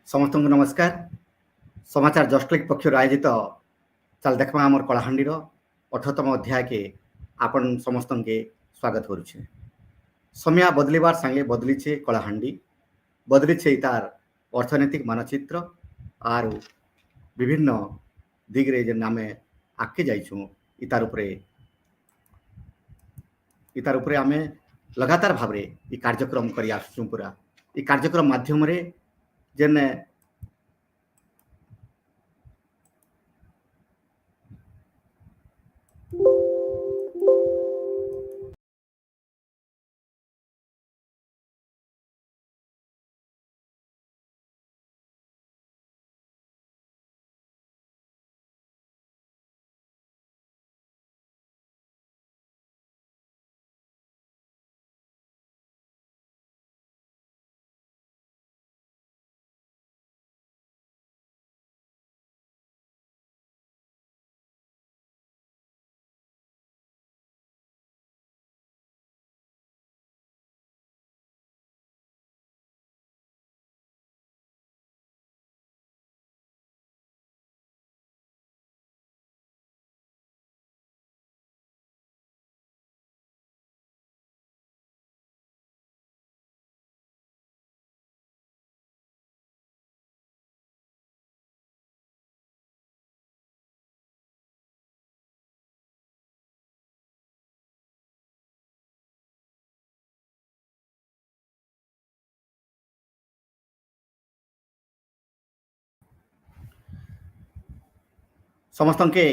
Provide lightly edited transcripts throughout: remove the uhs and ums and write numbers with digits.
समस्त को नमस्कार। समाचार जस्ट क्लिक पक्ष आयोजित चल देखमा आमर कलाहांडी 18तम अध्याय के आपण समस्त के स्वागत करुचे। समय बदलिबार संगे बदलीचे कलाहांडी बदलीचे तार अर्थनैतिक मानचित्र आर विभिन्न दिगरे जेन आमे आगे जाइछू इतार उपरे आमे लगातार भाव इ कार्यक्रम करी आसुछू। पूरा इ कार्यक्रम माध्यम रे जेन समस्त के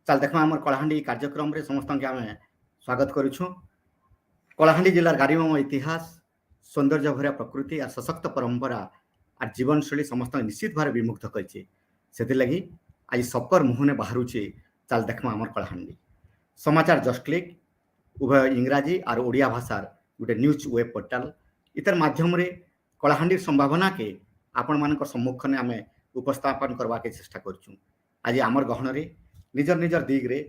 चल देखमा आमर कलाहांडी कार्यक्रम रे समस्त के आमे स्वागत करुछू। कलाहांडी जिलार गारिमय इतिहास, सौंदर्य भरा प्रकृति और सशक्त परंपरा और जीवनशैली समस्त निश्चित भाव विमुग्ध करछे। सेति लगी आज सबकर मुहने बाहरुचे चल देखमा आमर कलाहांडी। समाचार जस्ट क्लिक उभय इंग्राजी और ओडिया भाषार गोटे न्यूज वेब पोर्टाल इतर माध्यम रे कलाहांडी संभावना के आपण मानकर सम्मुख ने आमे उपस्थापन करवा के चेष्टा करछू। आज आमर गहन रे निजर निजर दिग्रे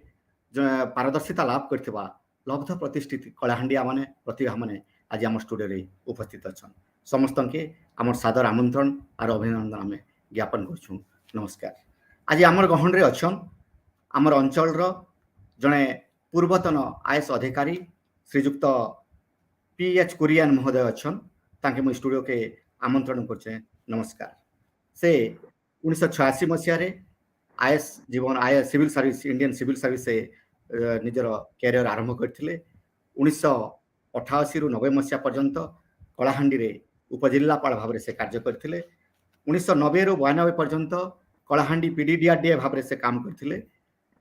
पारदर्शिता लाभ करथिबा लब्ध प्रतिष्ठित कलाहांडिया माने प्रतिभा माने आज आम स्टूडियो रे उपस्थित अछन। समस्त के आमर सादर आमंत्रण और अभिनंदन आमे ज्ञापन करछू। नमस्कार। आज आमर गहन रे अछन आमर अंचल रो जने पूर्वतन आईएएस अधिकारी श्रीयुक्त पीएच कुरियान महोदय अछन। ताके मो स्टूडियो के आमंत्रण करछे। नमस्कार। से 1986 मसिया रे आईएएस जीवन IAS civil service Indian civil service से निजर कैरियर आरंभ करथिले। 1988 रु 90 मसिया पर्यंत कलाहांडी रे उपजिल्लापाल भाव से कार्य करथिले। 1990 रु 92 पर्यंत कलाहांडी पीडीडीआरडीए भाव से काम करथिले।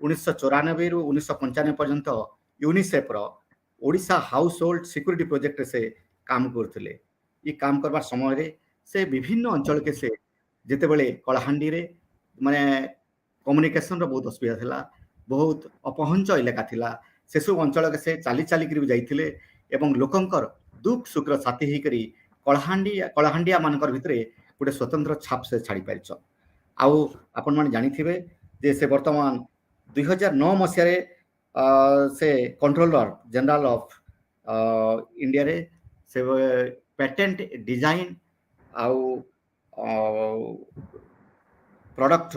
1994 रु 1995 पर्यंत यूनिसेफ रो Odisha household security project से काम करथिले। ई काम करबार समय रे से विभिन्न अंचल के से जेते बेले कलाहांडी रे माने कम्युनिकेशन रो बहुत असुविधा थिला, बहुत अपहंच इलाका थिला। से सब अंचल के से चाली चाली करी जाइथिले एवं लोकंकर दुख सुख साथी ही करी कलाहांडिया मानकर भितरे गोटे स्वतंत्र छाप से छाड़ी पारिछ। आउ आपण माने जानिथिबे जे से वर्तमान 2009 मसिया रे से कंट्रोलर जनरल ऑफ इंडिया रे से पेटेंट डिजाइन आउ प्रोडक्ट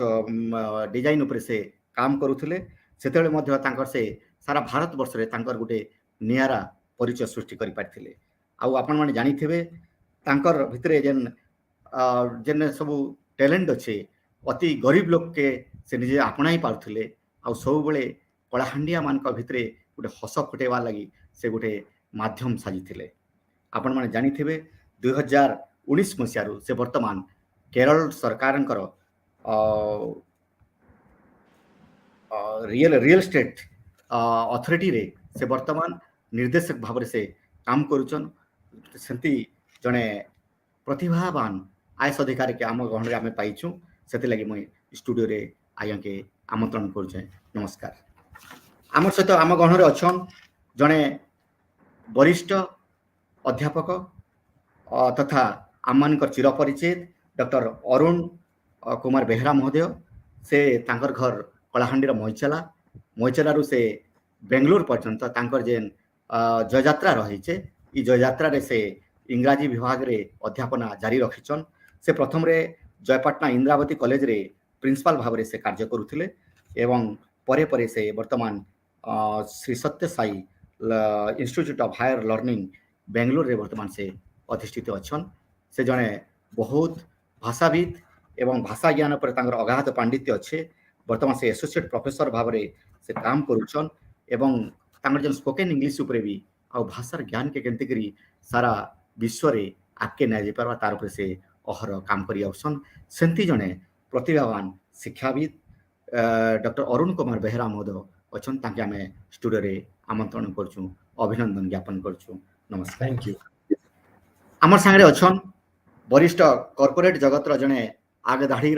डिजाइन उपरे से काम करुथिले। सेतेबेले मध्य तांकर से सारा भारत वर्ष रे तांकर गुटे नियारा परिचय सृष्टि करि पारथिले। आउ आपण माने जानिथिबे तांकर भितरे जेन सब टैलेंट अच्छे अति गरीब लोक के से निजे आपणाई पारुथिले। आउ सब बेले कलाहांडिया मानक भितरे गुटे हस फुटेवा लगी से गुटे माध्यम साजिथिले। आपण माने जानिथिबे 2019 मसिया रु से वर्तमान केरल सरकारंकर रियल एस्टेट अथॉरिटी रे से वर्तमान निर्देशक भाव से काम करुचन। सेंती जने प्रतिभावान आईएएस अधिकारी के आम गहन रे आमे पाइछु। सेति लगी मैं स्टूडियो रे आया के आमंत्रण करुचे। नमस्कार। आम सहित आम गहन रे अछन जने वरिष्ठ अध्यापक तथा आम मानकर चिरपरिचित डॉक्टर अरुण कुमार बेहरा महोदय। से तांकर घर कलाहांडी मईचला रु से बेंगलुरु पर्यंत तांकर जेन जययात्रा रहीचे ई जययात्रा रे से इंग्राजी विभाग रे अध्यापना जारी रखिछन। से प्रथम रे जयपाटना इंद्रावती कॉलेज रे प्रिंसिपल भाव से कार्य करुथिले एवं परे परे से वर्तमान Shri Satya Sai institute of higher learning Bangalore रे वर्तमान से अधिष्ठित अच्छन। से जड़े बहुत भाषाविद एवं भाषा ज्ञान पर अगाध पांडित्य अच्छे। वर्तमान से एसोसिएट प्रोफेसर भाव से काम करुछन एवं जो स्पोकन इंग्लिश उपरे भी आ भाषार ज्ञान के केमती करी सारा विश्व रे आगे ना जापार तार उपर से अहर काम करी आउसन। सेमती जड़े प्रतिभावान शिक्षाविद डॉक्टर अरुण कुमार बेहेरा महोदय अच्छन। ताके आमे स्टूडियो रे आमंत्रण करछु, अभिनंदन ज्ञापन करछु। नमस्कार। Thank you. आमर संगे अच्छन वरिष्ठ कॉर्पोरेट जगत जड़े आग धाड़ी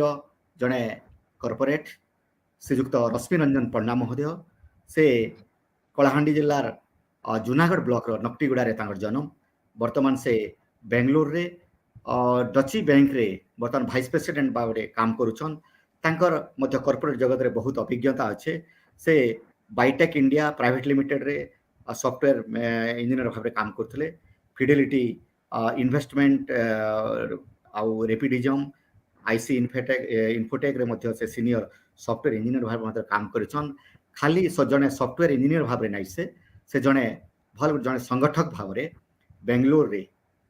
जड़े कॉर्पोरेट श्रीजुक्त रश्मि रंजन पंडा महोदय। से कलाहांडी जिलार जूनागढ़ ब्लॉक नकटीगुड़ा जन्म। वर्तमान से बेंगलोर रे डची बैंक रे वर्तमान वाइस प्रेसिडेंट भाव काम करुछन। तांकर मध्य कॉर्पोरेट जगत रे बहुत अभिज्ञता अच्छे। से बायोटेक इंडिया प्राइवेट लिमिटेड रे सॉफ्टवेयर इंजीनियर भाव काम करथिले। फिडेलिटी इन्वेस्टमेंट आउ रेपिडिजम आईसी इन्फोटेक रे मध्य से सीनियर सॉफ्टवेयर इंजीनियर भाव काम करिछन। खाली जड़े सॉफ्टवेयर इंजीनियर भाव ना से जड़े भल जड़े संगठक भाव बेंगलोर रे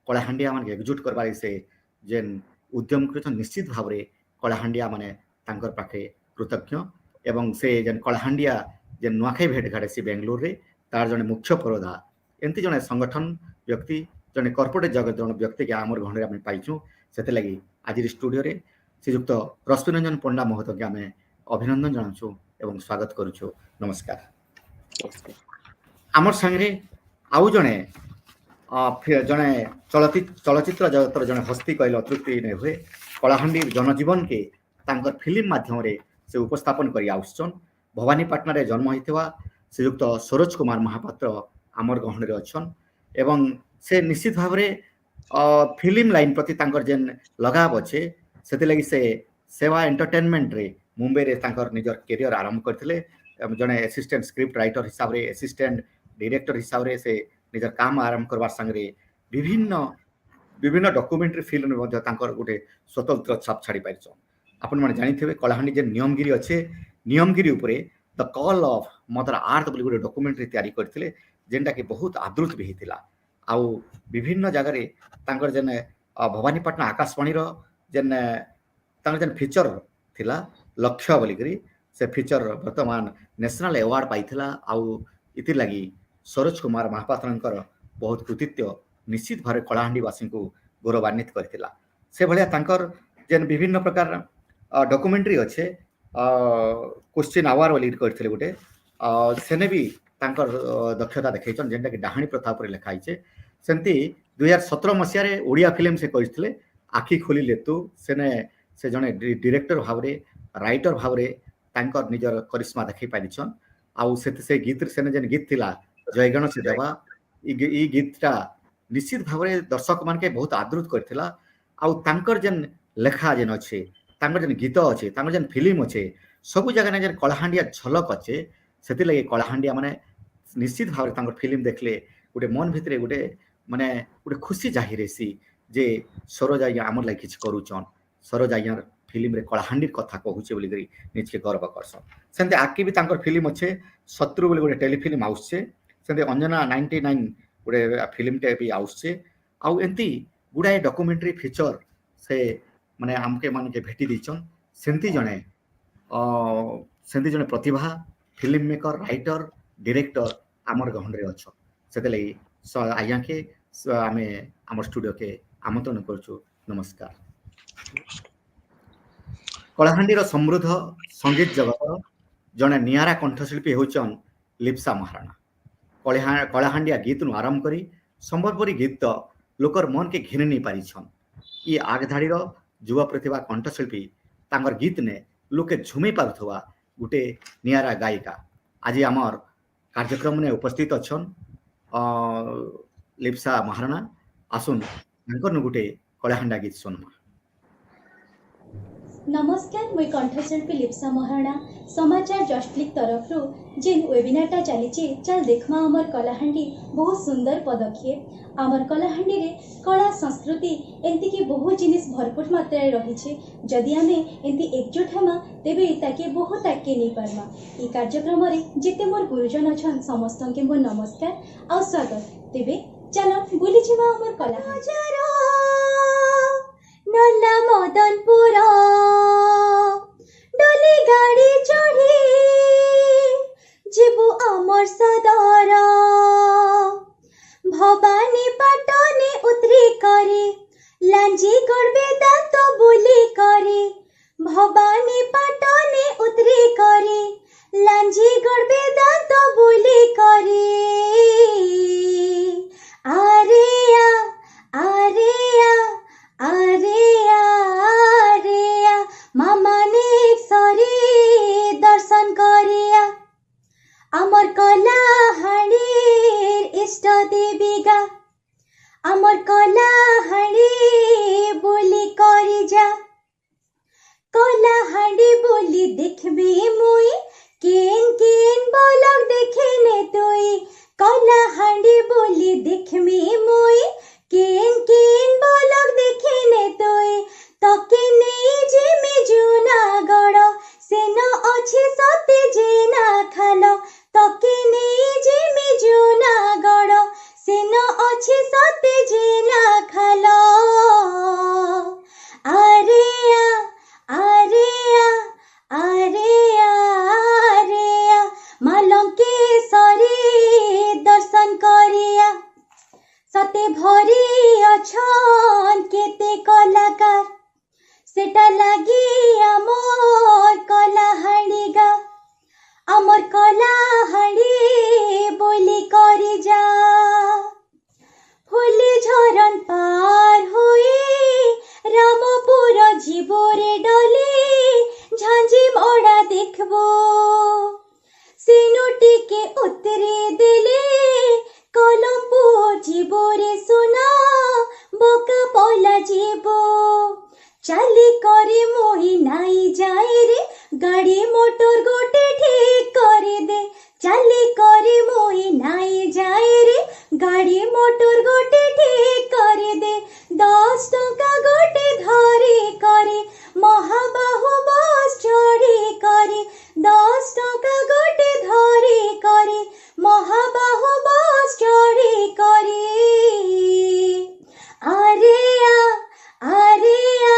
कलाहांडिया मान एकजुट करबार से जेन उद्यम कर निश्चित भाव कलाहांडिया माने तांकर पाखे कृतज्ञ। एवं से जेन कलाहांडिया जेन नुआखाई भेट घाटे सी बेंगलोर रे तार जड़े मुख्य परोधा एमती जड़े संगठन व्यक्ति जड़े कॉर्पोरेट जगत जन व्यक्ति के आमर गहन आम पाइछू। से लगी आज स्टूडियो रे श्रीजुक्त रश्मि रंजन पंडा महोदय के आम अभिनंदन जनाऊँ एवं स्वागत करुछु। नमस्कार। आमर संगे आउ जड़े जड़े चलचित्र जगत जड़े हस्ती कहले अतृप्ति नहीं हुए। कलाहांडी जनजीवन के तांकर फिल्म माध्यम से उपस्थापन कर आउसन। भवानीपाटना रे जन्म होता श्रीजुक्त सरोज कुमार महापात्र आमर गहन अच्छन। एवं से निश्चित भाव फिल्म लाइन प्रति तांकर जेन लगाव अच्छे से लगी से सेवा एंटरटेनमेंट रे मुंबई रे तांकर निजर कैरियर आरंभ करथिले। जड़े असिस्टेंट स्क्रिप्ट राइटर हिसाब रे असिस्टेंट डायरेक्टर हिसाब रे से निजर काम आरंभ करबार संगे विभिन्न विभिन्न डॉक्यूमेंट्री फिल्म में मध्य तांकर गोटे स्वतंत्र छाप छाड़ी पारिछन। आपण माने जानिथिबे कलाहांडी जे नियमगिरी अच्छे नियमगिरी उपरे the call of mother earth बोली गोटे डॉक्यूमेंट्री तैयारी करथिले जेनटा कि बहुत आदृत भी हितिला। आउ विभिन्न जगह रे तांकर जेन भवानीपाटना आकाशवाणी रो जेन तांकर जेन फीचर थिला लक्ष्य बोली करी से फीचर वर्तमान नेशनल अवार्ड पाइथिला। आउ इति लगी सरोज कुमार महापात्रंकर बहुत कृतित्व निश्चित भाव कलाहांडीवासी को गौरवान्वित करथिला। से भलिया तांकर जेन विभिन्न प्रकार डॉक्यूमेंट्री अच्छे क्वेश्चन आवर बोली करथिले गोटे सेने भी तांकर दक्षता देखैछन जेनटा कि डाहाणी प्रथा पर लिखाई छे। सेंती 2017 मसिया रे ओडिया फिल्म से कहिथिले आखि खोलिले तू सेने से जने डायरेक्टर भाव रे राइटर भाव रे तांकर निजर करिश्मा देखै पारिछन। आउ से गीत सेने जेन गीत थिला जयगण से देवा ई गीतटा निश्चित भाव दर्शक मान के बहुत आदृत करथिला। आउ तांकर जेन लेखा जेन अच्छे तांकर जेन गीत अच्छे तांकर जेन फिल्म अच्छे सबु जगह जेन कलाहांडिया झलक अच्छे से लगे कलाहांडिया माने निश्चित भाव तांकर फिल्म देखले गोटे मन भितर गोटे माने गोटे खुशी जाहिर हेसी जे सरोज आज्ञा आमर लगे किछ करूछन। सरोज आज्ञार फिल्म रे कलाहांडी कथा कहूचे बोली करी निजके गर्व करसन। सेंते आके भी तांकर फिल्म अच्छे शत्रु बोली गोटे टेलीफिल्म आउछे। सेंते अंजना 99 गोटे फिल्म टे भी आउछे। आउ एंती गुडाए डॉक्यूमेंट्री फीचर से माने आमके मान के भेटी दिछन। सेंती जने प्रतिभा फिल्म मेकर राइटर डायरेक्टर आमर गहन रे अच्छ। से लगी आज्ञा के आमे आमर स्टूडियो के आमंत्रण करछु। नमस्कार। कलाहांडीर समृद्ध संगीत जगत जड़े नियारा कंठशिल्पी होचन लिप्सा महाराणा। कलाहांडिया गीत नु आरंभ करी संबलपुरी गीत लोकर मन के घिनि नहीं पारिछन। ये आगधाड़ी युवा प्रतिभा कंठशिल्पी तांगर गीत ने लोके झुमे पारुथवा गुटे नियारा गायिका आज आमर कार्यक्रम ने उपस्थित अच्छन लिप्सा महाराणा। आसुन गुटे कलाहांडा गीत सुनमा। नमस्कार मुई कंठशिल्पी लिप्सा महाराणा समाचार जस्टलिक तरफ जेन वेबिनारटा चली चल देखमा अमर कलाहांडी बहुत सुंदर पदक्षेप अमर कलाहांडी रे कला संस्कृति एमती की बहुत जिनिस भरपूर मात्रा रही जदि आमे एमती एकजुट हमा तेबे ताके बहुत आगे नहीं पारमा। ई कार्यक्रम रे जिते मोर गुरुजन अछन समस्त के मोर नमस्कार आ स्वागत। तेबे चलो बुली जिमा अमर कलाहांडी नल्ला मदनपुर डोली गाड़ी चढ़ी जीवु अमर सदर भवानी पाटने उतरी करे लांजी गड़बे दांत बुली करे भवानी पाटने उतरी करे लांजी गड़बे दांत बुली करे आरेया आरेया आरेया आरेया मामा ने सरी दर्शन करिया अमर कलाहांडीर इष्ट देवीगा अमर कलाहांडी बोली करी जा कलाहांडी बोली देखबे मुई केन केन बोलक देखेने तुई कलाहांडी बोली देखबे मुई केन केन बोलक देखेने तुई तके नहीं जिमी जूनागढ़ सेन अच्छे सते जेना खालो तके नहीं जिमी जूनागढ़ सेन अच्छे सते जेना खालो आरेया आरेया आरेया आरेया मालंके सरी दर्शन करिया सते भरी अछन केते कलाकार सेटा लागी अमर कलाहांडी गा अमर कलाहांडी बोली करी जा फुली झरन पार हुई रामपुर जीवरे डले झांझी मोड़ा देखबो सिनुटी के उतरे दिले कलम्बो जीवरे सुना बोका पला जीवो चाली करे मोही नाई जाए रे गाड़ी मोटर गोटे ठीक करे दे चाली करे मोही नाई जाए रे गाड़ी मोटर गोटे ठीक करे दे 10 टका गोटे धरी करे महाबाहु बस चढ़ी करे 10 टका गोटे धरी करे महाबाहु बस चढ़ी करे आरेया आरेया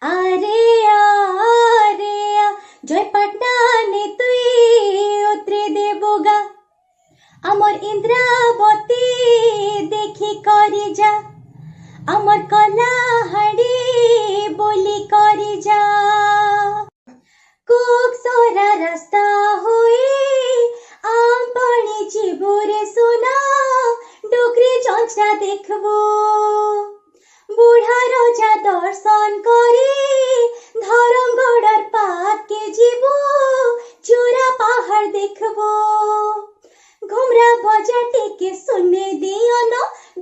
आरेया आरेया जय पटना ने तुई उतरे देबोगा अमर इंद्रावती देखी करी जा अमर कलाहांडी बोली करी जा कोक सोरा रास्ता होई आम पानी जीवरे सुना डोगरी चंचरा देखबो बुढ़ा रोजा दर्शन करे धर्मगढ़र पात के जीवो चूरा पहाड़ देखबो घुमरा बजा टेके सुने दियो न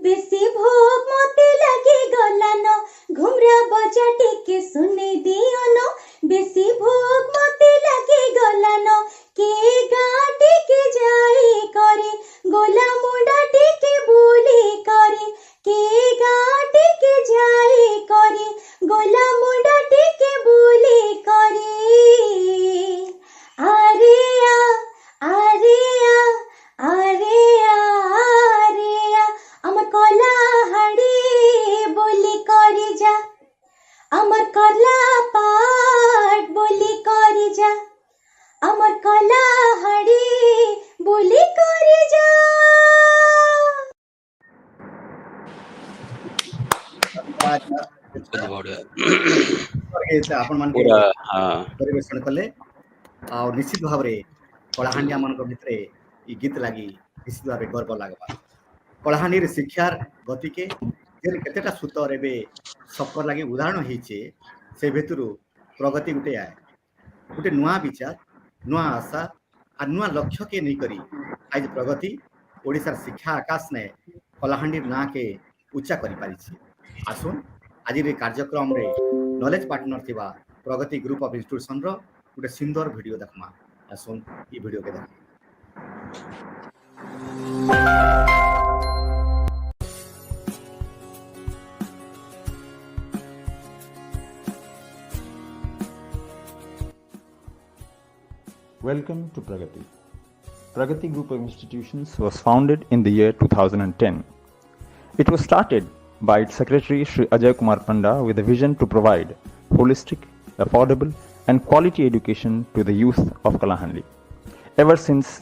बेसी भोग मते लगे गला न घुमरा बजा टेके सुने दियो न बेसी भोग मते लगे गला न के गाटी के जाई करे गोला मुंडा टेके बोली करे के गाटी के जाई करे गोला मुंडा टेके बोली करे आरेया आरेया आरेया आरेया अमर कलाहांडी बोली करी जा अमर कला पाठ बोली करी जा अमर कलाहांडी बोली करी जा परिवेशन कले और निश्चित भाव में कलाहांडिया मान भितर ये गीत लगी निश्चित भाव गर्व लगवा कलाहांडी शिक्षार गति के केतेटा सूतर एबे सबकर लगे उदाहरण होइछे से भितर प्रगति गुटे आए गोटे नुआ विचार नुआ आशा आ नुआ लक्ष्य के नहीं करी आज प्रगति ओडिशार शिक्षा आकाश ने कलाहांडी ना के उच्चा करि पारिछि। आसुन आज कार्यक्रम रे नॉलेज पार्टनर थिबा प्रगति ग्रुप ऑफ इंस्टीट्यूशन रो गोटे सुंदर वीडियो देखमा आसुन ई वीडियो के देख Welcome to Pragati. Pragati Group of Institutions was founded in the year 2010. It was started by its secretary Shri Ajay Kumar Panda with a vision to provide holistic, affordable and quality education to the youth of Kalahandi. Ever since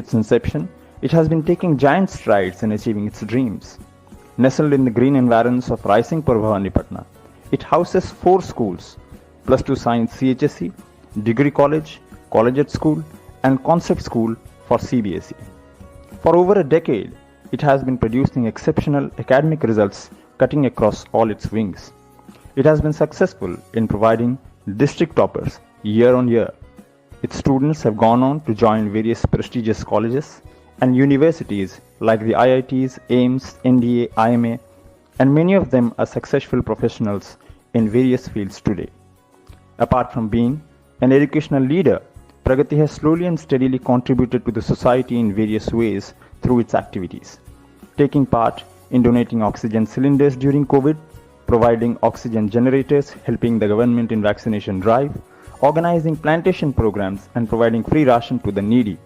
its inception, it has been taking giant strides in achieving its dreams. Nestled in the green environs of Raisingpur Bhavanipatna, it houses 4 schools, plus 2 Science CHSE, Degree College, Collegiate School and Concept School for CBSE. For over a decade, it has been producing exceptional academic results cutting across all its wings. It has been successful in providing district toppers year on year. Its students have gone on to join various prestigious colleges and universities like the IITs, AIMS, NDA, IMA, and many of them are successful professionals in various fields today. Apart from being an educational leader, Pragati has slowly and steadily contributed to the society in various ways through its activities, taking part in donating oxygen cylinders during COVID, providing oxygen generators, helping the government in vaccination drive, organizing plantation programs and providing free ration to the needy.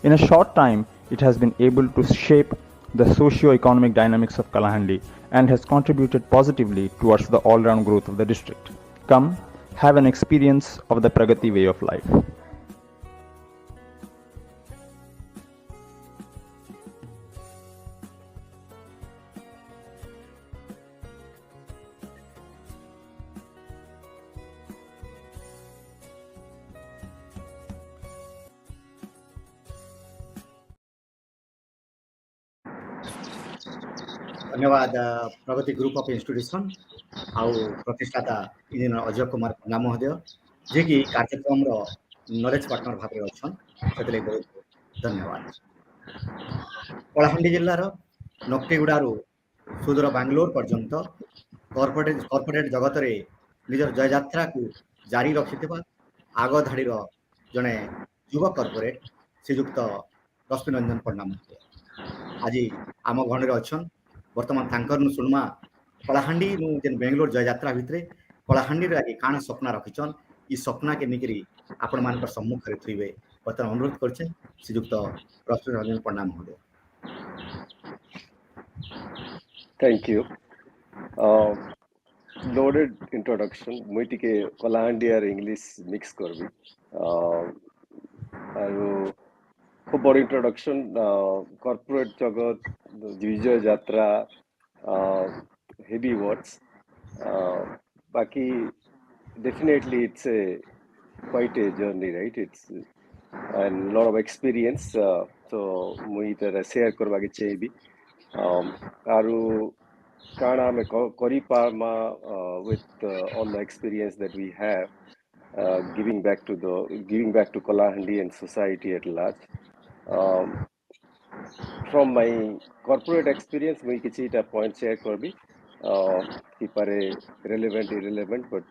In a short time, it has been able to shape the socio-economic dynamics of Kalahandi and has contributed positively towards the all-round growth of the district. Come, have an experience of the Pragati way of life. धन्यवाद प्रगति group of institution आउ प्रतिष्ठाता engineer Ajay Kumar पंडा महोदय जे कि कार्यक्रम रो knowledge partner भाबरे अछन सेतले बहुत धन्यवाद कलाहांडी जिल्ला रो नक्टिगुडारू सुदूर बेंगलोर पर्यंत कॉर्पोरेट जगत रे निजर जय यात्रा को जारी रखिथिबा आगो धाड़ी रो जने युवा कॉर्पोरेट श्रीयुक्त रश्मि रंजन पंडा महोदय आज आम गण रे अछन वर्तमान तांकर नु सुनमा कलाहांडी नु जेन बेंगलोर जय यात्रा भितरे कलाहांडी रे आगे काना सपना रखिछन ई सपना के निकरी आपण मानकर सम्मुख रे थ्रिबे वर्तमान अनुरोध करछे श्रीयुक्त रश्मि रंजन पंडा महोदय Thank you. Loaded introduction. मुई टिके कलाहांडी और इंग्लिश मिक्स करबी आरो खूब बड़ इंट्रोडक्शन कॉर्पोरेट जगत विजय यात्रा heavy words बाकी definitely it's a quite a journey, right? It's and lot of experience so मुई तर शेयर करबाके चाहिबी आरो काना में करी पारमा with all the experience that we have giving back to Kalahandi and society at large from my corporate experience मुई किछिटा point share करबी कि पारे relevant irrelevant but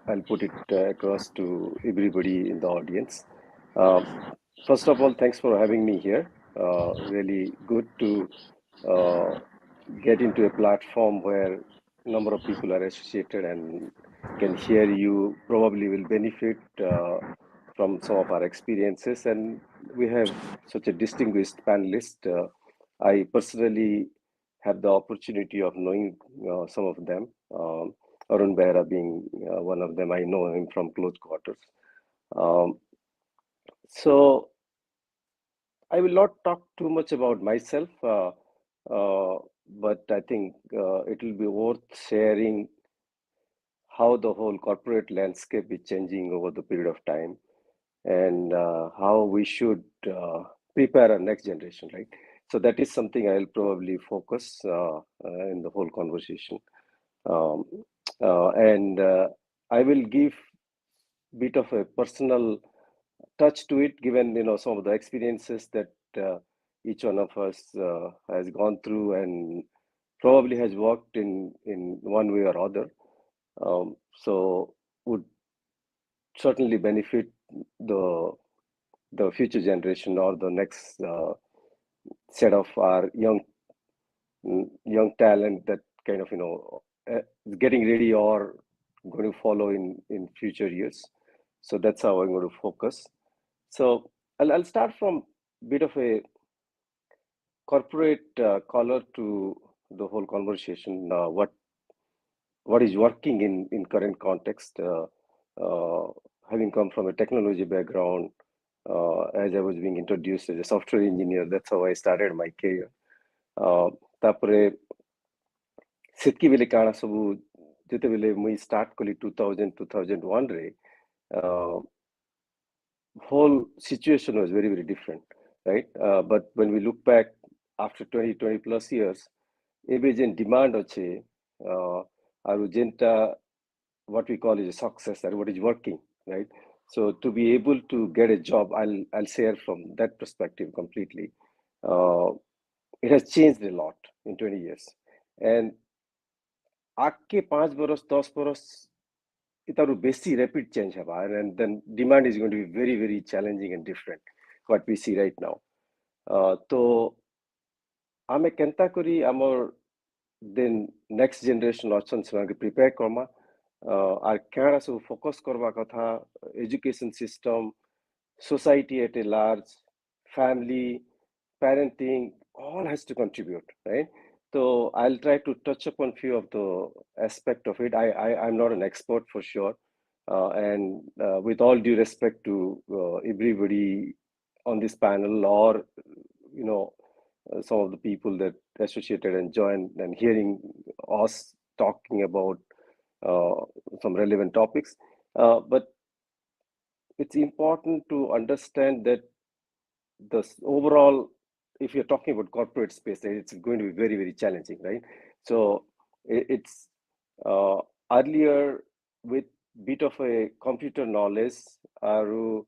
I'll put it across to everybody in the audience. First of all, thanks for having me here. Really good to get into a platform where a number of people are associated and can hear you, probably will benefit from some of our experiences, and we have such a distinguished panelist. I personally had the opportunity of knowing some of them. Arun Behera being one of them. I know him from close quarters. So I will not talk too much about myself, but I think it will be worth sharing how the whole corporate landscape is changing over the period of time and how we should prepare our next generation, right? So that is something I'll probably focus in the whole conversation. And I will give bit of a personal touch to it, given some of the experiences that each one of us has gone through and probably has worked in one way or other. So would certainly benefit the future generation or the next set of our young talent that kind of getting ready or going to follow in future years. So that's how I'm going to focus. So I'll start from bit of a corporate color to the whole conversation. What is working in current context? Having come from a technology background, as I was being introduced as a software engineer, that's how I started my career. तापरे सेतकी बेले काना सबु जेते बेले मुई start कली 2000-2001 रे whole situation was very different, right? But when we look back after 20 plus years, ebe jen demand ache aru jenta what we call is a success or what is working, right? So to be able to get a job, I'll share from that perspective completely. It has changed a lot in 20 years. And आके 5 बरस 10 बरस इतारु बेसी rapid change haba, and then demand is going to be very challenging and different what we see right now. तो आमे Kenta करी आमर then next generation option से prepare Karma are क्या सब focus करवा कथा education system, society at a large, family, parenting, all has to contribute, right? So I'll try to touch upon few of the aspect of it. I'm not an expert for sure, and with all due respect to everybody on this panel or some of the people that associated and joined and hearing us talking about some relevant topics, but it's important to understand that the overall, if you're talking about corporate space, it's going to be very challenging, right? So it's earlier with bit of a computer knowledge or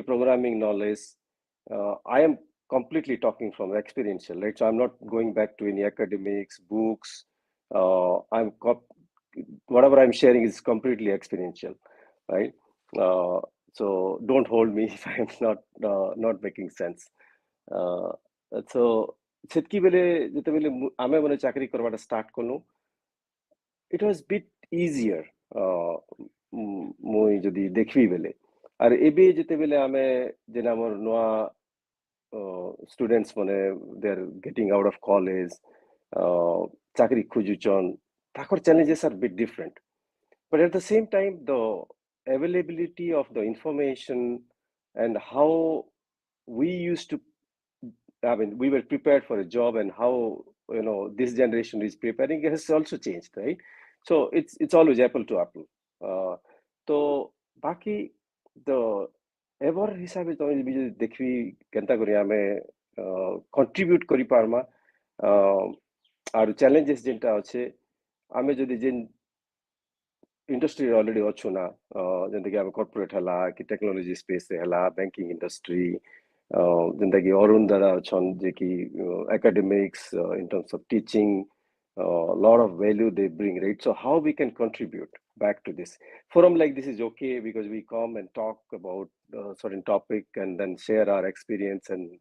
programming knowledge. I am completely talking from experiential, right? So I'm not going back to any academics, books. Whatever I'm sharing is completely experiential, right? So don't hold me if I'm not making sense. So ସେତକି ବେଲେ ଯେତେବେଲେ ଆମେ ମାନେ ଚାକିରି କରବାଟା start କଲୁ, it was bit easier ମୁଇଁ ଯଦି ଦେଖିବି ବେଲେ ଆର ଏବେ ଯେତେବେଲେ ଆମେ ଯେନା ଆମର ନୂଆ students ମାନେ they are getting out of college, ଚାକିରି ଖୋଜୁଛନ୍, ତାଙ୍କର challenges are bit different. But at the same time, the availability of the information and how we used to, I mean, we were prepared for a job and how this generation is preparing has also changed, right? So it's always apple to apple. So बाकी the ever हिसाबे तो बिजु देखि केनता करी आमे contribute करी पारमा are challenges जेंटा अच्छे आमे जदि जेन इंडस्ट्री ऑलरेडी अच्छु ना जेंता कि आमे corporate हला कि टेक्नोलॉजी स्पेस रे हला बैंकिंग इंडस्ट्री जेंता कि अरुण दादा छन जे कि academics in terms of teaching, lot of value they bring, right? So how we can contribute back to this forum like this is okay because we come and talk about certain topic and then share our experience and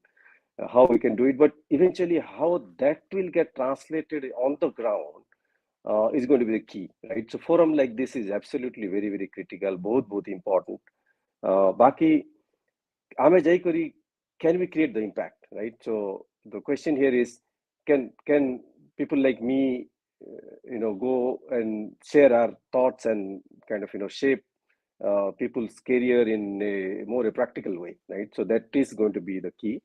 how we can do it, but eventually how that will get translated on the ground is going to be the key, right? So forum like this is absolutely very critical, both important. Baki ame jai kari, can we create the impact, right? So the question here is, can people like me go and share our thoughts and kind of shape people's career in a more practical way, right? So that is going to be the key.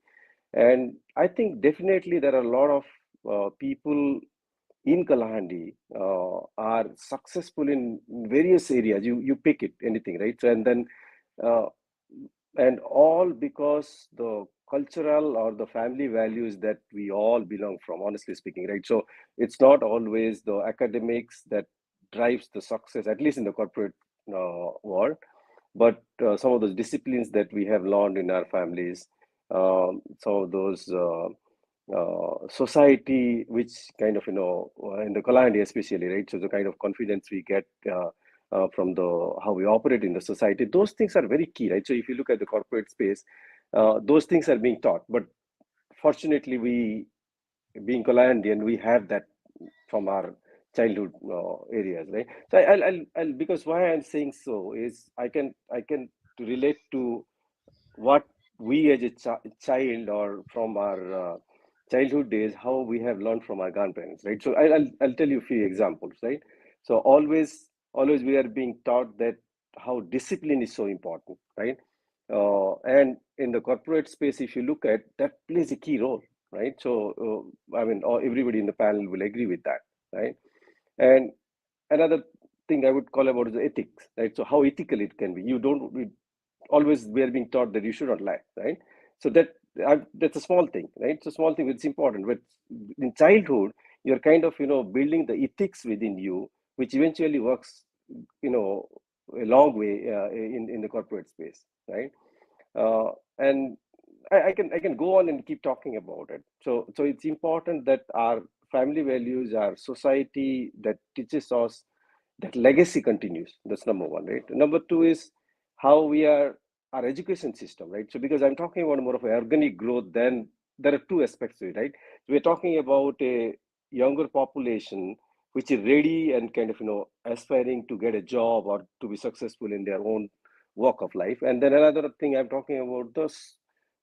And I think definitely there are a lot of people in Kalahandi are successful in various areas. You pick it, anything, right? So and then and all because the cultural or the family values that we all belong from, honestly speaking, right? So it's not always the academics that drives the success, at least in the corporate world, but some of those disciplines that we have learned in our families, some of those society, which kind of in the Kalahandi especially, right? So the kind of confidence we get from the how we operate in the society. Those things are very key, right? So if you look at the corporate space, those things are being taught. But fortunately, we, being Kalahandian, we have that from our childhood areas, right? So I'll because why I'm saying so is I can relate to what we as a child or from our childhood days, how we have learned from our grandparents, right? So I'll tell you a few examples, right? So always we are being taught that how discipline is so important, right? And in the corporate space, if you look at, that plays a key role, right? So I mean, everybody in the panel will agree with that, right? And another thing I would call about is the ethics, right? So how ethical it can be. Always we are being taught that you should not lie, right? So that's a small thing, right? It's a small thing, but it's important. But in childhood, you're kind of building the ethics within you, which eventually works a long way in the corporate space, right? And I can go on and keep talking about it. So it's important that our family values, our society that teaches us, that legacy continues. That's number one, right? Number two is how we are, our education system, right? So because I'm talking about more of an organic growth, then there are two aspects to it, right? So we're talking about a younger population which is ready and kind of aspiring to get a job or to be successful in their own walk of life. And then another thing I'm talking about,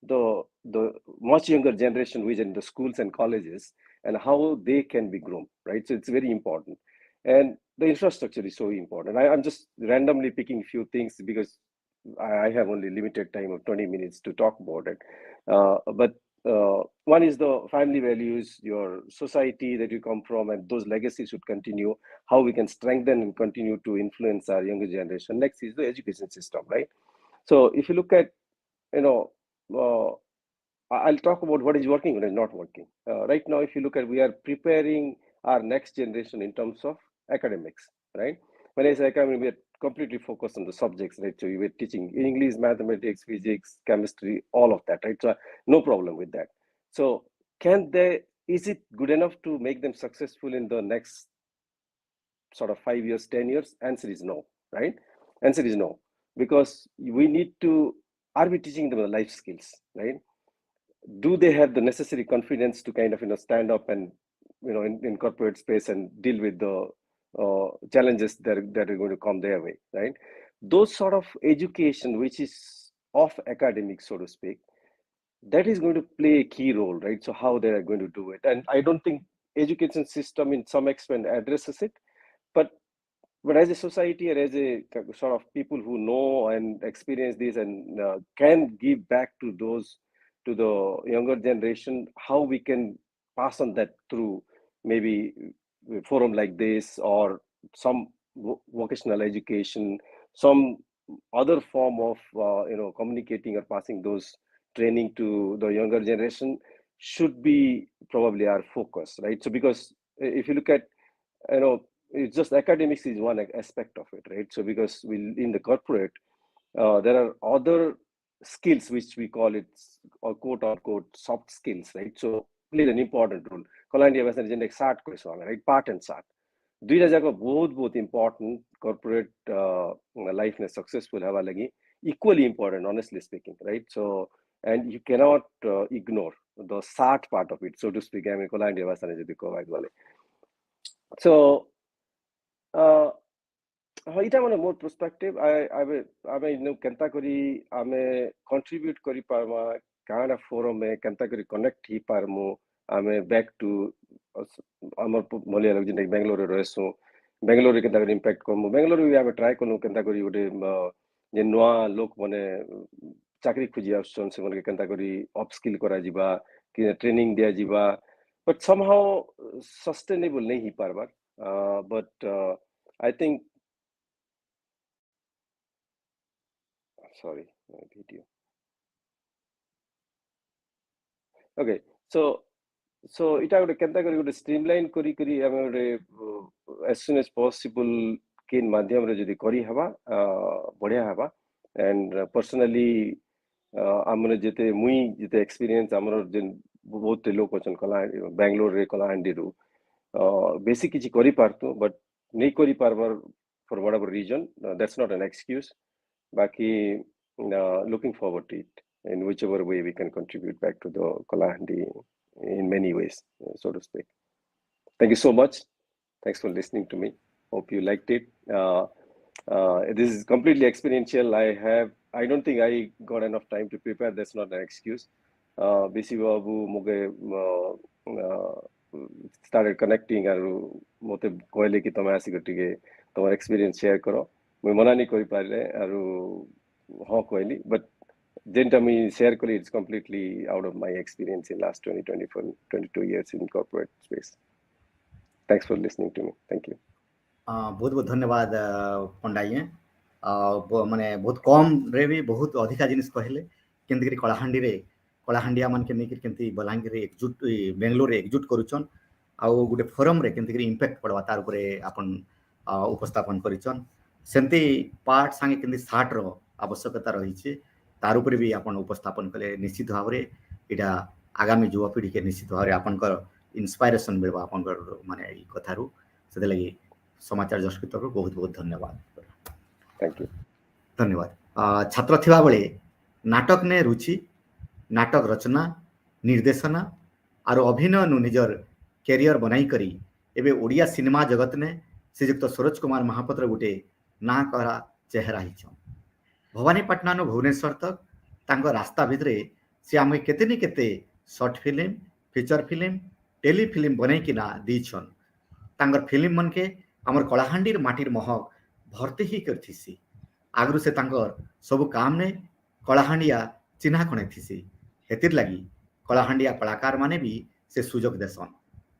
the much younger generation which is in the schools and colleges, and how they can be grown, right? So it's very important. And the infrastructure is so important. I'm just randomly picking a few things because I have only limited time of 20 minutes to talk about it. But one is the family values, your society that you come from, and those legacies should continue, how we can strengthen and continue to influence our younger generation. Next is the education system, right? So if you look at, I'll talk about what is working and what is not working. Right now, if you look at, we are preparing our next generation in terms of academics, right? When I say academic, we are completely focused on the subjects, right? So we're teaching English, mathematics, physics, chemistry, all of that, right? So no problem with that. So is it good enough to make them successful in the next sort of 5 years, 10 years? Answer is no, right? Answer is no, because we need to, are we teaching them the life skills, right? Do they have the necessary confidence to kind of stand up and in corporate space and deal with the challenges that are going to come their way, right? Those sort of education which is off academic, so to speak, that is going to play a key role, right? So how they are going to do it, and I don't think education system in some extent addresses it, but as a society or as a sort of people who know and experience this and can give back to the younger generation, how we can pass on that through maybe a forum like this or some vocational education, some other form of communicating or passing those training to the younger generation should be probably our focus, right? So because if you look at, it's just academics is one aspect of it, right? So because in the corporate, there are other skills which we call it, or quote unquote soft skills, right? So plays an important role. Kalahandi was an exact question, right? Part and sart. दुईटा जाको बहुत important corporate life ने successful हवा लगी, equally important, honestly speaking, right? So and you cannot ignore the sart part of it, so to speak. I mean, Kalahandi was an so इटा माने मोर perspective आमे केनता करी आमे कंट्रीब्यूट करी पारमा काना फोरम में केनता करी कनेक्ट ही पारमु आमे बैक टू आमर मलियालक जिन बेंगलुरु रहसु बेंगलुरु केनता करी इम्पैक्ट करमु बेंगलुरु आमे ट्राई करनु केनता करी गोटे जे नवा लोक माने चाकरी खुजी आछन से माने केनता करी अपस्किल करा जिबा कि ट्रेनिंग दिया जिबा बट समहाउ सस्टेनेबल नहीं ही पारबा but I think sorry, my video. Okay, so ita gote kenta kari gote streamline kari ame gote as soon as possible kin madhyam re jodi kari haba badhiya haba. And personally amra jete mui jete experience amra jen bahut lok achan Kalahandi Bangalore re Kalahandi ru basic kichi kari partu but nei kari parbar for whatever reason. That's not an excuse. Baki, looking forward to it in whichever way we can contribute back to the Kalahandi in many ways, so to speak. Thank you so much. Thanks for listening to me. Hope you liked it. This is completely experiential. I don't think I got enough time to prepare. That's not an excuse. Bisi Babu started connecting and mote koile ki tama asi gotige tomar experience share karo. Moi mana ni kori parle aru ha koili, but then I share koli, it's completely out of my experience in last 22 years in corporate space. Thanks for listening to me. Thank you. बहुत बहुत धन्यवाद पंडा ये माने बहुत कम रे भी बहुत अधिका जिनिस कहले केंति कलाहांडी रे कलाहांडिया मान के नेकिर केंति बलांगीर एकजुट बेंगलोर एकजुट करूछन आउ गुटे फोरम रे केंति इंपैक्ट पड़वा तार ऊपर आपन उपस्थापन करिछन सेंती पार्ट संगे केंति साठ रो आवश्यकता रही छे तार ऊपर भी आपन उपस्थापन कले निश्चित भाव रे इडा आगामी युवा पीढ़ी के निश्चित भाव रे आपन कर इंस्पिरेशन मिलबा आपन कर माने ई कथारू सेते लगी समाचार जस्की तरफ बहुत बहुत धन्यवाद। Thank you. धन्यवाद। छात्र थिबा बेले नाटक ने रुचि नाटक रचना निर्देशना और अभिनय नु निजर कैरियर बनाई करी एबे ओडिया सिनेमा जगत ने श्रीयुक्त सरोज कुमार महापात्र गुटे ना करा चेहरा हिछ भवानीपाटना नु भुवनेश्वर तक तांको रास्ता भितरे से आमे केते नि केते short film feature film telefilm बनाई किना दीछन तांगर फिल्म मन के हमर कलाहांडीर माटीर महक भर्ती ही करथिसी आगरु से तांकर सब काम ने कलाहांडिया चिन्हा खणे थिसी हेतिर लगी कलाहांडिया कलाकार माने भी से सुजोग देसन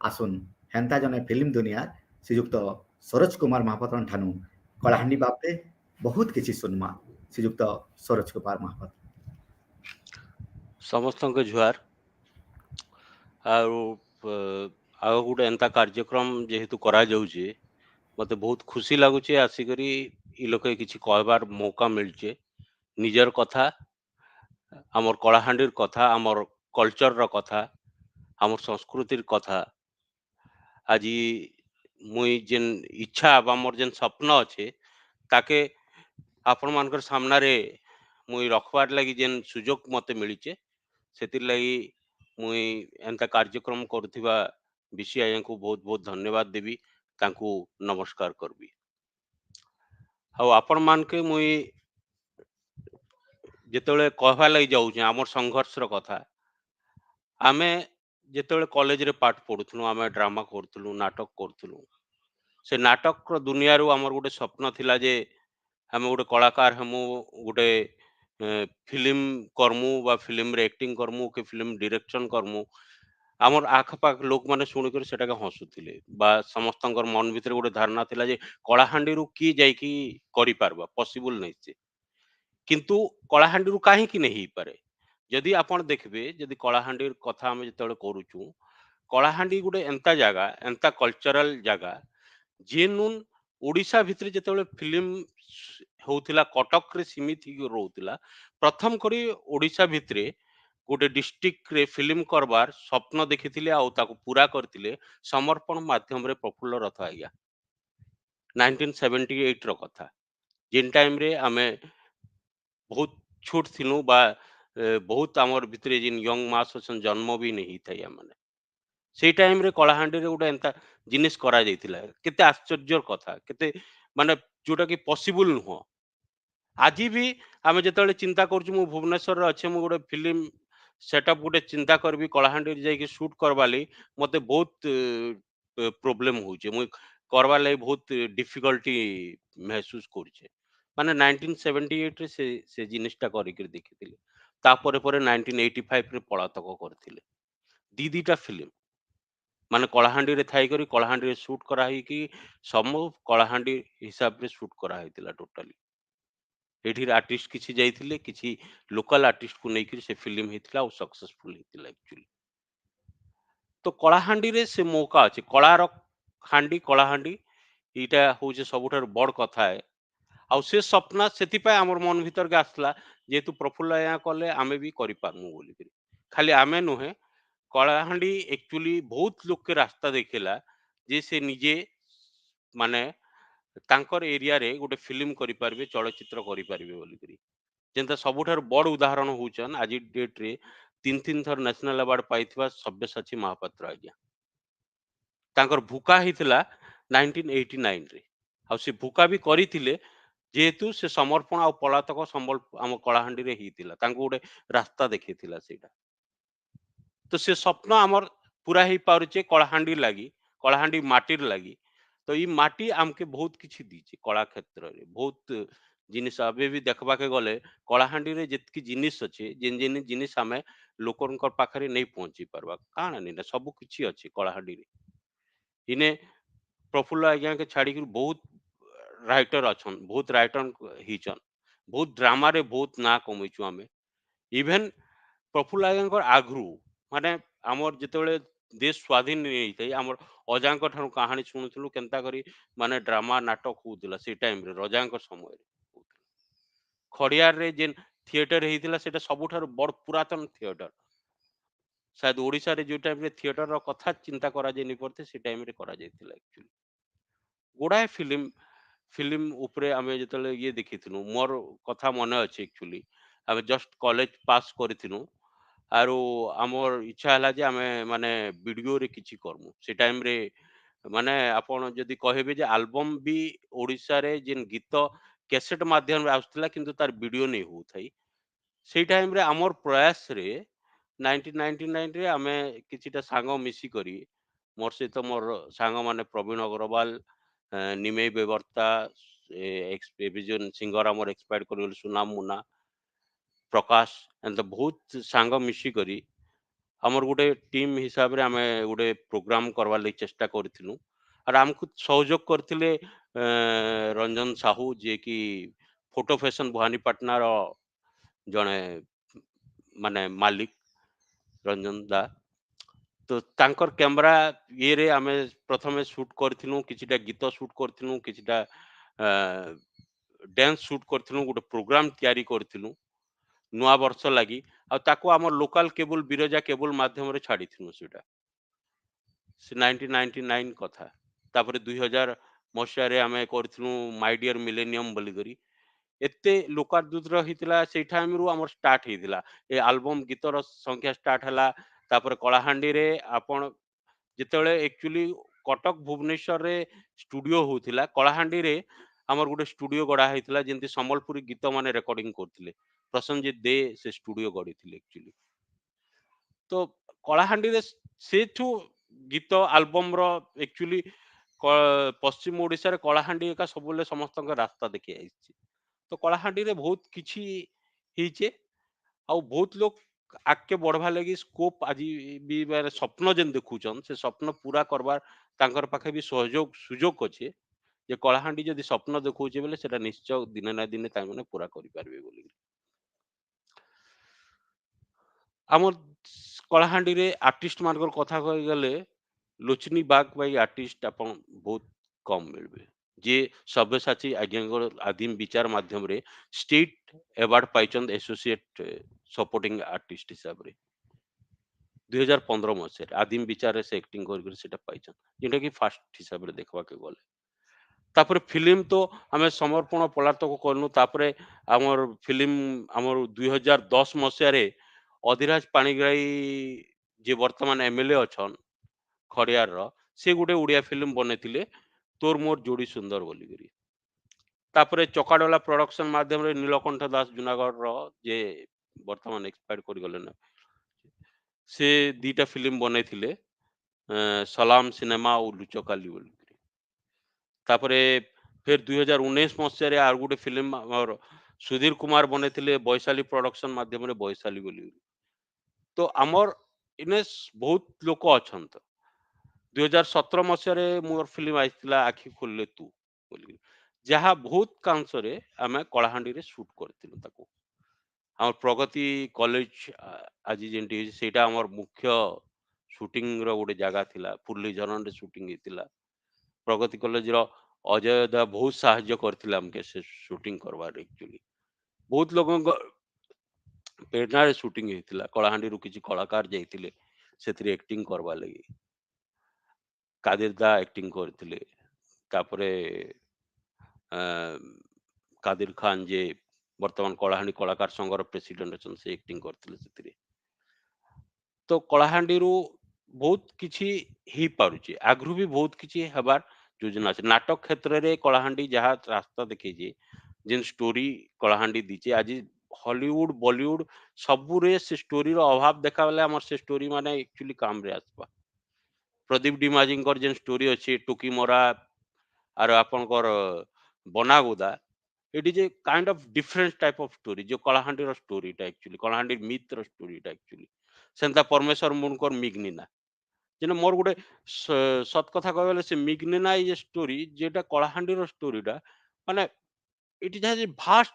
आसुन हेंता जने फिल्म दुनिया श्रीयुक्त सरोज कुमार महापात्र ठानु कलाहांडी बापे बहुत किछि सुनमा श्रीयुक्त सरोज कुमार महापात्र समस्त के जुआर आगो गुटे एंता कार्यक्रम जेहेतु करा जाउचे मते बहुत खुशी लागुचे आसिकरी इ लोके किछि कहबार मौका मिलचे निजर कथा हमर कलाहांडीर कथा हमर कल्चर रो कथा हमर संस्कृतिर कथा आजी मुई जेन इच्छा बा मोर जेन स्वप्न अच्छे ताके आपण मानकर सामना रे मुई रखबार लगी जेन सुजोग मते मिलिचे सेतिर लगी मुई एंता कार्यक्रम करथिबा बिसी आया को बहुत बहुत धन्यवाद देबी तांकू नमस्कार करबी हाउ आपण मान के मुई जेतेले कहबा लगी जाउ जे हमर संघर्ष रो कथा आमे जेतेले कॉलेज रे पाठ पढुथनु आमे ड्रामा करथुलु नाटक करथुलु से नाटक रो दुनिया रो हमर गुटे स्वप्न थिला जे हमें गोटे कलाकार हमू गोटे फिल्म करमु बा फिल्म रे एक्टिंग करमु के फिल्म डायरेक्शन करमु आमर आखपाख लोक माने सुनि कर सेटा के हसुथिले बा समस्तंकर मन भितर गोटे धारणा थिला जे कलाहांडी रु की जाई की करि पारबा पॉसिबल नै छे किंतु कलाहांडी रु काहे की नै पारे यदि आपण देखबे यदि कलाहांडी कथा हम जतले करूछु कलाहांडी गोटे एंता जगह एंता कल्चरल जगह जेनुन ओडिशा भितर जतले फिल्म होउतिला कटक रे सीमित ही रहउतिला प्रथम करी ओडिशा भितरे गोटे डिस्ट्रिक्ट रे फिल्म करबार स्वप्न देखिथिले आ ताको पूरा करथिले समर्पण माध्यम रे प्रफुल्ल रथ आज्ञा 1978 रो कथा जिन टाइम रे हमें बहुत छोट थिनु बा बहुत आमर भितरे जिन यंग मास असन जन्म भी नहीं थाई माने से टाइम रे कलाहांडी रे गोटे एंता जिनिस करा जाइतिला केते आश्चर्यर कथा केते माने जोटा कि पॉसिबल नुह आज भी आमे जतले चिंता करछु मु भुवनेश्वर रे अछि मु गोटे फिल्म सेटअप गोटे चिंता करबी कलाहांडी रे जाई के शूट करबाली मते बहुत प्रॉब्लम होचे मु करबा ले बहुत डिफिकल्टी महसूस करछे माने 1978 रे से जिनिसटा करि के देखिथिले तापरे परे 1985 रे पलातक करथिले दीदीटा फिल्म माने कलाहांडी रे थाई करी कलाहांडी रे शूट करा ही कि समो कलाहांडी हिसाब रे शूट करा हैतिला टोटली एठी आर्टिस्ट किछि जाइथिले किछि लोकल आर्टिस्ट को नै कि से फिल्म हेतिला और सक्सेसफुल हेतिला एक्चुअली तो कलाहांडी रे से मौका अछि कलार हांडी कलाहांडी इटा होजे सबुठार बड़ कथा है आ से सपना सेति पाए हमर मन भीतर के आसला जेतु प्रफुल्ल या कले आमे भी करि पारमु बोली करी खाली आमे नुहे कलाहांडी एक्चुअली बहुत लोग के रास्ता देखेला जे से निजे माने ତାଙ୍କର ଏରିଆରେ ଗୋଟେ ଫିଲ୍ମ କରିପାରିବେ, ଚଳଚ୍ଚିତ୍ର କରିପାରିବେ ବୋଲିକରି। ଯେନ୍ତା ସବୁଠାରୁ ବଡ଼ ଉଦାହରଣ ହଉଛନ୍ ଆଜି ଡେଟ୍ରେ 3 ଥର ନ୍ୟାସନାଲ ଆୱାର୍ଡ ପାଇଥିବା ସବ୍ୟସାଚୀ ମହାପାତ୍ର ଆଜ୍ଞା। ତାଙ୍କର ଭୁକା ହେଇଥିଲା 1989ରେ। ଆଉ ସେ ଭୁକା ବି କରିଥିଲେ ଯେହେତୁ ସେ ସମର୍ପଣ ଆଉ ପଳାତକ ଆମ କଳାହାଣ୍ଡିରେ ହେଇଥିଲା। ତାଙ୍କୁ ଗୋଟେ ରାସ୍ତା ଦେଖେଇଥିଲା ସେଇଟା। ତ ସେ ସ୍ୱପ୍ନ ଆମର ପୁରା ହେଇପାରୁଛେ କଳାହାଣ୍ଡି ଲାଗି, କଳାହାଣ୍ଡି ମାଟିର ଲାଗି। ତ ଇ ମାଟି ଆମକେ ବହୁତ କିଛି ଦେଇଛି କଳା କ୍ଷେତ୍ରରେ। ବହୁତ ଜିନିଷ ଏବେ ବି ଦେଖବାକେ ଗଲେ କଳାହାଣ୍ଡିରେ ଯେତିକି ଜିନିଷ ଅଛି, ଯେନ୍ ଯେନ୍ ଜିନିଷ ଆମେ ଲୋକଙ୍କର ପାଖରେ ନେଇ ପହଞ୍ଚି ପାରବା, କାଣା ନେଇ ସବୁ କିଛି ଅଛି କଳାହାଣ୍ଡିରେ। ଇନେ ପ୍ରଫୁଲ୍ଲ ଆଜ୍ଞାକେ ଛାଡ଼ିକି ବହୁତ ରାଇଟର ଅଛନ୍, ବହୁତ ରାଇଟର ହେଇଛନ୍, ବହୁତ ଡ୍ରାମାରେ ବହୁତ ନାଁ କମେଇଛୁ ଆମେ। ଇଭେନ୍ ପ୍ରଫୁଲ୍ଲ ଆଜ୍ଞାଙ୍କର ଆଗରୁ ମାନେ ଆମର ଯେତେବେଳେ ଦେଶ ସ୍ୱାଧୀନ ହେଇଥାଏ, ଆମର ଅଜାଙ୍କ ଠାରୁ କାହାଣୀ ଶୁଣୁଥିଲୁ କେନ୍ତା କରି ମାନେ ଡ୍ରାମା ନାଟକ ହଉଥିଲା ସେଇ ଟାଇମରେ ରଜାଙ୍କ ସମୟରେ। ଖଡ଼ିଆରରେ ଯେନ୍ ଥିଏଟର ହେଇଥିଲା ସେଟା ସବୁଠାରୁ ବଡ଼ ପୁରାତନ ଥିଏଟର। शायद ओडिशा रे जो टाइम रे थिएटर रो कथा चिंता करा जे नि पड़ते से टाइम रे करा जायतिला एक्चुअली गुडाए फिल्म ऊपरे आमे जतले ये देखिथिनु मोर कथा मन अछि एक्चुअली आमे जस्ट कॉलेज पास करिथिनु आरो हमर इच्छा हला जे आमे माने वीडियो रे किछि करमु से टाइम रे माने आपण जदी कहबे जे एल्बम भी ओडिशा रे जिन गीत कैसेट माध्यम रे आउथला किंतु तार वीडियो नै होथाई सेई टाइम रे हमर प्रयास रे 1999 रे आमे किछिटा सांग मिसी करी मोर सहित मोर सांग माने प्रवीण अग्रवाल निमेय बेवर्ता एक्सपेविजन सिंगर हमर expired करगल Sunam Muna Prakash and बहुत सांग मिसी करी हमर गुटे टीम हिसाब रे आमे गुटे प्रोग्राम करवा ले चेष्टा करथिलु और हमकु सहयोग करथिले रंजन साहू जे कि फोटो फैशन भवानीपाटना रो जणे माने मालिक रंजन दा तो तांकर कैमरा ये रे आमे प्रथमे शूट करथिलु किछिटा गीत शूट करथिलु किछिटा डांस शूट करथिलु गुटे प्रोग्राम तयारी करथिलु नुआ वर्ष लागि आ ताको हमर लोकल केबल बिरजा केबल माध्यम रे छाडिथिलु सेटा से 1999 कथा तापरे 2000 मसिया रे आमे करथिलु माय डियर मिलेनियम बोली करी एते लोकादुद्र हितला सेई टाइम रु हमर स्टार्ट हितला ए एल्बम गीतर संख्या स्टार्ट हला तापरे कलाहांडी रे आपण जेतेबेले एक्चुअली कटक भुवनेश्वर रे स्टूडियो होतिला कलाहांडी रे हमर गुटे स्टूडियो गडा हेतिला जेंति संबलपुरी गीत माने रेकॉर्डिंग करथिले प्रसंजित दे से स्टूडियो गढिथिले एक्चुअली तो कलाहांडी रे सेठू गीत एल्बम रो एक्चुअली पश्चिम ओडिसा रे कलाहांडी एका सबले समस्त रास्ता देखि आइछि तो कलाहांडी रे बहुत किछि हिचे आ बहुत लोग आगे बढ़वा लगी स्कोप आज भी माने स्वप्न जेन देखुचन से स्वप्न पूरा करबार तांकर पाखे भी सहयोग सुजोग अच्छे जे कलाहांडी जदि स्वप्न देखुचे बेले सेटा निश्चय दिने ना दिने तांने पूरा करि पारबे बोली हमर कलाहांडी रे आर्टिस्ट मानकर कथा कहि गले लोचनी बाग भाई आर्टिस्ट अपन बहुत कम मिलबे जे सब्यसाची आज्ञांगर आदिम विचार माध्यम रे स्टेट अवार्ड पाइचंद एसोसिएट सपोर्टिंग आर्टिस्ट हिसाब रे 2015 मसिया आदिम विचार रे से एक्टिंग कर सेटा पाइचन जेटा कि फास्ट हिसाब रे देखबा के गले तापरे फिल्म तो हमें समर्पण पलातक करनु तापरे हमर फिल्म हमर 2010 मसिया रे अधिराज पाणिग्राही जे वर्तमान एमएलए अछन खड़ियार रो से गुटे उड़िया फिल्म बनेथिले तोर मोर जोड़ी सुंदर बोली करी तापरे चकाडोला प्रोडक्शन माध्यम रे नीलकंठ दास जुनागढ़ रो जे वर्तमान एक्सपायर्ड कर गले ना से दीटा फिल्म बनेथिले सलाम सिनेमा और लुचकाली बोली करी तापरे फिर 2019 मसिया रे आर गुटे फिल्म हमर सुधीर कुमार बनेथिले वैशाली प्रोडक्शन माध्यम रे वैशाली बोली तो हमर इने बहुत लोक अछंत 2017 मसिया रे मोर फिल्म आइथिला आखि खोलले तू बोली जहा बहुत कांश रे आमे कलाहांडी रे शूट करथिलु ताको हमर प्रगति कॉलेज आज जेंटी सेटा हमर मुख्य शूटिंग रो गोटे जगह थिला पुरली झरन रे शूटिंग हेतिला प्रगति कॉलेज रो अजय दा बहुत सहाय्य करथिला हमके से शूटिंग करबार एक्चुअली बहुत लोगन को प्रेरणा रे शूटिंग हेतिला कलाहांडी रु किछि कलाकार जाइतिले सेथि एक्टिंग करबा लगी कादिर दा एक्टिंग करथिले तापरे कादिर खान जे वर्तमान कलाहांडी कलाकार संघर प्रेसिडेंट अच्छा से एक्टिंग करते तो कलाहांडी बहुत किछि ही पारुची आगु भी बहुत किछि हबार योजना अछि नाटक क्षेत्र रे कलाहांडी जहाँ रास्ता देखी जिन स्टोरी कलाहांडी दीचे आज हॉलीवुड बॉलीवुड सबुरे से स्टोरी रो अभाव देखा बेले हमर से स्टोरी माने एक्चुअली काम रे आसबा प्रदीप डिमाजिंकर जेन स्टोरी अछि टुकी मोरा आर आपनकर बनागोदा it is a kind of different type of story जो कलाहांडी रो स्टोरी टा एक्चुअली कलाहांडी मिथ रो स्टोरी टा एक्चुअली सेंता परमेश्वर मुनकर मिगनिना जेना मोर गुटे सत कथा कहबेले से मिगनिना इज ए स्टोरी जेटा कलाहांडी रो स्टोरी टा माने it is has a vast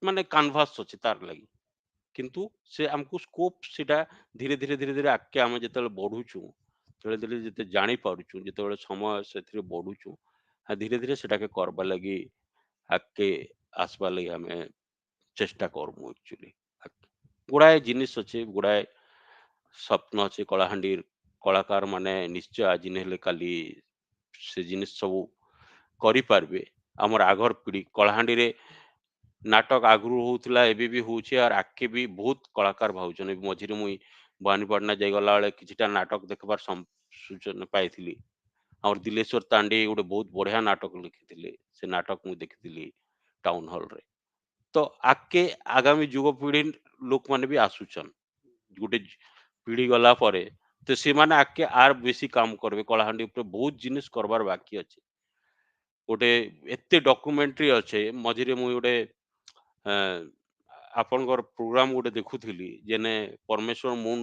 माने कैनवास अछि तार लागि किंतु से हमको स्कोप सेटा धीरे धीरे आके हम जेतेले बढ़ुछु धीरे धीरे जेते जानि पारुछु जेतेले समय सेथिरे बढ़ुछु धीरे धीरे सेटा के करबा लागि आके आसबा लागि हमें चेष्टा करमु एक्चुअली गुड़ाए जिनिस अच्छे गुड़ाए स्वप्न अच्छे कलाहांडी कलाकार माने निश्चय आज नेले काली से जिनिस सब करि पारबे हमर आगर पीढ़ी कलाहांडी रे नाटक आगु होउतला एबे भी होउछे और आके भी बहुत कलाकार भाउछन मझिरे मुई बानीपाटना जाय गला बेले किछटा नाटक देखबार सूचना पाइथिली और दिलेश्वर तांडे गोटे बहुत बढ़िया नाटक लिखिथिले से नाटक मु देखिथिली टाउन हॉल रे तो आके आगामी युवपीढ़ी लोक माने भी आसुचन गोटे पीढ़ी गला परे तो से माने आके आर बेसी काम करबे कलाहांडी ऊपर बहुत जिनिस करबार बाकी अछि गोटे एते डॉक्यूमेंट्री अच्छे मझिरे मुई गोटे आपनकर प्रोग्राम गोटे देखुथिली जेने परमेश्वर मुन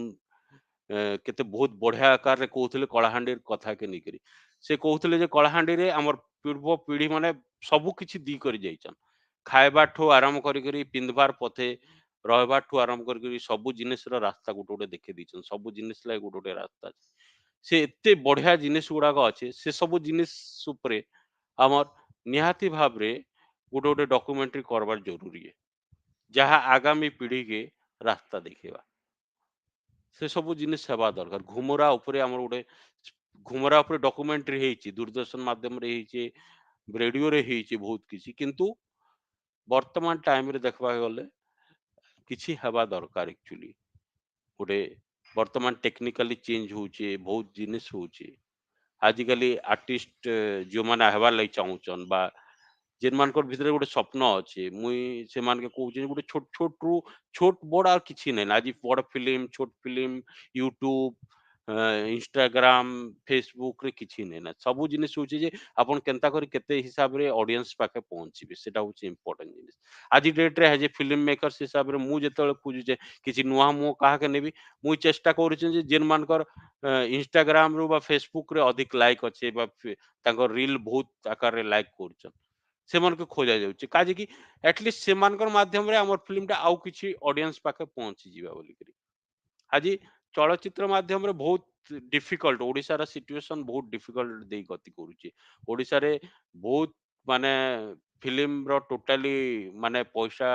केते बहुत बढ़िया आकार रे कहउथिले कलाहांडी कथा के निकरी से कहउथिले जे कलाहांडी रे हमर पूर्व पीढ़ी माने सब किछि दी करि जाइछन खाइबा ठो आराम करी करी पिंधबार पथे रहबार ठो आराम करी करी सब जिनिस रो रास्ता गोटे गोटे देखि दिछन सब जिनिस ला गोटे गोटे रास्ता अछि। से एते बढ़िया जिनिस गुड़ाक अच्छे से सब जिनिस उपरे हमर निहाती भाव रे गोटे गोटे डॉक्यूमेंट्री करबार जरूरी है जहाँ आगामी पीढ़ी के रास्ता देखेबा से सब जिनिस हेबा दरकार घुमरा उपरे हमर गोटे घुमरा उपरे डॉक्यूमेंट्री हेछि दूरदर्शन माध्यम रे हेछि रेडियो रे हेछि बहुत किछि किंतु वर्तमान टाइम रे देखबा गले किछि हेबा दरकार एक्चुअली गोटे वर्तमान टेक्निकली चेंज होचे बहुत जिनिस होचे आजिकली आर्टिस्ट जो माने हेबार लागि चाहूचन बा जेन मानकर भितरे गोटे स्वप्न अच्छे मुई से मान के कहूचे गोटे छोट छोट रु छोट बड़ आर किछि नै आज बड़ फिल्म छोट फिल्म यूट्यूब इंस्टाग्राम फेसबुक रे किछि नै ना सब जिनिस होचे जे आपन केनता करी केते हिसाब रे ऑडियंस पाके पहुंचीबे सेटा होचे इंपोर्टेंट जिनिस आज डेट रे जे फिल्म मेकर्स हिसाब रे मु जेतले खोजुचे किछि नुवा मु काहा के नेबी मु चेष्टा करूचे जे जेन मानकर इंस्टाग्राम रो बा फेसबुक रे अधिक लाइक अच्छे बा तांकर रील बहुत आकार रे लाइक करछन सेमान के खोजा जाउची काजे कि एटलीस्ट सेमानकर माध्यम रे हमर फिल्म टा आउ किछि ऑडियंस पाके पहुंची जीवा बोली करी आज चलचित्र माध्यम रे बहुत डिफिकल्ट ओडिसा रा सिचुएशन बहुत डिफिकल्ट देई गति करूची ओडिसा रे बहुत माने फिल्म रो टोटली माने पैसा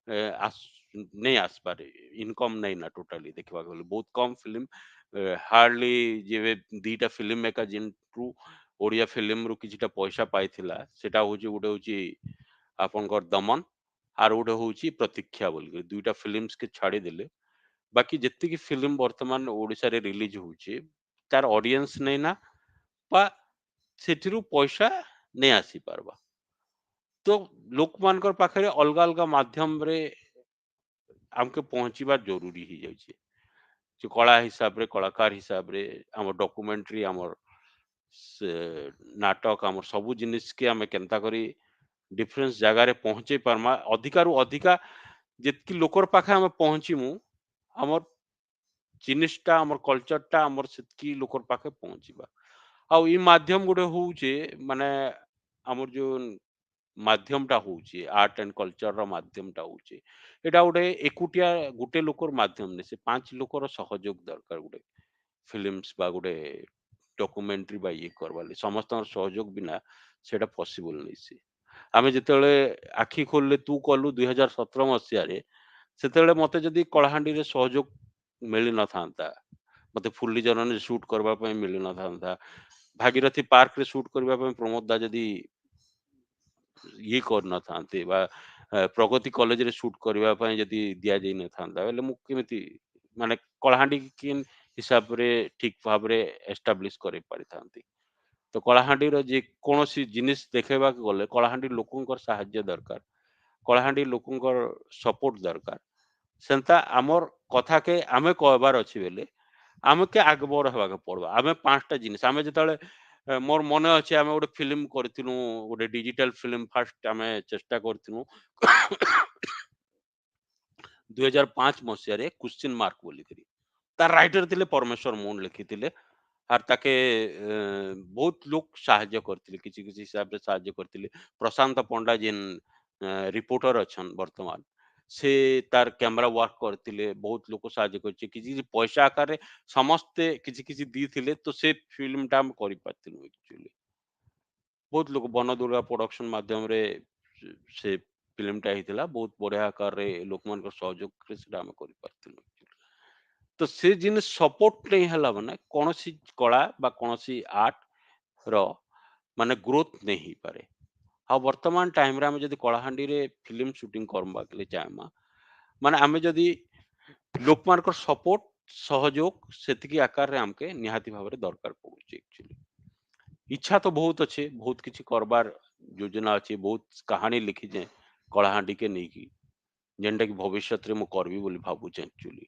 नहीं आस पारे इनकम नहीं ना टोटली देखबा गले बहुत कम फिल्म हार्डली जे दीटा फिल्म मेकर जिन ट्रू ओडिया फिल्म रु किछिटा पैसा पाइथिला सेटा होची गुटे होची आपनकर दमन आर गुटे होची प्रतीक्षा बोल दुईटा फिल्म्स के छाड़ी देले बाकी जितकी की फिल्म वर्तमान ओडिसा रे रिलीज होची तार ऑडियंस नहीं ना पा सेठिरु पैसा नहीं आसी पारबा तो लोक मानकर पाखरे अलगा अलगा माध्यम रे हमके पहुंचीबा जरूरी ही जाइए जो कला हिसाब रे कलाकार हिसाब रे हमर डॉक्यूमेंट्री हमर से नाटक हमर सबु जिनिस के हमें केनता करी डिफरेंस जगह रे पहुंचे परमा अधिकारु अधिका जेतकी लोकर पाखे हम पहुंचीमु हमर जिनिसटा हमर कल्चरटा हमर सेतकी लोकर पाखे पहुंचीबा आ ई माध्यम गुटे होउचे माने हमर जो माध्यमटा होउचे आर्ट एंड कल्चर रो माध्यमटा होउचे एटा गुटे एकुटिया गुटे लोकर माध्यम ने से पांच लोकर सहयोग दरकार गुटे फिल्म्स बा गुटे डॉक्यूमेंट्री बा ये करवाले समस्त सहयोग बिना सेटा पॉसिबल नहीं से आमे जेतेले आखि खोलले तू कलु 2017 मसिया रे सेतेले मते जदी कलाहांडी रे सहयोग मिली न थांता मते फुल्ली जनन शूट करबा पय मिली न थांता भागीरथी पार्क रे शूट करबा पय प्रमोद दा जदी ये कर न थांते बा प्रगति कॉलेज रे शूट करबा पय जदी दिया जाई न थांता बेले मु केमिति माने कलाहांडी किन हिसाब रे ठीक भाव रे एस्टाब्लिश करे पारि थांती तो कलाहांडी रो जे कोनोसी जिनिस देखेबा गले कलाहांडी लोकंकर सहाय्य दरकार कलाहांडी लोकंकर सपोर्ट दरकार सेंता आमर कथा के आमे कहबार अछि बेले आमे के आगबर हेबा के पड़बा आमे पांचटा जिनिस आमे जतले मोर मने अछि आमे गोटे फिल्म करथिनु गोटे डिजिटल फिल्म फर्स्ट आमे चेष्टा करथिनु 2005 मसिया रे क्वेश्चन मार्क बोली करी तार राइटर थिले परमेश्वर मोहन लिखिथिले आर ताके बहुत लोग साहाय्य करथिले किछि किछि हिसाब रे साहाय्य करथिले प्रशांत पंडा जेन रिपोर्टर अछन वर्तमान से तार कैमरा वर्क करथिले बहुत लोग साहाय्य करछि किछि किछि पैसा आकार रे समस्त किछि किछि दी थिले तो से फिल्म टा हम करि पाथिलु एक्चुअली बहुत लोग बन दुर्गा प्रोडक्शन माध्यम रे से फिल्म टा हितला बहुत बढ़िया आकार रे लोक मान सहयोग रे सेटा हम करि पाथिलु तो से जिन सपोर्ट नहीं हला माने कोनोसी कला बा कोनोसी आर्ट रो माने ग्रोथ नहीं ही पारे आ वर्तमान टाइम रे हम जदी कलाहांडी रे फिल्म शूटिंग करबा के चाहमा माने आमे जदी लोक मान सपोर्ट सहयोग सेतिकी आकार रे हमके निहाती भाव रे दरकार पड़ुची एक्चुअली इच्छा तो बहुत अच्छे बहुत किछि करबार योजना अच्छे बहुत कहानी लिखी जे कलाहांडी के नहीं की जेनटा कि भविष्य रे मु करबी बोली भाबुचे एक्चुअली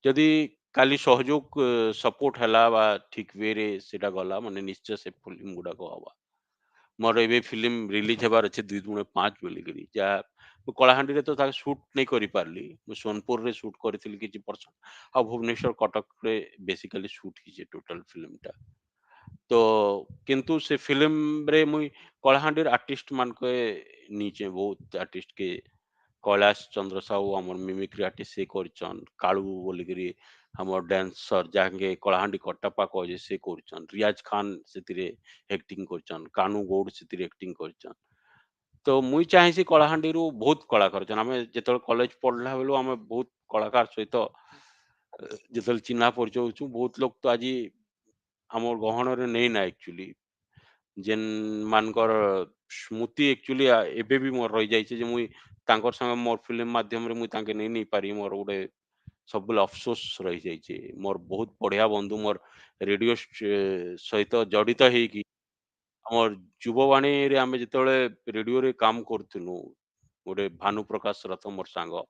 जदि काली सहयोग सपोर्ट हला बा ठीक वे रे सेटा गला माने निश्चय से फिल्म गुडा को हवा मोर एबे फिल्म रिलीज हेबार अच्छे 2.5 बोली करी जा कलाहांडी रे तो ताके शूट नहीं करि पारली मु सोनपुर रे शूट करथिल किछि परसेंट आ भुवनेश्वर कटक रे बेसिकली शूट हिजे टोटल फिल्म टा तो किंतु से फिल्म रे मुई कलाहांडीर आर्टिस्ट मान के नीचे बहुत आर्टिस्ट के कैलाश चंद्र साहू हमर मिमिक्री आर्टिस्ट से करचन कालू बोलिकरी हमर डांसर जाके कलाहांडी कटप्पा कहे से करचन रियाज खान सेतिरे एक्टिंग करचन कानू गौड़ सेतिरे एक्टिंग करचन तो मुई चाहेसी कलाहांडी रु बहुत कलाकार छन हमें जेतल कॉलेज पढ़ला बेलु हमें बहुत कलाकार सहित जेतल चिन्हा परिचय होछु बहुत लोग तो आज हमर गहन रे नहीं ना एक्चुअली जेन मानकर स्मृति एक्चुअली एबे भी मोर रही जाइछे जे मुई तांकर संग मोर फिल्म माध्यम रे मुई तांके नहीं पारी मोर गोटे सब अफसोस रही जाइछे मोर बहुत बढ़िया बंधु मोर रेडियो सहित जड़ित हेकी हमर युववाणी रे आमे जेतले रेडियो रे काम करथिनु गोटे भानु प्रकाश रथ मोर सांग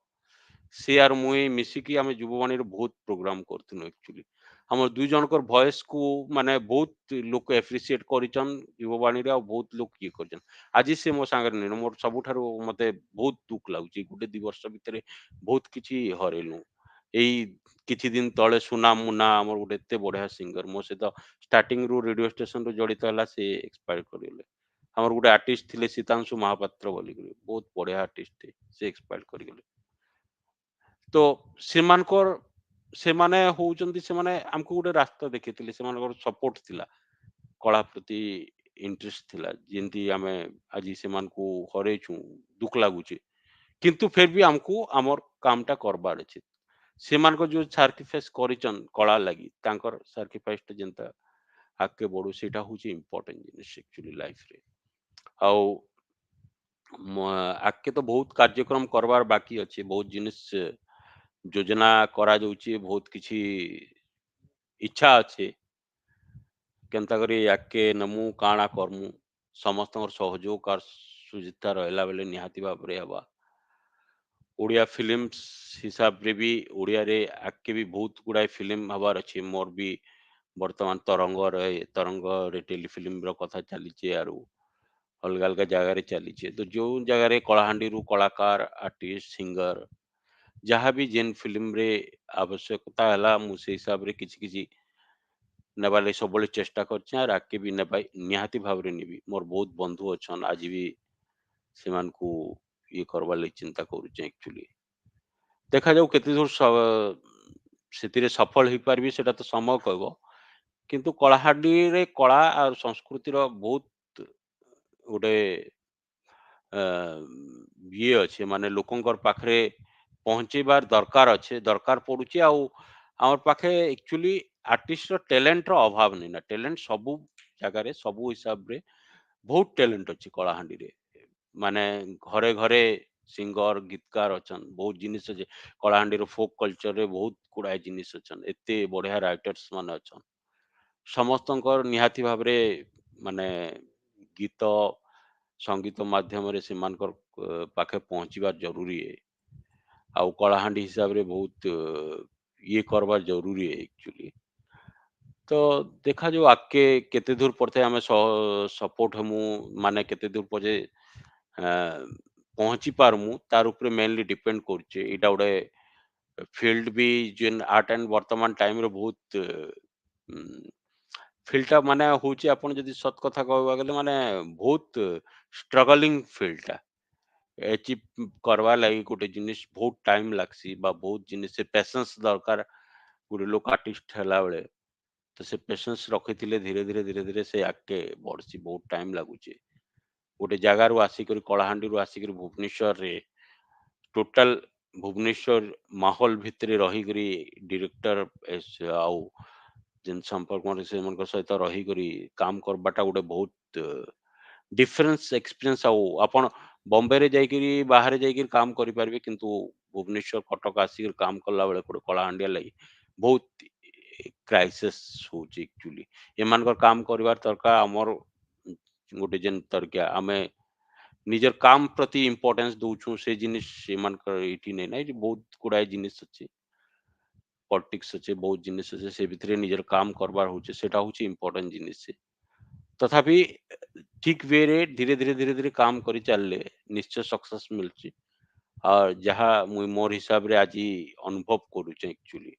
से आर मुई मिसिकी आमे युववाणी रे बहुत प्रोग्राम करथिनु एक्चुअली हमर दुई जनकर वॉइस को माने बहुत लोक एप्रिशिएट करिचन युववाणी रे आ बहुत लोक की करचन आज से मो सांगर नै मोर सबुठारो मते बहुत दुख लागुची गुटे दी वर्ष भितरे बहुत किछि हरेलु एई किछि दिन तळे सुना मुना हमर गुटे एते बढ़िया सिंगर मो से तो स्टार्टिंग रु रेडियो स्टेशन रु जड़ित हला से एक्सपायर करिले हमर गुटे आर्टिस्ट थिले सीतांशु महापात्र बोली बहुत बढ़िया आर्टिस्ट थे से एक्सपायर करिले तो सेमानकर ସେମାନେ ହଉଛନ୍ତି ସେମାନେ ଆମକୁ ଗୋଟେ ରାସ୍ତା ଦେଖେଇଥିଲେ ସେମାନଙ୍କର ସପୋର୍ଟ ଥିଲା କଳା ପ୍ରତି ଇଣ୍ଟରେଷ୍ଟ ଥିଲା ଯେମିତି ଆମେ ଆଜି ସେମାନଙ୍କୁ ହରେଇଛୁ ଦୁଃଖ ଲାଗୁଛି କିନ୍ତୁ ଫେର ବି ଆମକୁ ଆମର କାମଟା କରବାର ଅଛି ସେମାନଙ୍କ ଯୋଉ ସାକ୍ରିଫାଇସ୍ କରିଛନ୍ କଳା ଲାଗି ତାଙ୍କର ସାକ୍ରିଫାଇସ୍ ଟା ଯେନ୍ତା ଆଗକେ ବଢୁ ସେଇଟା ହଉଛି ଇମ୍ପୋର୍ଟାଣ୍ଟ ଜିନିଷ ଆକ୍ଚୁଆଲି ଲାଇଫରେ ଆଉ ଆଗକେ ତ ବହୁତ କାର୍ଯ୍ୟକ୍ରମ କରବାର ବାକି ଅଛି ବହୁତ ଜିନିଷ योजना करा जाउची बहुत किछि इच्छा अच्छे केनता करी याके नमु काणा करमु समस्त सहयोग और सुजिता रहला बेले निहाती भाबरे हवा ओडिया फिल्म्स हिसाब रे भी ओडिया रे आके भी बहुत गुडा फिल्म हबार अछि मोर भी वर्तमान तरंग रे टेलीफिल्म रो कथा चलीचे आरो अलग अलग जगह रे चलीचे तो जो जगह रे कलाहांडी रु कलाकार आर्टिस्ट सिंगर जहाँ भी जेन फिल्म रे आवश्यकता हला मु से हिसाब रे किछि किछि नेबाले सबले चेष्टा करछे आर आके भी नेबाई निहाती भाव रे निबी मोर बहुत बंधु अछन आज भी सेमान को ये करबा ले चिंता करूचे एक्चुअली देखा जाऊ केते दूर सेतिरे सफल ही पारबी सेटा तो समय कहबो किंतु कलाहांडी रे कला और संस्कृति रो बहुत गोटे ये अच्छे माने लोकंकर पाखरे पहुंचेबार दरकार अच्छे दरकार पड़ुची आउ हमर पाखे एक्चुअली आर्टिस्ट रो टैलेंट रो अभाव नहीं ना टैलेंट सबु जगह रे सबु हिसाब रे बहुत टैलेंट अच्छी कलाहांडी रे माने घरे घरे सिंगर गीतकार अछन बहुत जिनिस अछि कलाहांडी रो फोक कल्चर रे बहुत गुड़ाए जिनिस अछन एते बढ़िया राइटर्स माने अछन समस्तंकर निहाती भाबरे माने गीत संगीत माध्यम रे सेमानकर पाखे पहुंचीबा जरूरी है आउ कलाहांडी हिसाब रे बहुत ये करबा जरूरी है एक्चुअली तो देखा जो आके केते दूर पड़ते हमें सपोर्ट हमू माने केते दूर पजे पहुंची पारमु तार ऊपर मेनली डिपेंड करछे एटा गोटे फील्ड भी जेन आर्ट एंड वर्तमान टाइम रे बहुत फील्डटा माने होची आपण जदी सत कथा कहबा गेले माने बहुत स्ट्रगलिंग फील्डटा अचीव करवा लगी गोटे जिनिस बहुत टाइम लागसी बा बहुत जिनिस से पेशेंस दरकार गोटे लोक आर्टिस्ट हैला बेले तो से पेशेंस रखिथिले धीरे धीरे धीरे धीरे से आगे बढ़सी बहुत टाइम लागुचे गोटे जगार आसिक कलाहांडी आसिक भुवनेश्वर रे टोटल भुवनेश्वर माहौल भितरे रहीकरी डायरेक्टर आउ जेन संपर्क से सहित रहीकरी काम करबाटा गोटे बहुत डिफरेंस एक्सपीरियंस आउ आपण बॉम्बे रे जाइकरी बाहर जाइकरी काम करि पारबे किंतु भुवनेश्वर कटक आसिक काम करला बेले गोटे कलाहांडिया लगी बहुत क्राइसिस होची एक्चुअली एमानकर काम करिवार तरका हमर गोटे जेन तरका आमे निजर काम प्रति इम्पोर्टेंस दउछु से जिनिस एमानकर इठी नै नै बहुत गुडाए जिनिस अछि पॉलिटिक्स अच्छे बहुत जिनिस अच्छे से भितरे निजर काम करबार होचे सेटा होची इम्पोर्टेंट जिनिस से तथापि ठीक वे रे धीरे धीरे धीरे धीरे काम करी चलले निश्चय सक्सेस मिलची और जहा मुई मोर हिसाब रे आज अनुभव करूचे एक्चुअली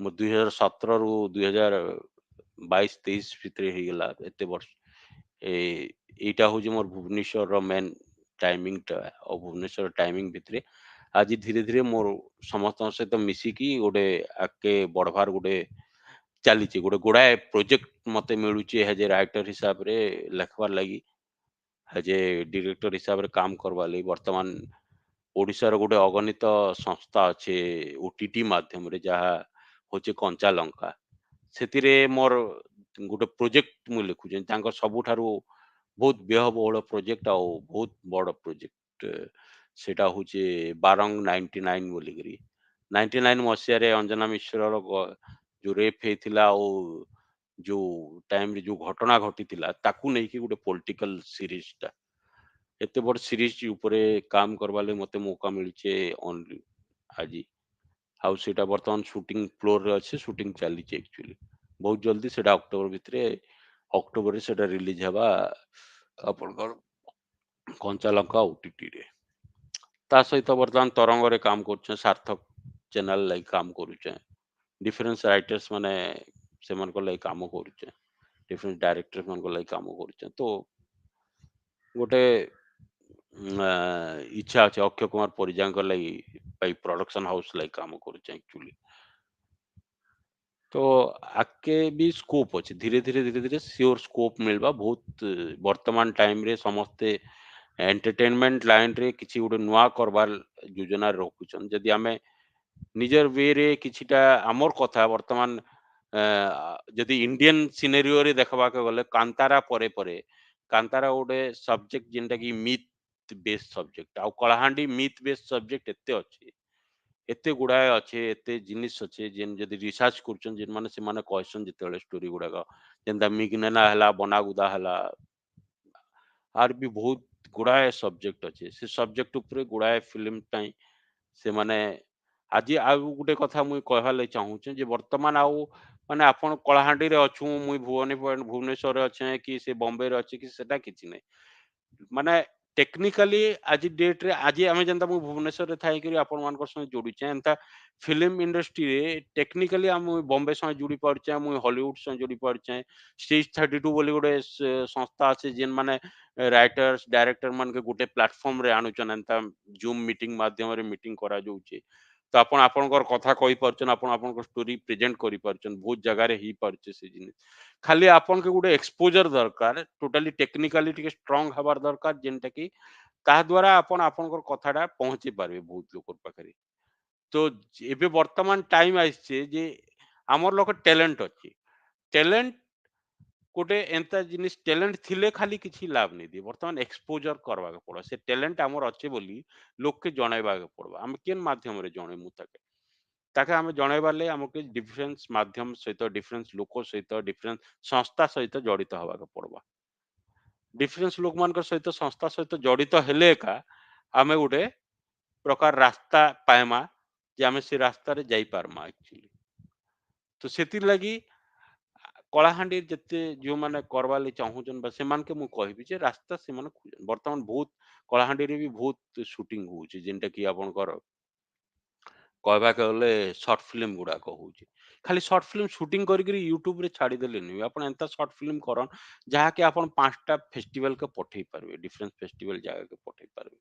मो 2017 रु 2022-23 भितरे हे गेला एते वर्ष ए एटा होची मोर भुवनेश्वर रो मेन टाइमिंग टा और भुवनेश्वर टाइमिंग भितरे आज धीरे धीरे मोर समस्त सहित मिसिकी गोटे आके बढ़वार गोटे चलीची गोटे गुड़ाए प्रोजेक्ट मते मिलुची एज ए राइटर हिसाब रे लिखवार लगी एज ए डायरेक्टर हिसाब रे काम करवा लगी वर्तमान ओडिशार गोटे अगणित संस्था अच्छे ओटीटी माध्यम रे जहा होचे कंचा लंका सेतिरे मोर गोटे प्रोजेक्ट मु लिखुचे तांकर सबुठारु बहुत व्ययबहुल प्रोजेक्ट आ बहुत बड़ प्रोजेक्ट सेटा होचे बारंग 99 बोलिकरी 99 मसिया रे अंजना मिश्र रो जो रेप हेतिला ओ जो टाइम रे जो घटना घटितिला ताकू नै कि गोटे पॉलिटिकल सीरीज टा एते बड़ सीरीज ऊपरे काम करबाले मते मौका मिलचे ओनली आजी हाउ सेटा वर्तमान शूटिंग फ्लोर रे अच्छे शूटिंग चली एक्चुअली बहुत जल्दी सेटा अक्टोबर भितरे अक्टोबर रे सेटा रिलीज हवा आपनकर कंचा लंका ओटीटी रे ता सहित वर्तमान तरंग रे काम करछे सार्थक चैनल लाइक काम करूछे डिफरेंस राइटर्स माने सेमन को लाइक काम करूछे डिफरेंट डायरेक्टर मन को लाइक काम करूछे तो गोटे इच्छा अच्छे अक्षय कुमार परिजांक लगी प्रोडक्शन हाउस लाइक काम करूछे एक्चुअली तो आके भी स्कोप अच्छे धीरे धीरे धीरे धीरे सियोर स्कोप मिलबा बहुत वर्तमान टाइम रे समस्ते एंटरटेनमेंट लाइन रे किछि गोटे नुआ करबार योजना रखुछन जदि आमे निजर वे रे किछिटा आमर कथा वर्तमान जदि इंडियन सिनेरियो रे देखबा के गले कांतारा परे परे कांतारा गोटे सब्जेक्ट जेनटा कि मिथ बेस्ड सब्जेक्ट आ कलाहांडी मिथ बेस्ड सब्जेक्ट एते अछि एते गुड़ाए अच्छे एते जिनिस अच्छे जेन जदि रिसर्च करछन जेन माने से माने कहसन जतेले स्टोरी गुड़ाक जेनता मिगनना हला बनागुदा हला आर भी बहुत गुड़ाए सब्जेक्ट अच्छे से सब्जेक्ट ऊपर गुड़ाए फिल्म टाइ से माने आज आ गोटे कथा मुई कहवा ले चाहूचे जे वर्तमान आउ माने आपण कलाहांडी रे अछु मुई भुवनेश्वर रे अच्छे कि से बॉम्बे रे अछि कि सेटा किछि नै माने टेक्निकली आज डेट रे आज आमे जनता मु भुवनेश्वर रे थाई करी आपण मानकर संग जोड़ी छै एंता फिल्म इंडस्ट्री रे टेक्निकली हम बॉम्बे संग जोड़ी पारछे मु हॉलीवुड संग जोड़ी पारछे स्टेज 32 बोली गोटे संस्था আছে जेन माने राइटर्स डायरेक्टर मान के गोटे प्लेटफॉर्म रे आनुचन एंता जूम मीटिंग माध्यम रे मीटिंग करा जाउचे तो आपण आपनकर कथा कहि पारछन आपण आपनकर स्टोरी प्रेजेंट करि पारछन बहुत जगह रे ही पारछे से जिनिस खाली आपन के गोटे एक्सपोजर दरकार टोटली टेक्निकली टिके स्ट्रांग हबार दरकार जेनटा कि ता द्वारा आपण आपनकर कथाटा पहुंची पारबे बहुत लोकर पाखरे तो एबे वर्तमान टाइम आइछे जे हमर लोक टैलेंट अछि टैलेंट गोटे एंता जिनिस टैलेंट थिले खाली किछि लाभ नहीं दिए वर्तमान एक्सपोजर करवा के पड़ो से टैलेंट हमर अच्छे बोली लोक के जणाइबा के पड़ो हम केन माध्यम रे जणे मु ताके आम जनइबारे आमको डिफरेन्स माध्यम सहित डिफरेन्स लोक सहित डिफरेन्स संस्था सहित जड़ित हवा पड़वा डिफरेन्स लोक मान सहित संस्था सहित जड़ित हेले एका आमे गोटे प्रकार रास्ता पाएमा जे आमे से रास्ता रे जाई पारमा एक्चुअली तो सेति लगी कलाहांडी जते जो माने करवाले चाहूचन बा सेमान के मु कहबी जे रास्ता से माने वर्तमान बहुत कलाहांडी रे भी बहुत शूटिंग होउची जेंटा कि आपन कर कहबा गले शॉर्ट फिल्म गुड़ा कहूची खाली शॉर्ट फिल्म शूटिंग करी यूट्यूब रे छाड़ी देले नहीं अपन एंता शॉर्ट फिल्म करन जहा कि अपन पांचटा फेस्टिवल के पठेई पारबे डिफरेंट फेस्टिवल जगह के पठेई पारबे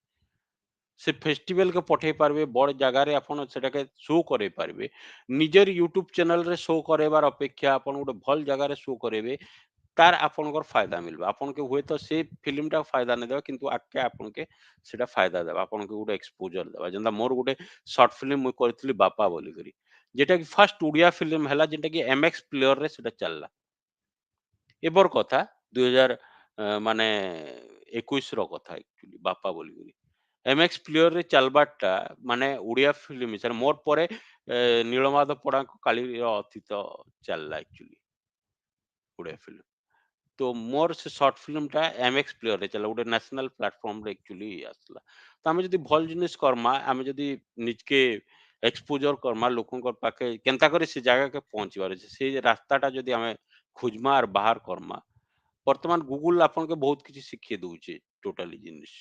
से फेस्टिवल के पठेई पारबे बड़ जगह रे अपन सेटा के शो करे पारबे निजर यूट्यूब चैनल रे शो करेबार अपेक्षा अपन गोटे भल जगह रे शो करेबे तार आपनकर फायदा मिलबा आपन के हुए तो से फिल्म टा फायदा नहीं देबा किंतु आके आपन के सेटा फायदा देबा आपन के गोटे एक्सपोजर देबा जेंदा मोर गोटे शॉर्ट फिल्म मु करथिली बापा बोली करी जेटा कि फर्स्ट उड़िया फिल्म हैला जेटा कि एमएक्स प्लेयर रे सेटा चलला एबर कथा 2000 माने 21 रो कथा एक्चुअली बापा बोली करी एमएक्स प्लेयर रे चलबाटा माने उड़िया फिल्म सर मोर परे नीलमाधव पड़ा काली अतीत चलला एक्चुअली उड़िया फिल्म तो मोर से शॉर्ट फिल्म टा एमएक्स प्लेयर रे चला गोटे नेशनल प्लेटफॉर्म रे एक्चुअली आसला तो आमे जदी भल जिनिस करमा आमे जदी निज के एक्सपोजर करमा लोकन कर पाके केनता करे से जगह के पहुंचबार से रास्ता टा जदी आमे खुजमा और बाहर करमा वर्तमान गूगल आपन के बहुत किछि सिखे दउचे टोटली जिनिस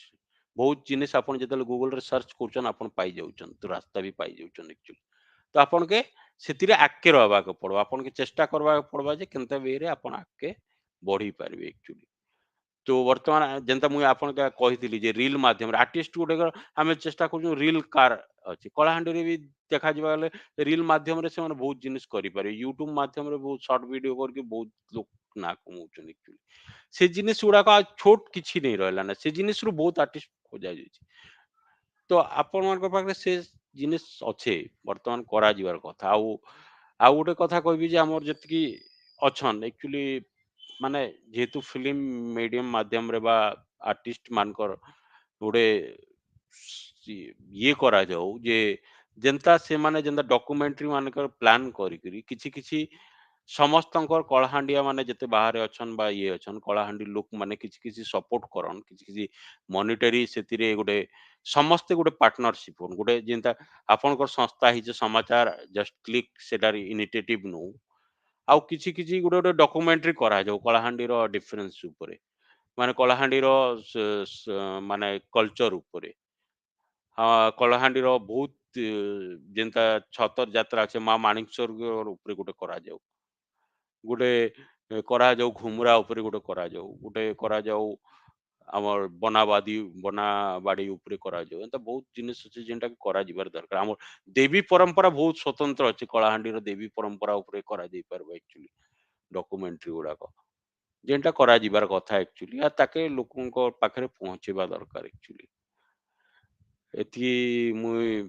बहुत जिनिस आपन जदल गूगल रे सर्च करछन आपन पाई जाउछन तो रास्ता भी पाई जाउछन एक्चुअली तो आपन के सेतिरे आके रहबा के पड़ो आपन के चेष्टा करबा के पड़बा जे केनता वे रे आपन आके बढ़ी पारबे एक्चुअली तो वर्तमान जेंता मुई आपन का कहितली जे रील माध्यम रे आर्टिस्ट गुटे हमें चेष्टा करछु रील कार अछि कलाहांडी रे भी देखा जिबा गले रील माध्यम रे से माने बहुत जिनिस करि पारे यूट्यूब माध्यम रे बहुत शॉर्ट वीडियो करके बहुत लोग ना कमौछन एक्चुअली से जिनिस गुडा का छोट किछि नहीं रहला ना से जिनिस रु बहुत आर्टिस्ट खोजा जायछि तो आपन मान पाखरे से जिनिस अच्छे वर्तमान करा जिवार कथा आ गोटे कथा कहबी जे हमर जतकी अछन एक्चुअली माने जेहेतु फिल्म मीडियम माध्यम रे बा आर्टिस्ट मानकर गोटे ये करा जाऊ जे जेंता से माने जेंता डॉक्यूमेंट्री मानकर प्लान करी करी किछि किछि समस्तंकर कलाहांडिया माने जते बाहर अछन बा ये अछन कलाहांडी लोक माने किछि किछि सपोर्ट करन किछि किछि मॉनिटरी सेतिरे गोटे समस्ते गोटे पार्टनरशिप होन गोटे जेंता आपनकर संस्था हि जे समाचार जस्ट क्लिक सेटार इनिशिएटिव नो आउ किछि किछि गोटे गोटे डॉक्यूमेंट्री करा जाऊ कलाहांडी रो डिफरेंस ऊपरे माने कलाहांडी रो माने कल्चर ऊपरे कलाहांडी रो बहुत जेंता छतर यात्रा छै मां माणिकचर ऊपरे गोटे करा जाऊ गोटे करा जाऊ घुमरा ऊपरे गोटे करा जाऊ गोटे करा जाऊ हमर बनाबाड़ी ऊपरे करा जाऊ एंता बहुत जिनिस अछि जेंटा कि करा जिबार दरकार हमर देवी परंपरा बहुत स्वतंत्र अछि कलाहांडी रो देवी परंपरा ऊपरे करा जाई परबा एक्चुअली डॉक्यूमेंट्री गुडा को जेंटा करा जिबार कथा एक्चुअली आ ताके लोकन को पाखरे पहुंचेबा दरकार एक्चुअली एथि मुई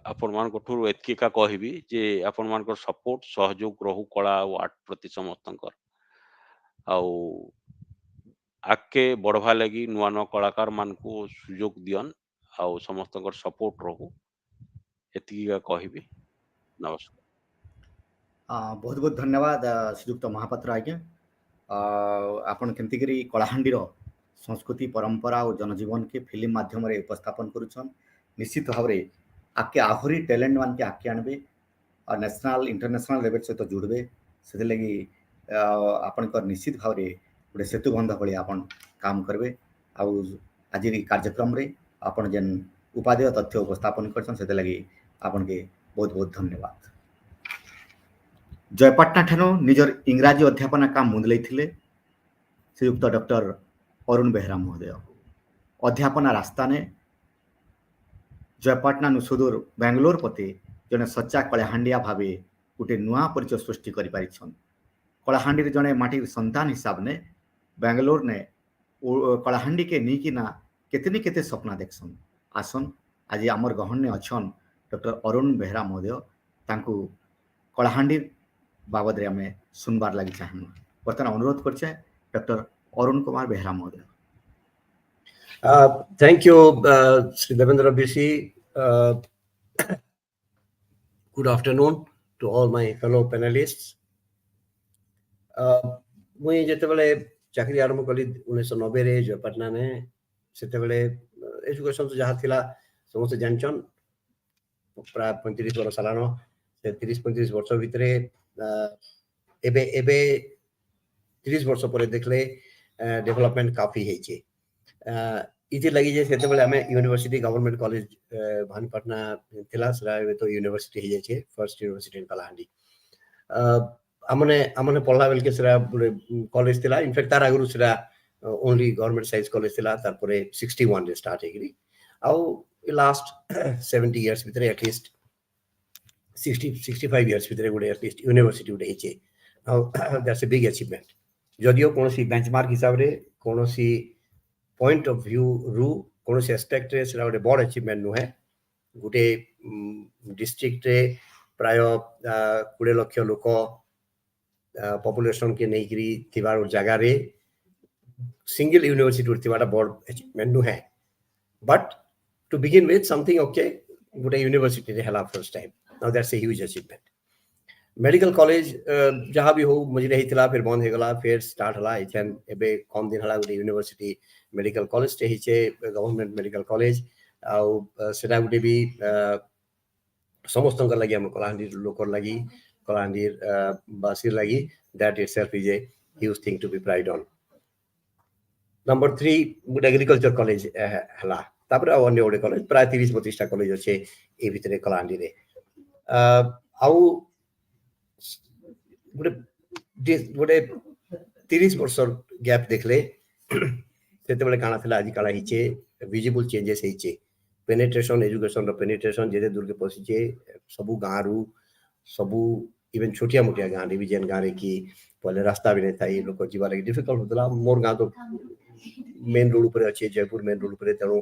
आपण मान ठुर एतकी का कहबी जे आपण मान सपोर्ट सहयोग रहू कला और आर्ट प्रति समस्तंकर आउ आके बढ़वा लगी नुआ नुआ कलाकार मान को सुयोग दियन आउ समस्तंकर सपोर्ट रहू एतकी का कहबी नमस्कार बहुत बहुत धन्यवाद श्रीयुक्त महापात्र आज्ञा आपण केमती करी कलाहांडीर संस्कृति परंपरा और जनजीवन के फिल्म माध्यम रे उपस्थापन करुछन निश्चित भाव रे आके आहुरी टैलेंट मान के आके आणबे और नेशनल इंटरनेशनल लेवल सहित जुड़बे से लगी आपनकर निश्चित भाव रे गोटे सेतुबंध भली आपन काम करबे आउ आज कार्यक्रम रे आपन जेन उपादेय तथ्य उपस्थापन करछन से लगी आपन के बहुत बहुत धन्यवाद जयपाटना ठानो निजर इंग्राजी अध्यापना काम मुंदलै थिले श्रीयुक्त डॉक्टर अरुण बेहरा महोदय अध्यापना रास्ता ने जयपाटना नु सुदूर बेंगलोर पते जने सच्चा कलाहांडिया भावे गोटे नुआ परिचय सृष्टि करि पारिछन कलाहांडी जने माटी संतान हिसाब ने बेंगलोर ने कलाहांडी के नी किना केतनी केते सपना देखसन आसन आज आमर गहन ने अछन डॉक्टर अरुण बेहरा महोदय तांकू कलाहांडी बाबद रे हमें सुनबार लगी चाहना बर्तमान अनुरोध करछे डॉक्टर अरुण कुमार बेहरा महोदय। Thank you, Sri Debendra Bisi. Good afternoon to all my fellow panelists. मुझे जेतेबेले चाकरी आरंभ कली 1990 रे जो पटना ने सेतेबेले एजुकेशन तो जहाँ थिला समस्त जानचन प्राय 35 वर्ष सालानो से 30-35 वर्ष भितरे एबे एबे 30 वर्ष पर देखले डेवलपमेंट काफी हेचे इति लगी जे सेतेबेले हमें यूनिवर्सिटी गवर्नमेंट कॉलेज भानपटना थिला सरा तो यूनिवर्सिटी हे जाचे फर्स्ट यूनिवर्सिटी इन कलाहांडी हमने पढ़ला बेल के सरा कॉलेज थिला इनफैक्ट तार आगुरु सरा ओनली गवर्नमेंट साइज कॉलेज थिला तार परे 61 रे स्टार्ट हेगरी आउ लास्ट 70 इयर्स भितरे एटलीस्ट 65 इयर्स भितरे गुडे एटलीस्ट यूनिवर्सिटी गुडे हेचे now that's a big achievement जदियो कोनोसी बेंचमार्क हिसाब रे कोनोसी पॉइंट ऑफ व्यू रु कोनोसी एस्पेक्ट रे सरा गुडे बड़ अचीवमेंट नु है गुटे डिस्ट्रिक्ट रे प्राय 20 लाख लोक पॉपुलेशन के नेकरी थिबार जगह रे सिंगल यूनिवर्सिटी थिबाटा बड़ अचीवमेंट नु है but to begin with something okay गुटे यूनिवर्सिटी रे हला first time now that's a huge achievement medical college जहाँ भी हो मुझे रही थिला फिर बंद हो गला फिर स्टार्ट हला इथन एबे कम दिन हला गुटे यूनिवर्सिटी मेडिकल कॉलेज टे हिचे गवर्नमेंट मेडिकल कॉलेज आउ सेटा गुटे भी समस्त लगी हम कलाहांडी लोकर लगी कलाहांडी बासीर लगी that itself is a huge thing to be pride on number 3 good agriculture college हला तापर अन्य गुटे कॉलेज प्राय 30-32 टा कॉलेज अच्छे ए भितरे कलाहांडी रे आउ गुटे 30 वर्ष गैप देखले सेते बेले काना थिला आज काला हिचे विजिबल चेंजेस हिचे पेनिट्रेशन एजुकेशन रो पेनिट्रेशन जेते दूर के पसिचे सबु गारू सबु इवन छोटिया मोटिया गां डिवीजन गां रे की पहले रास्ता भी नहीं था ये लोग जीवा लगी डिफिकल्ट होतला मोर गां तो मेन रोड ऊपर अच्छे जयपुर मेन रोड ऊपर तेणु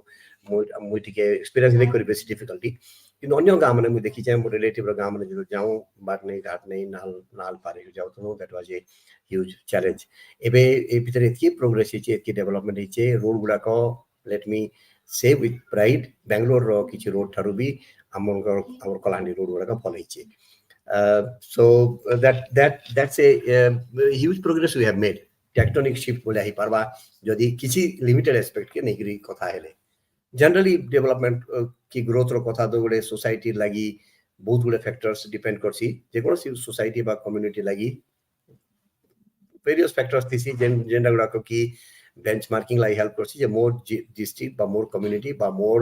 मुई टिके एक्सपीरियंस नहीं करी बेसी डिफिकल्टी कि अन्य गां माने मुई देखि जाय मोर रिलेटिव रो गां माने जो जाऊं बाट नहीं घाट नहीं नाल नाल पारे जाऊ तो that was a huge challenge एबे ए भीतर एतकी प्रोग्रेस हिचे एतकी डेवलपमेंट हिचे रोड गुडा को लेट मी से विथ प्राइड बेंगलोर रो किछि रोड थारु भी हमर कलाहांडी रोड गुडा को फॉलो हिचे so that's a huge progress we have made tectonic shift बोला ही परवा जदि किसी लिमिटेड एस्पेक्ट के नहीं कथा हेले जनरली डेवलपमेंट की ग्रोथ रो कथा तो गुडे सोसाइटी लागि बहुत गुडे फैक्टर्स डिपेंड करसी जे कोनो सोसाइटी बा कम्युनिटी लागि वेरियस फैक्टर्स थिसी जेंडा गुडा को की बेंचमार्किंग लागि हेल्प करसी जे मोर डिस्ट्रिक्ट बा मोर कम्युनिटी बा मोर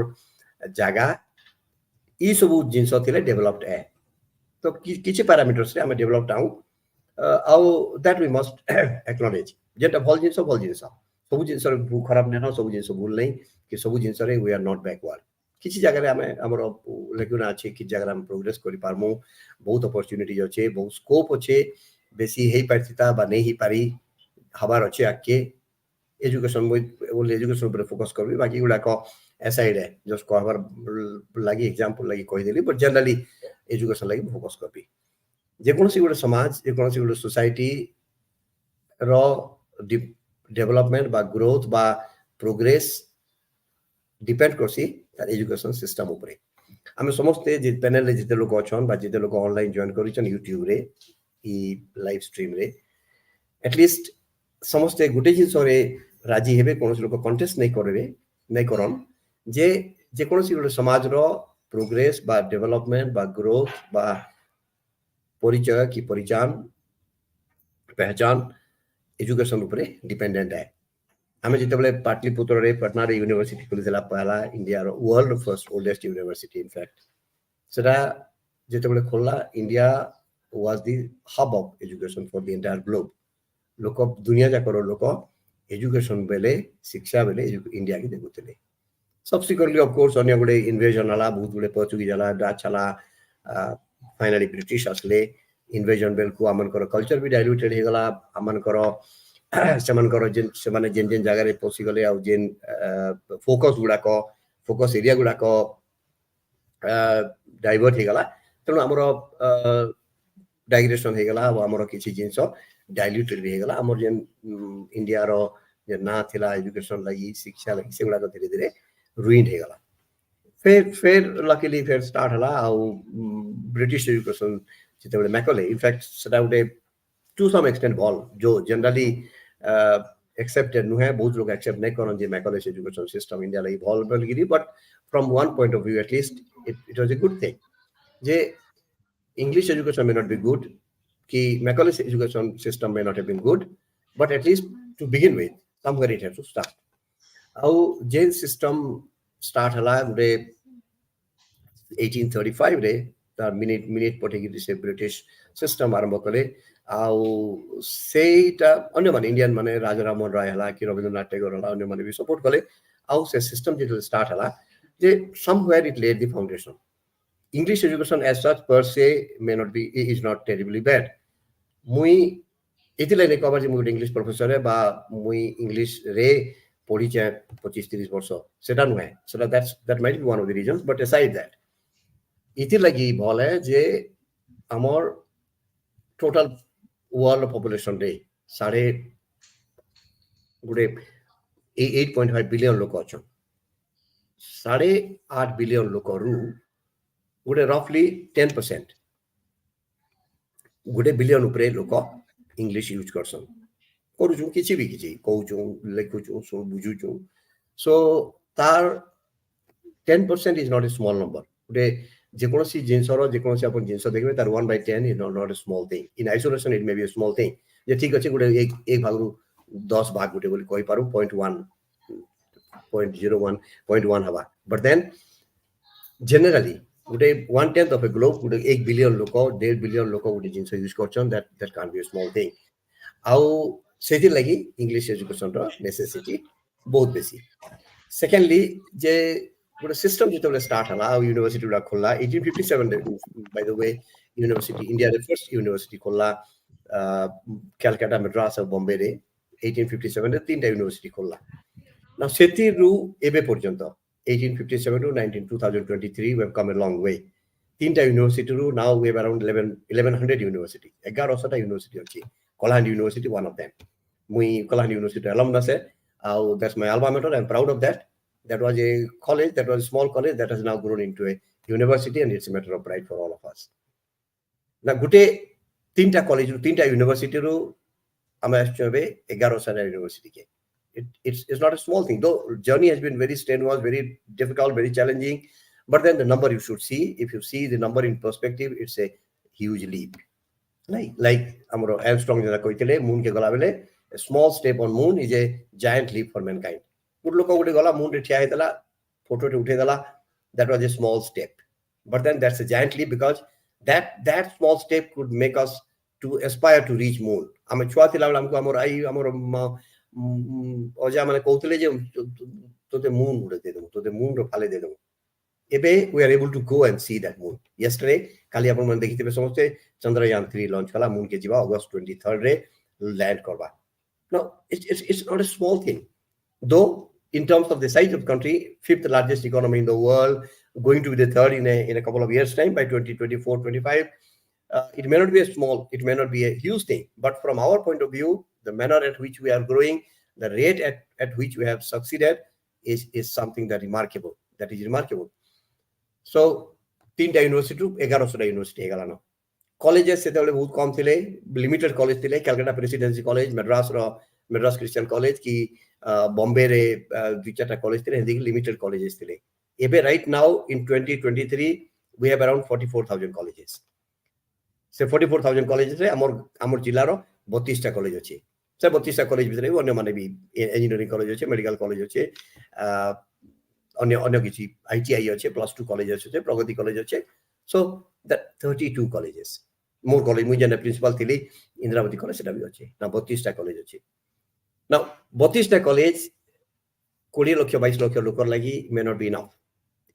जगह ई सब जिंस थिले डेवलप्ड है तो किछि पैरामीटर्स रे हम डेवलप्ड आउ दैट वी मस्ट एक्नॉलेज जेटा भल जिंस सब जिंस खराब नै न सब जिंस भूल नहीं कि सब जिंस रे वी आर नॉट बैकवर्ड किछि जगह रे हम हमर लेकुना अछि कि जगह हम प्रोग्रेस करि पारमु बहुत अपॉर्चुनिटीज अछि बहुत स्कोप अछि बेसी हेई पारतिता बा नहीं ही पारी हबार अछि आके एजुकेशन ओनली एजुकेशन पर फोकस करबी बाकी गुडा को एसाइड है जस्ट कहबर लागि एग्जांपल लागि कहि देली बट जनरली एजुकेशन लागि फोकस करबी जे कोनसी गुडा समाज जे कोनसी गुडा सोसाइटी रो डेवलपमेंट बा ग्रोथ बा प्रोग्रेस डिपेंड करसी तार एजुकेशन सिस्टम ऊपर हम समस्त जे पैनल रे जेते लोग अछन बा जेते लोग ऑनलाइन जॉइन करिछन YouTube रे ई लाइव स्ट्रीम रे एटलीस्ट समस्त गुटे जिंस रे राजी हेबे कोनसी लोग कंटेस्ट नहीं करबे नहीं करन जे कोनसी गुटे समाज रो प्रोग्रेस बा डेवलपमेंट बा ग्रोथ बा परिचय की पहचान एजुकेशन ऊपर डिपेंडेंट है हमें जितेबले पाटलिपुत्र रे पटना रे यूनिवर्सिटी खुलिला पहला इंडिया रो world first oldest university in fact सेटा जितेबले खोलला India was the hub of education for the entire globe लोक दुनिया जा करो लोक एजुकेशन बेले शिक्षा बेले इंडिया की देखुतले सब्सिक्वेंटली ऑफ कोर्स अन्य गुडे इन्वेजन हला बहुत गुडे पोर्चुगीज हला डच हला फाइनली ब्रिटिश असले इन्वेजन बेल को अमन करो कल्चर भी डाइल्यूटेड हे गला अमन करो सेमन करो जेन सेमाने जेन जेन जगह रे पसी गले आ जेन फोकस एरिया गुडा को डाइवर्ट हे गला तनो हमरो डाइग्रेशन हो गला आमर किसी जिनस डाइल्यूटेड भी हो गला आमर जेन इंडिया रो जे ना थिला एजुकेशन लगी शिक्षा लगी से गुडा धीरे धीरे रुइन हो गला फिर लकीली फिर स्टार्ट हला ब्रिटिश एजुकेशन जिते मैकले इनफैक्ट सेटा गुटे टू सम एक्सटेंट भल जो जनरली एक्सेप्टेड नुहे बहुत लोग एक्सेप्ट नहीं करन जे मैकले एजुकेशन सिस्टम इंडिया लगी भल बोलगिरी but from one point of view at least it was a good thing जे English education may not be good, ki Macaulay's education system may not have been good, but at least to begin with, somewhere it has to start. How jail system start hala today 1835 re the minute potegi se British system arambo kale au seita onne man Indian mane Raja Ramon Rai hala ki Rabindranath Tagore hala onne mane bi support kale au se system je start hala je somewhere it laid the foundation. English education as such per se may not be is not terribly bad. Mui इतिले ने cover जे मुई English professor है बा मुई English रे पढ़ी चे 25-30 वर्ष सेटा नुहे सेटा that might be one of the reasons but aside that इति लगी भल है जे हमर टोटल वर्ल्ड पॉपुलेशन रे साढ़े गुडे 8.5 बिलियन लोक अछन 8.5 बिलियन लोक रु गुडे रफली 10% गुडे बिलियन उपरे लोक इंग्लिश यूज करसन करूछु किछि भी किछि कहूछु लेखुछु सो बुझुछु सो तार 10% is not a small number गुडे जेकोसी जिंसर जेकोसी अपन जिंस देखबे तार 1/10 is not a small thing in isolation it may be a small thing जे ठीक अछि गुडे एक भागरु 10 भाग गुडे बोली कहि पारु 0.1 0.01 0.1 हवा but then generally गुडे 1/10 of a globe गुडे 1 बिलियन लोक 1.5 बिलियन लोक गुडे जिंस use करछन that can't be a small thing आउ सेति लागि इंग्लिश एजुकेशन रो नेसेसिटी बहुत बेसी सेकेंडली जे गुडे सिस्टम जेतले स्टार्ट हला यूनिवर्सिटी गुडा खोला 1857 by the way university India रे फर्स्ट यूनिवर्सिटी खोला कलकत्ता मद्रास और बॉम्बे रे 1857 रे तीनटा यूनिवर्सिटी खोला नाउ सेति रु एबे पर्यंत 1857 to 2023 we have come a long way तीनटा यूनिवर्सिटी रु now we have around 1100 university 1100टा यूनिवर्सिटी अछि Kalahandi University one of them mui Kalahandi University alumnus that's my alma mater I'm proud of that that was a college that was a small college that has now grown into a university and it's a matter of pride for all of us na gute tinta college ru tinta university ru ame aschobe 1100 university ke it's not a small thing though journey has been very strenuous very difficult very challenging but then the number you should see if you see the number in perspective it's a huge leap like amaro Armstrong jana koitile moon ke gala bele a small step on moon is a giant leap for mankind good loko gute gala moon re thia hetala photo te uthai dala that was a small step but then that's a giant leap because that small step could make us to aspire to reach moon ame chua thila bela amko amor ai amor oja mane koitile je tote moon ude de debu tote moon ro phale de debu ebe we are able to go and see that moon yesterday kali apon man dekhitebe samoste Chandrayaan 3 launch kala moon ke jiba August 23rd re land korba no it's not a small thing though in terms of the size of the country fifth largest economy in the world going to be the third in a couple of years time by 2024-25 it may not be a small it may not be a huge thing but from our point of view the manner at which we are growing the rate at which we have succeeded is something that is remarkable so तीनटा university 1100टा university हेगला न colleges सेते बेले बहुत कम थिले limited college थिले Calcutta presidency college Madras Christian college की बॉम्बे रे दुई चारटा कॉलेज थिले हिंदी लिमिटेड कॉलेजेस थिले एबे right now in 2023 we have around 44000 colleges से 44000 कॉलेजेस रे हमर जिल्ला रो 32 टा कॉलेज अछि से 32 टा कॉलेज भितरे अन्य माने भी इंजीनियरिंग कॉलेज अछि मेडिकल कॉलेज अछि अन्य किछि ITI अछि +2 कॉलेज अछि प्रगति कॉलेज अछि so that 32 colleges more college मुझे ने प्रिंसिपल थिली इंद्रावती कॉलेज सेटा भी अछि ना 32 टा कॉलेज अछि now 32 टा कॉलेज 20 लाख 22 लाख लोकर लागि may not be enough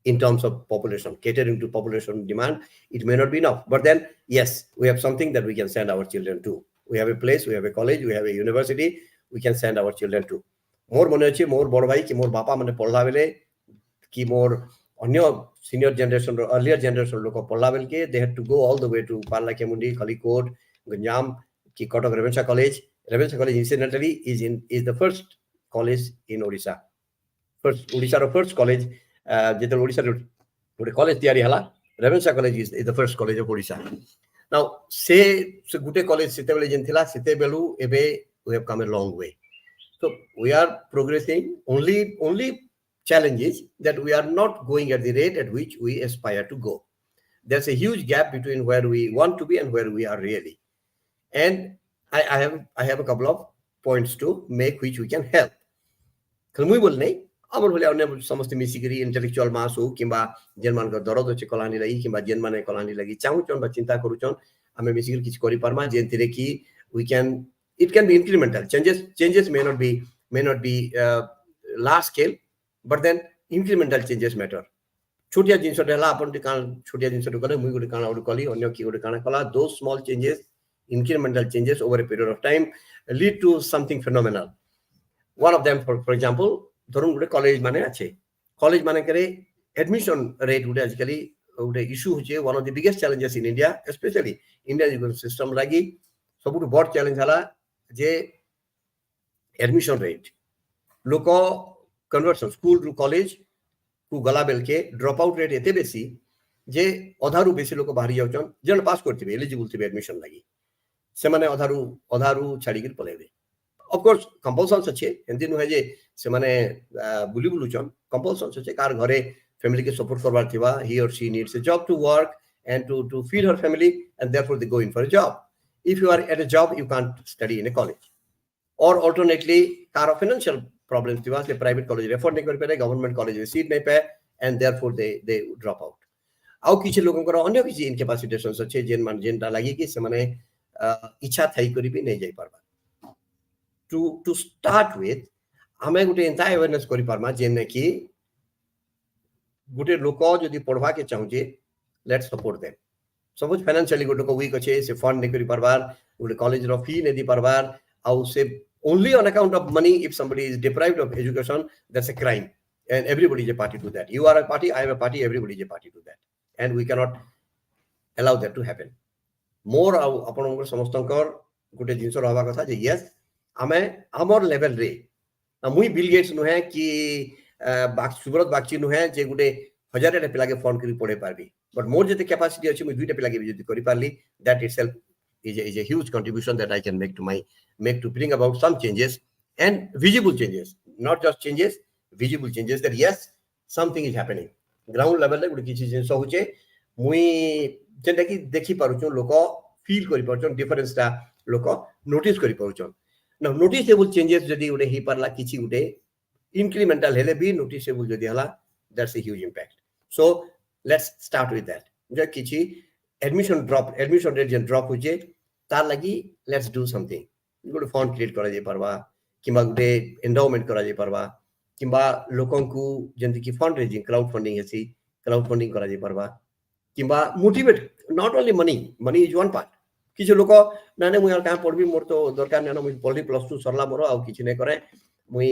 in terms of population catering to population demand it may not be enough but then yes we have something that we can send our children to we have a place we have a college we have a university we can send our children to more mone अछि more बड़ भाई कि मोर बापा माने पढ़ला बेले कि मोर अन्य senior generation or earlier generation लोग पढ़ला बेल के they had to go all the way to Parla Kemundi, Kalikot, Ganjam, ki Kotak Ravenshaw College. Ravenshaw College incidentally is the first college in Odisha. First college जेते Odisha रे college तैयारी हला Ravenshaw College is the first college of Odisha. Now se Gute college सेते बेले जेन थिला सेते value एबे we have come a long way. So we are progressing. Only challenge is that we are not going at the rate at which we aspire to go. There's a huge gap between where we want to be and where we are really. And I have a couple of points to make which we can help. Kalmui bolne amar bole अन्य समस्त मिसिकरी intellectual मास हो किबा जेन मान दरद अछि कलानी लागि किबा जेन माने कलानी लागि चाहुचन बा चिंता करूचन हमें मिसिकरी किछ करि परमा जेन थिरे कि it can be incremental changes may not be large scale, but then incremental changes matter. छोटिया जिंस डेला अपन कान छोटिया जिंस गले मुई गोटे काना ओड कली अन्य की गोटे काना कला those small changes, incremental changes over a period of time lead to something phenomenal. One of them for example धरुन गोटे कॉलेज माने आछे कॉलेज माने करे admission rate गोटे आजकली गोटे इशू होचे one of the biggest challenges in India, especially India education system लागि सबुठ बड़ चैलेंज हला जे एडमिशन रेट लोक कन्वर्सन स्कूल रु कॉलेज को गला बेल के ड्रॉप आउट रेट एते बेसी जे अधारु बेसी लोक बाहरी जाउचन जन पास करथिबे एलिजिबल थिबे एडमिशन लागि से माने अधारु छाडी के पलेबे ऑफ कोर्स कंपल्सन अच्छे एंती नुहे जे से माने बुलुचन कंपल्सन अच्छे कार घरे फैमिली के सपोर्ट करबार थिबा he or she needs a job to work and to feed her family and therefore they go in for a job. If you are at a job, you can't study in a college. Or alternately, car financial problems, the private college refer नहीं कर पाए, government college में seat नहीं पाए, and therefore they drop out. आउ किसी लोगों को अन्य किसी incapacitations अच्छे जेन लगी कि समाने इच्छा थाई करी भी नहीं जाई पारबा. To start with, हमें गुटे इंता awareness करी पारमा जेन कि गुटे लोको जो दी पढ़वा के चाहूँजे, let's support them. Suppose financially go to a week se fund nekuri parvar, go college ro fee ne di parvar, au se only on account of money if somebody is deprived of education, that's a crime. And everybody is a party to that. You are a party, I am a party, everybody is a party to that. And we cannot allow that to happen. More upon samastankar gute jinso rahaba katha je yes, ame amor level re. Na mui Bill Gates no hai ki Subrat Bakchi no hai je gute 1000 पिला के fund करी पड़े पारबी but more जते capacity अछि मैं दुईटा पिला के जति करी पारली that itself is a huge contribution that I can make to bring about some changes and visible changes, not just changes, visible changes that yes something is happening ground level ले गुटे किछि जिंस होचे मुई जेंटा कि देखि पारुचो लोको फील करी पारुचो difference ता लोको notice करी पारुचो now noticeable changes जदि गुटे ही पारला किछि गुटे incremental हेले भी noticeable जदि हला that's a huge impact. So let's start with that. जो किछि admission rate drop होजे तार लगी let's do something. Gute fund create करा जे परवा किबा गुटे endowment करा जे परवा किबा लोकन को जंती कि fundraising crowdfunding हेसी crowdfunding करा जे परवा किबा motivate not only money is one part. किछि लोक नाने मुई का पढबी मोर तो दरकार नाना मुई पढली +2 सरला मोर आ किछि नै करे मुई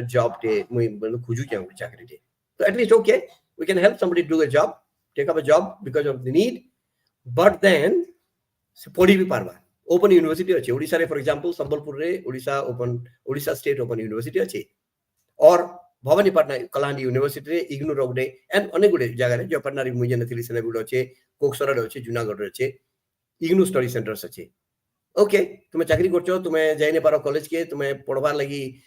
जॉब टे मुई खुजु चाकरी टे. So at least okay, we can help somebody do a job, take up a job because of the need, but then podi bhi parva. Open university ache. Odisha re for example, Sambalpur re Odisha State Open University ache. Or Bhavanipatna Kalahandi University re IGNOU rogde and अनेक गुडे जगह रे जो पटना रे मुझे नथिली सेने गुडे अचे, कोकसरा रे अचे, जुनागढ़ रे अचे, IGNOU स्टडी सेंटर्स अचे. Okay, तुम्हें चाकरी करछो, तुम्हें जाइने पारो कॉलेज के, तुम्हें पढ़वार लगी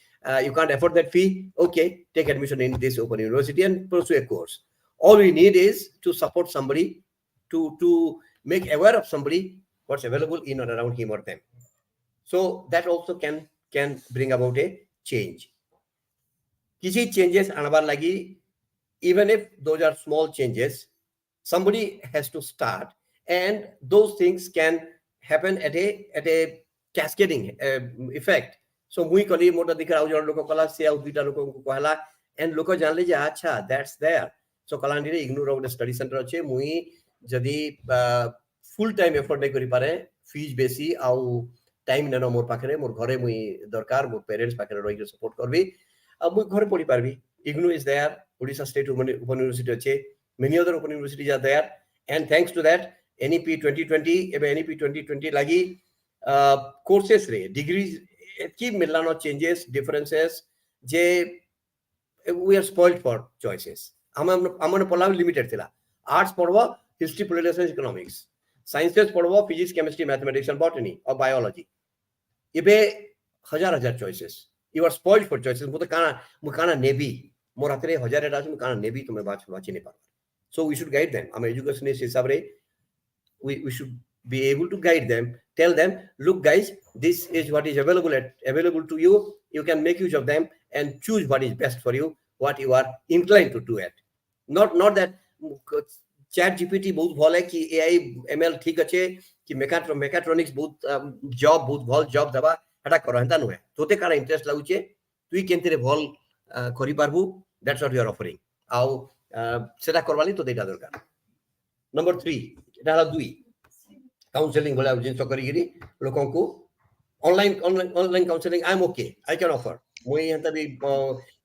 you can't afford that fee, okay, take admission in this open university and pursue a course. All we need is to support somebody, to make aware of somebody what's available in or around him or them. So that also can bring about a change. Kisi changes anabar lagi, even if those are small changes, somebody has to start, and those things can happen at a cascading effect. So मुई कली मोटा दिख रहा हूँ लोगों कला से out लोगों को कहला and लोग जान लीजिए अच्छा that's there. So कलांडी रे IGNOU रो स्टडी सेंटर अच्छे मुई जदी full time effort नहीं करी पारे फीस बेसी आउ टाइम ननो मोर पाखरे मोर घरे मुई दरकार मोर पेरेंट्स पाखरे रही सपोर्ट करबी अब मुई घरे पढ़ी पारबी IGNU is there, Odisha State Open University ache, many other open universities are there, and thanks to that NEP 2020 ebe NEP 2020 lagi courses re degrees ki milano changes differences je we are spoiled for choices. amane pola limited thila. Arts padwa history, politics and economics, sciences padwa physics, chemistry, mathematics and botany or biology. ebe हजार choices. You are spoiled for choices. Mu kana navy more hatere हजार era mu kana navy to me bachi ne par. So we should guide them. Am educationist hisabre we should be able to guide them, tell them, look guys, this is what is available to you. You can make use of them and choose what is best for you, what you are inclined to do it. Not that chat GPT बहुत भल है कि AI ML ठीक अच्छे कि mechatronics बहुत job बहुत भल job दबा हटा करो हंता नुहे तोते कारा interest लाउचे तुई केंते रे भल करी पारबू. That's what you are offering. आउ सेटा करवाली तो देटा दरकार. Number 3 এটা হলো 2 counseling বলা জিনিস করি গিরি লোকଙ୍କୁ online counseling I'm okay, I can offer. মই হন্তা বি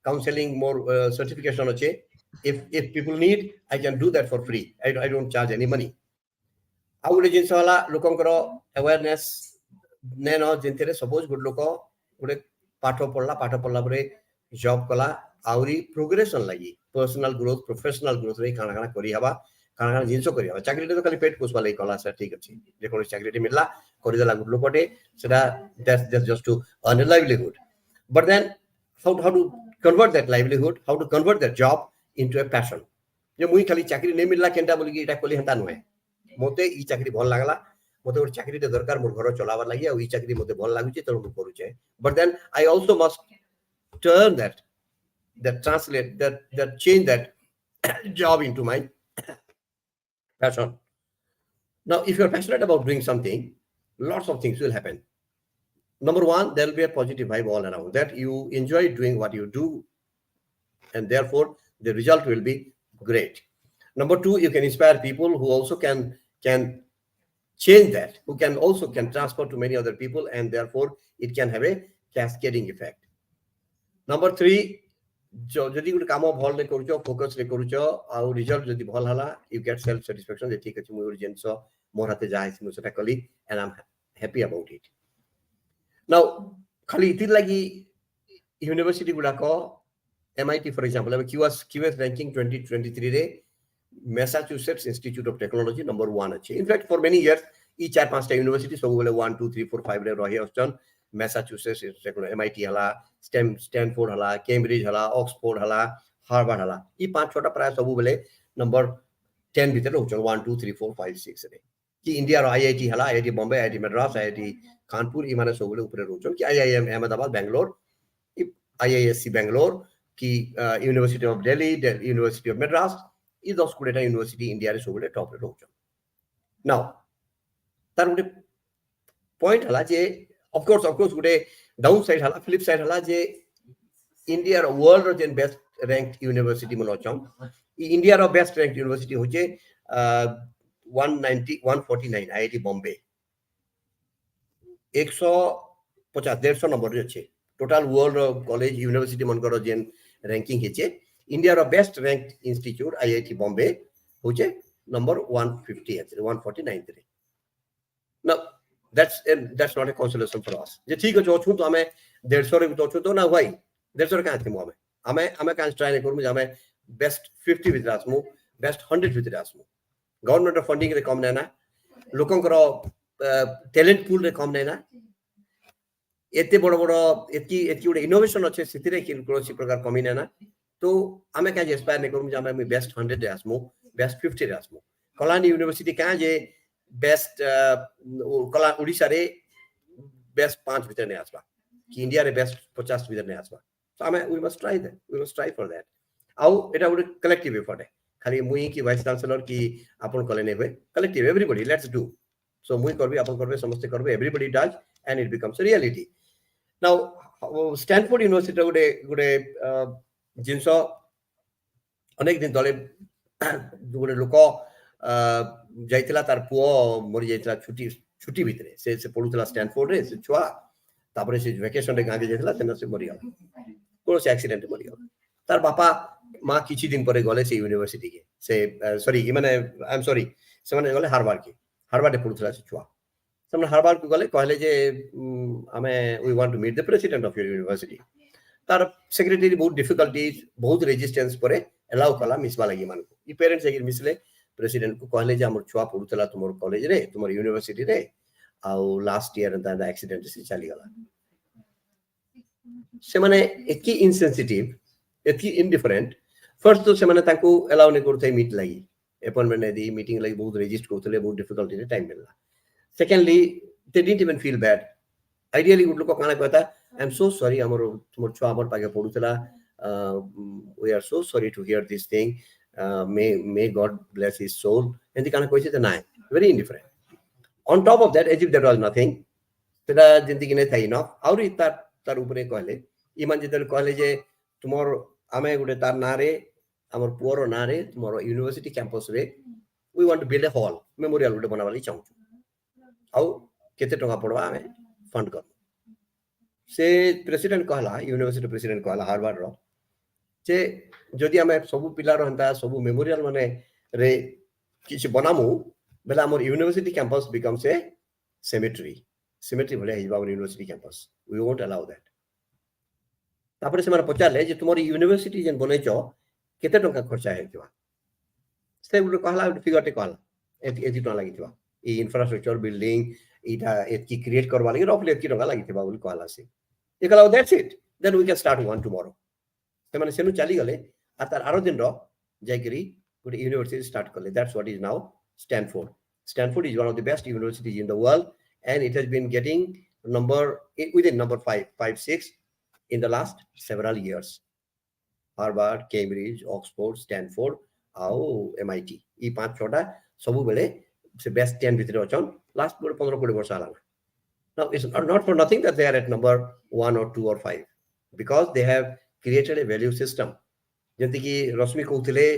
counseling more certification আছে. If people need, I can do that for free. I don't charge any money. ଆଉ ଗୋଟେ ଜିନିଷ ହେଲା ଲୋକଙ୍କର awareness ନେନ ଯେନ୍ତିରେ suppose good ଲୋକ ଗୋଟେ ପାଠ ପଢଲା ପରେ job କଲା ଆଉରି progression ଲାଗି personal growth, professional growth ରେ କାଣା କରି ହବା କାଣା ଜିନିଷ କରି ହବା. ଚାକିରିଟେ ତ ଖାଲି ପେଟ ପୋଷବା ଲାଗି କଲା ସାର୍ ଠିକ ଅଛି. ଯେ କୌଣସି ଚାକିରିଟେ ମିଳିଲା କରିଦେଲା good ଲୋକଟେ ସେଟା that's just to earn a livelihood. But then how to convert that livelihood, how to convert that job into a passion. जे मुई खाली चाकरी नहीं मिलला केनटा बोली कि एटा कोली हंता नुहे मोते ई चाकरी भल लागला मोते और चाकरी ते दरकार मोर घर चलावर लागि आ ई चाकरी मोते भल लागुचे त मु करूचे. But then I also must turn that translate that change that job into my passion. Now if you are passionate about doing something, lots of things will happen. Number 1, there will be a positive vibe all around that you enjoy doing what you do and therefore the result will be great. Number 2, you can inspire people who also can change that, who can transfer to many other people and therefore it can have a cascading effect. Number 3, जदि गुटे काम भल ने करूचो focus रे करूचो आ result जदि भल हला you get self satisfaction जे ठीक अछि मु जिंस मोर हाथे जाय मु सेटा कली and I'm happy about it. Now खाली इति लागि यूनिवर्सिटी गुडा को MIT for example QS ranking 2023 रे Massachusetts Institute of Technology number 1 अछि. In fact for many years ई 4-5 टा यूनिवर्सिटी सब बेले 1 2 3 4 5 रे रहि अछन. Massachusetts MIT हला, Stanford हला, Cambridge हला, Oxford हला, Harvard हला ई 5-6 टा प्राय सब बेले नंबर 10 भीतर होचन 1 2 3 4 5 6 रे कि इंडिया रो IIT हला, IIT Bombay, IIT Madras, IIT Kanpur ई माने सब बेले ऊपर होचन कि IIM अहमदाबाद, बेंगलोर, IISc बेंगलोर कि university of Delhi, university of Madras ई 10 कोटा यूनिवर्सिटी इंडिया रे सब बेले टॉप रे होचन. नाउ तार गुटे पॉइंट हला जे of course गुटे डाउन साइड हला फ्लिप साइड हला जे इंडिया रो वर्ल्ड रो जेन बेस्ट रैंक्ड यूनिवर्सिटी मन अछम ई इंडिया रो बेस्ट रैंक्ड यूनिवर्सिटी होचे 149 IIT बॉम्बे 150 नंबर रे अछि. टोटल वर्ल्ड रो कॉलेज यूनिवर्सिटी मन करो जेन रैंकिंग हेचे इंडिया रो best ranked institute IIT Bombay होचे नंबर 150 अछि 149 रे. Now that's not a consolation for us. जे ठीक अछि अछु तो हमें 150 रे तो अछु तो ना भाई 150 का आथि मो हमें कान ट्राई नै करमु हमें बेस्ट 50 विथ रासमु बेस्ट 100 विथ रासमु. गवर्नमेंट फंडिंग रे कम नैना लोकन करो टैलेंट पूल रे कम नैना एते बड़ एती उडे इनोवेशन अछि सितिरे कि कोनोसी प्रकार कमी नैना तो हमें का एस्पायर नै करमु हमें बेस्ट 100 रे रासमु बेस्ट 50 रासमु. कलानी यूनिवर्सिटी का जे बेस्ट कला ओडिसा रे बेस्ट 5 भीतर नै आसबा कि इंडिया रे बेस्ट 50 भीतर नै आसबा. So we must try for that. आउ एटा गुटे कलेक्टिव एफर्ट है खाली मुई कि वाइस चांसलर कि आपन कले नै होय कलेक्टिव एवरीबॉडी लेट्स डू. सो मुई करबी आपन करबे समस्त करबे everybody does and it becomes a reality. Now Stanford university गुटे जिंस अनेक दिन तले गुटे लोक जाइतिला तार पुओ मरि जाइतिला छुट्टी भितरे से पढुतला स्टैनफोर्ड रे से छुआ तापरे से वेकेशन रे गांधी जाइतिला तेना से मरि गला कोनो से एक्सीडेंट मरि गला. तार बापा माँ किछि दिन परे गले से यूनिवर्सिटी के से सॉरी माने आई एम सॉरी से माने गले हार्वर्ड पढुथला से छुआ से हार्वर्ड को गले कहले जे हमें we want to meet the president of your university तार सेक्रेटरी बहुत डिफिकल्टीज बहुत रेजिस्टेंस परे अलाउ कला मिसबा लगी मान को ई पेरेंट्स एगिर मिसले प्रेसिडेंट को कहले जे हमर छुआ पढुथला तुमर कॉलेज रे तुमर यूनिवर्सिटी रे आउ लास्ट ईयर द एक्सीडेंट से चली गला से माने एकी इनसेंसिटिव एकी इनडिफरेंट फर्स्ट तो से माने ताको अलाउ ने करथे मीट लगी अपॉइंटमेंट ने दी मीटिंग लगी बहुत रेजिस्ट करथले बहुत डिफिकल्टी रे टाइम मिलला secondly they didn't even feel bad ideally good लोक काना कहता आई एम सो सॉरी हमर तुमर छुआ हमर पाके पढुथला we are so sorry to hear this thing may God bless his soul एंती काना कहछि त नाइ very indifferent on top of that as if there was nothing तेरा जिंदगी ने थाई न आउरी तार ऊपर कहले इमान जेतल कहले जे तुमर आमे गुटे तार नारे हमर पुअर नारे तुमर यूनिवर्सिटी कैंपस रे we want to build a hall memorial गुटे बनावाली चाहू आउ केते टका पड़वा आमे फंड कर से प्रेसिडेंट कहला यूनिवर्सिटी प्रेसिडेंट कहला हार्वर्ड रो जे जदि आमे सब पिलार हंता सब मेमोरियल माने रे किछ बनामु बेला हमर university campus becomes a cemetery भले हिजबा हमर university campus we won't allow that तापर से माने पचारले जे तुमर यूनिवर्सिटी जेन बनेचो केते टका खर्चा हेतिवा से गुटे कहला फिगरटे कहला एति टका लागितवा ई इंफ्रास्ट्रक्चर बिल्डिंग इटा एति क्रिएट करबा लागि रफली एति टका लागितवा बोली कहला से एकला that's it then we can start one tomorrow से माने सेनु चली गले आ तार आरो दिन रो जायकरी गुटे यूनिवर्सिटी स्टार्ट करले that's what is now Stanford is one of the best universities in the world and it has been getting within number 5, 6 in the last several years. Harvard, Cambridge, Oxford, Stanford, MIT. ई पांच छोटा सबु बेले से best 10 भितर अछन last 15-20 वर्ष आला now it's not for nothing that they are at number 1 or 2 or 5 because they have created a value system जंती की रश्मि कहउथिले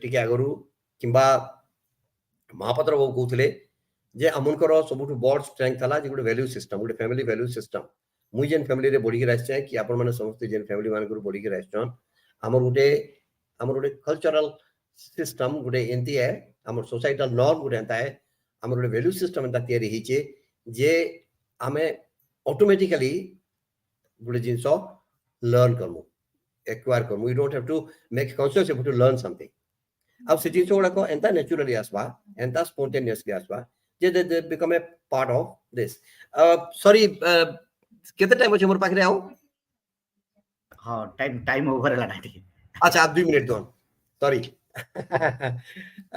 टिके आगरु किंबा महापात्र बाबू कहउथिले जे अमनकर सबुठु बड़ स्ट्रेंथ थला जे गुटे वैल्यू सिस्टम गुटे फैमिली वैल्यू सिस्टम मुई जेन फैमिली रे बढी के राछे कि आपन माने समस्त जेन फैमिली मान गुरु बढी के राछन हमर गुटे कल्चरल सिस्टम गुटे एंती है हमर सोसाइटल नॉर्म गुटे एंता है हमर गुटे वैल्यू सिस्टम एंता तयारी हिचे जे हमें ऑटोमेटिकली गुटे जिंसो लर्न करमु एक्वायर करमु we don't have to make conscious effort to learn something अब से जिंसो गुडा को एंता नेचुरली आसबा एंता स्पॉन्टेनियसली आसबा जे they become a part of this sorry केते टाइम अछि मोर पाखरे आउ हां टाइम ओवर हला नाठी अच्छा आप 2 मिनट दोन सॉरी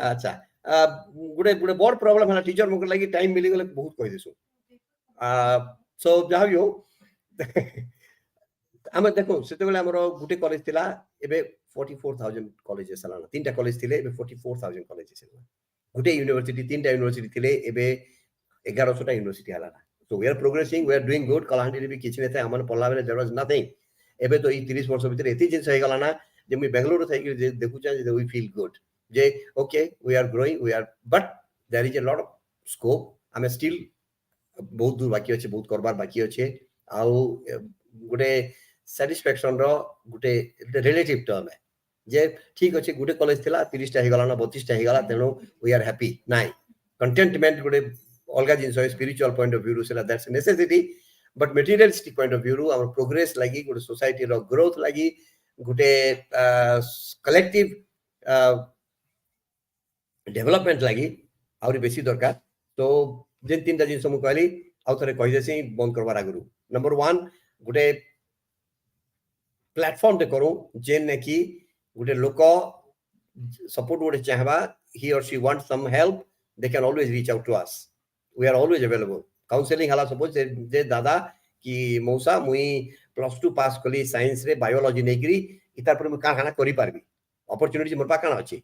अच्छा गुडे बड़ प्रॉब्लम हला टीचर मगर लागि टाइम मिली गले बहुत कहि देसु सो जाबियो हम देखो सेते बेले हमरो गुटे कॉलेज थिला एबे 44000 कॉलेजेस हला तीनटा कॉलेज थिले एबे 44000 कॉलेजेस हला गुटे यूनिवर्सिटी तीनटा यूनिवर्सिटी थिले एबे 1100टा यूनिवर्सिटी हला so we are progressing we are doing good Kalahandi रे भी किछि नेते हमन पल्ला बेले देयर वाज नथिंग एबे तो ई 30 वर्ष भीतर एति जिंस हे गला ना जे मी बेंगलुरु थाई के देखु छ जे वी फील गुड जे okay we are growing we are but there is a lot of scope I am still बहुत दूर बाकी अछि बहुत करबार बाकी अछि आ गुटे सैटिस्फैक्शन रो गुटे रिलेटिव टर्म है जे ठीक अछि गुटे कॉलेज थिला 30 टा हे गला ना 32 टा हे गला तेनो वी आर हैप्पी नाइ कंटेंटमेंट गुटे अलगा जिंस स्पिरिचुअल पॉइंट ऑफ व्यू रो सेला that's necessity but materialistic point of view रो आवर प्रोग्रेस लागि गुटे सोसाइटी रो ग्रोथ लागि गुटे कलेक्टिव डेवलपमेंट लागि आउरी बेसी दरकार तो जेन तीनटा जिंस मु कहली आउ थरे कहि देसी बंद करबार आगरु नंबर 1 गुटे प्लेटफॉर्म ते करू जेन ने की गुटे लोक support Gute चाहबा he or she wants some help they can always reach out to us we are always available counseling hala suppose जे दादा की मौसा मुई +2 पास कली साइंस रे बायोलॉजी नेगरी इतार पर का खाना करि पारबी अपॉर्चुनिटी मोर पाकाना अछि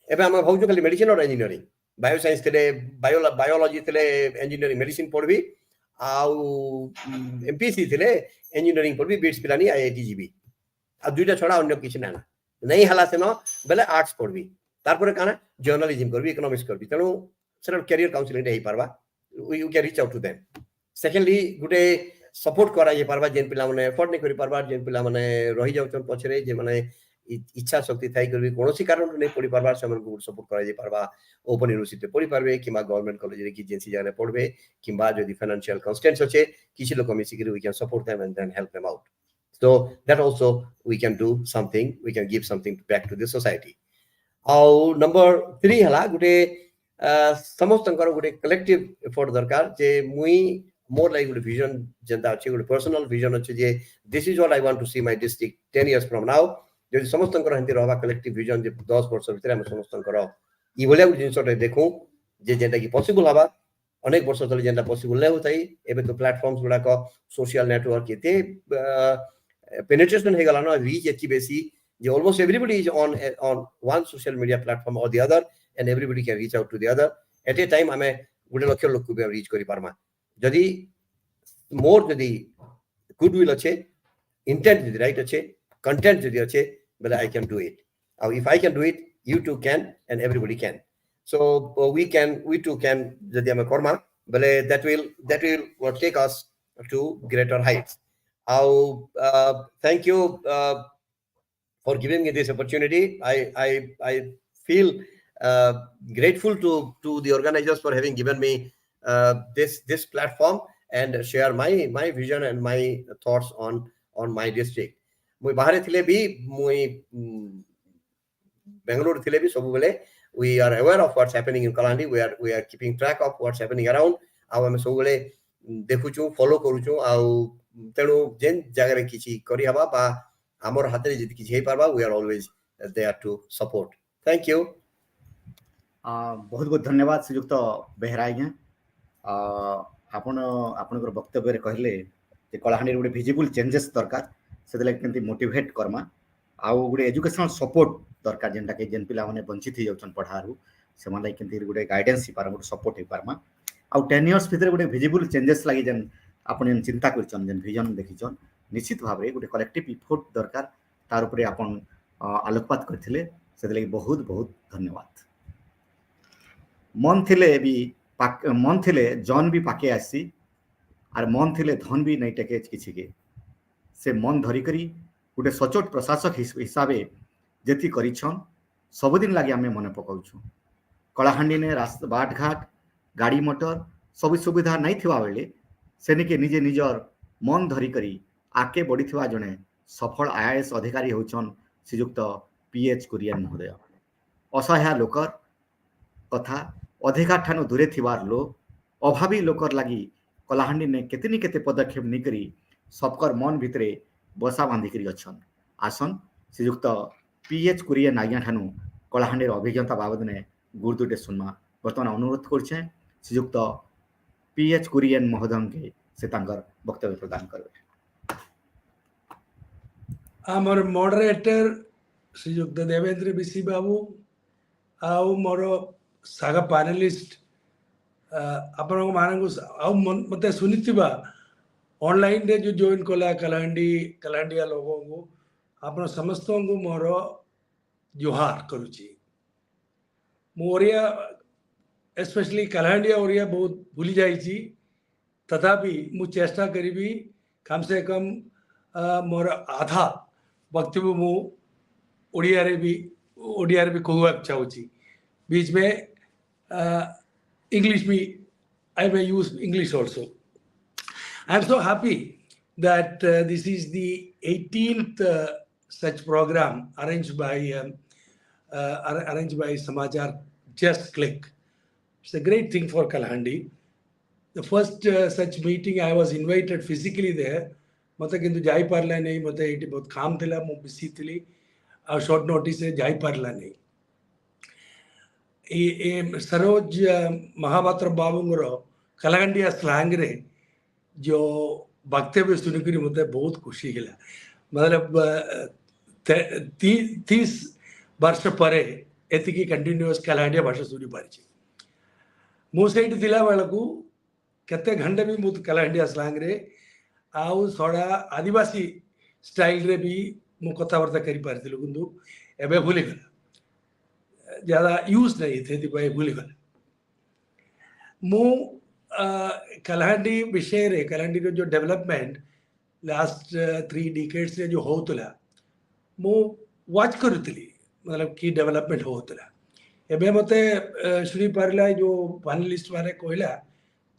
एबे हम भाउजो खाली मेडिसिन और इंजीनियरिंग बायो साइंस थिले बायोलॉजी थिले इंजीनियरिंग मेडिसिन पढबी आउ एमपीसी थिले इंजीनियरिंग पढबी बीट्स पिलानी आईआईटी जीबी आ दुईटा छोड़ा अन्य किछ ना नहीं हला सेनो बेले आर्ट्स पढबी तार पर काना जर्नलिज्म करबी इकोनॉमिक्स करबी तनो सेना कैरियर काउंसलिंग हे पारबा you can reach out to them secondly गुटे सपोर्ट करा जे पारबा जेन पिला माने एफर्ट नै करि पारबा जेन पिला माने रहि जाउछन पछरे जे माने इच्छा शक्ति थाई कर भी कोनोसी कारण नै पढ़ी पारबा से हमन सपोर्ट करा जे पारबा ओपन यूनिवर्सिटी पढ़ी पारबे किबा गवर्नमेंट कॉलेज रे कि जेंसी जाने पढ़बे किबा जदी फाइनेंशियल कंस्ट्रेंट्स होचे किसी लोग मिसी we can support them and then help them out so that also we can do something we can give something back to the society ଆଉ नंबर 3 हला गुटे समस्तंकर गुटे कलेक्टिव एफर्ट दरकार जे मुई मोर लाइक गुटे vision जेंता अछि गुटे personal vision अछि जे this is what I want to see my district 10 years from now जे समस्तंकर हंती रहबा कलेक्टिव विजन जे 10 वर्ष भितर हम समस्तंकर ई भलिया गुटे जिंसटे देखू जे जेंता कि पॉसिबल हबा अनेक वर्ष तले जेंता पॉसिबल नै होतै एबे तो प्लेटफॉर्म्स गुडा को सोशल नेटवर्क एते penetration हे गला ना रीच एची बेसी जे almost everybody is on one social media platform or the other and everybody can reach out to the other at a time हमें गुडे लक्ष्य लोक को रीच करि पारमा जदी मोर जदी गुडविल अच्छे इंटेंट जदी राइट अच्छे कंटेंट जदी अच्छे बेले आई कैन डू इट और if I can do it you too can and everybody can so we too can जदी हमें कर्मा बेले that will take us to greater heights thank you for giving me this opportunity. I feel grateful to the organizers for having given me this platform and share my vision and my thoughts on my district. मुई बाहर थिले भी मुई बेंगलुरु थिले भी सब बेले we are aware of what's happening in Kalahandi. We are keeping track of what's happening around. आउ हम सब बेले देखुचु फॉलो करूचु आउ तेणु जेन जगह रे किछि करि हबा बा हमर हाथे जति किछि हे पारबा we are always there to support thank you बहुत बहुत धन्यवाद श्रीयुक्त बेहरा आज्ञा आपण आपनकर वक्तव्य रे कहले जे कलाहांडी रे विजिबल चेंजेस दरकार सेदले केंति मोटिवेट करमा आउ गुडे एजुकेशनल सपोर्ट दरकार जेंटा के जेन पिला माने वंचित हे जछन पढारू से माने केंति गुडे गाइडेंस ही पार गुडे सपोर्ट हे पारमा आउ 10 इयर्स भितर गुडे विजिबल चेंजेस लागि जेन आपण चिंता करछन जेन विजन देखिछन निश्चित भाव रे गुडे कलेक्टिव इफोर्ट दरकार तार ऊपर आपण आलोकपात करथिले सेदले बहुत बहुत धन्यवाद मन थिले जन भी पाके आसी आर मन थिले धन भी नहीं टेके किछि के से मन धरी करी गुटे सचोट प्रशासक हिसाबे जेति करिछन सबदिन लागि आमे मने पकाउछु कलाहांडी ने रास्ता बाट घाट गाड़ी मोटर सब सुविधा नहीं थिबा बेले सेनिके निजे निजर मन धरी करी आके बढ़ी थिबा जने सफल आईएएस अधिकारी होछन श्रीयुक्त पीएच कुरियन महोदय असहाय लोकर कथा अधिकार ठानु दूरे थिबार लोक अभावी लोकर लागि कलाहांडी ने केतनी केते पदक्षेप निकरी सबकर मन भितरे बसा बांधी करी अछन आसन श्रीयुक्त पीएच कुरियन आज्ञा ठानु कलाहांडी अभिज्ञता बाबद ने गुरुदुटे सुनमा वर्तमान अनुरोध करछे श्रीयुक्त पीएच कुरियन महोदय के से तांकर वक्तव्य प्रदान करबे आमर मॉडरेटर श्रीयुक्त देवेंद्र बिसी बाबू आउ मोर सागा पैनलिस्ट आपण मानक आउ मते सुनिथिबा ऑनलाइन रे जो जॉइन कला कलाहांडिया लोगों को आपण समस्त को मोर जोहार करूची मोरिया स्पेशली कलाहांडिया ओरिया बहुत भूली जाइची तथापि मु चेष्टा करीबी कम से कम मोर आधा वक्तव्य मु ओडिया रे भी कहवाक चाहूची बीच में इंग्लिश भी I may use English also. I am so happy that this is the 18th such program arranged by Samachar. Just click. It's a great thing for Kalahandi. The first such meeting I was invited physically there. मत किंतु जाई पारला नहीं मत eighty बहुत काम थिला मु BC थिली आ short notice से जाई पारला नहीं ए सरोज महापात्र बाबूंगर कलाहांडिया स्लैंग रे जो वक्तव्य सुनिकरी मते बहुत खुशी हिला मतलब 30 वर्ष परे एतिकी कंटिन्यूअस कलाहांडिया भाषा सुनी पारिछि मु सेठी थिला बेलकू केते घंटे भी मु कलाहांडिया स्लैंग रे आउ सड़ा आदिवासी स्टाइल रे भी मु कथावार्ता करि पारथिलु किंतु एबे भूली गला ज्यादा यूज नहीं थे भाई भूली गला मु कलाहांडी विषय रे कलाहांडी रो जो डेवलपमेंट लास्ट 3 डिकेड्स रे जो होतला मु वाच करूली मतलब कि डेवलपमेंट होता एबे मते शुणी पारिला जो पैनलिस्ट माने कहला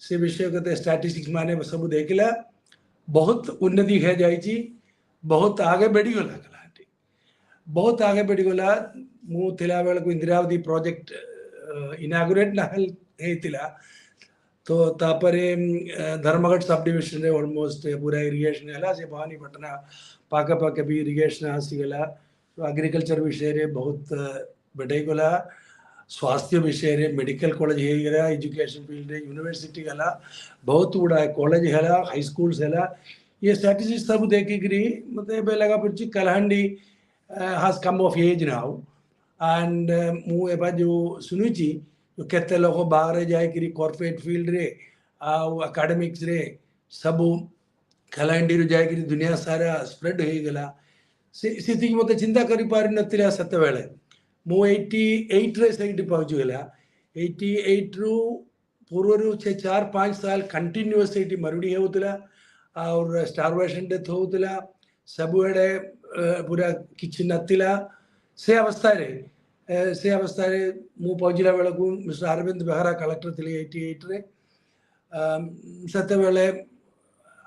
से विषय कते स्टैटिस्टिक्स माने सब देखला बहुत उन्नति है जाइची बहुत आगे बढ़ी गला कलाहांडी बहुत आगे बढ़ी गला मु थिला बेल को इंदिरावती प्रोजेक्ट इनागुरेट ना हेतिला तो तापरे धर्मगढ़ सब डिविजन रे ऑलमोस्ट पूरा इरिगेशन हला से भवानी पटना पाका पाके भी इरिगेशन आसी गला तो एग्रीकल्चर विषय रे बहुत बढ़े गला स्वास्थ्य विषय रे मेडिकल कॉलेज हे गला एजुकेशन फील्ड रे यूनिवर्सिटी गला बहुत गुड़ा कॉलेज हला हाई स्कूल्स हला ये स्ट्रेटजीज सब देखी गिरी मते बे लगा पड़ची Kalahandi has come of age now and मु एबा जो सुनुची जो केते लोग बाहर जाए कि कॉर्पोरेट फील्ड रे आउ एकेडमिक्स रे सब कलाहांडी रे जाए कि दुनिया सारा स्प्रेड हो गला से मते चिंता करि पारि नतिला सते बेले मु 88 रे सेठी पहुंची गला 88 रु पूर्व से 4-5 साल कंटिन्यूअस सेठी मरुडी होतला और स्टारवेशन डेथ होतला सब एडे पूरा किछ नतिला से अवस्था रे मु पहुंचला बेले को मिस्टर अरविंद बेहरा कलेक्टर थिले 88 रे सते बेले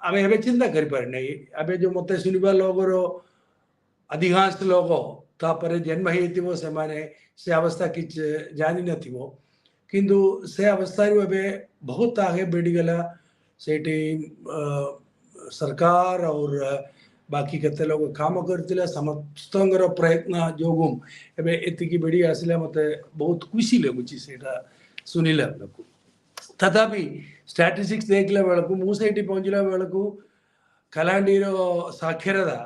आमे एबे चिंता करि पारि नै एबे जो मते सुनिबा लोगर अधिकांश लोग तापर जन्म हेतिबो से माने से अवस्था किछ जानि नथिबो किंतु से अवस्था रे एबे बहुत आगे बढ़ी गला सेठी सरकार और बाकी केते लोग काम करथिले समस्तंगर प्रयत्न जोगुम एबे एतिकी बढ़ी आसिले मते बहुत खुशी लगुची सेटा सुनिले लोक तथापि स्टैटिस्टिक्स देखले बेलकु मु सेठी पहुंचला बेलकु कलाहांडी रो साक्षरता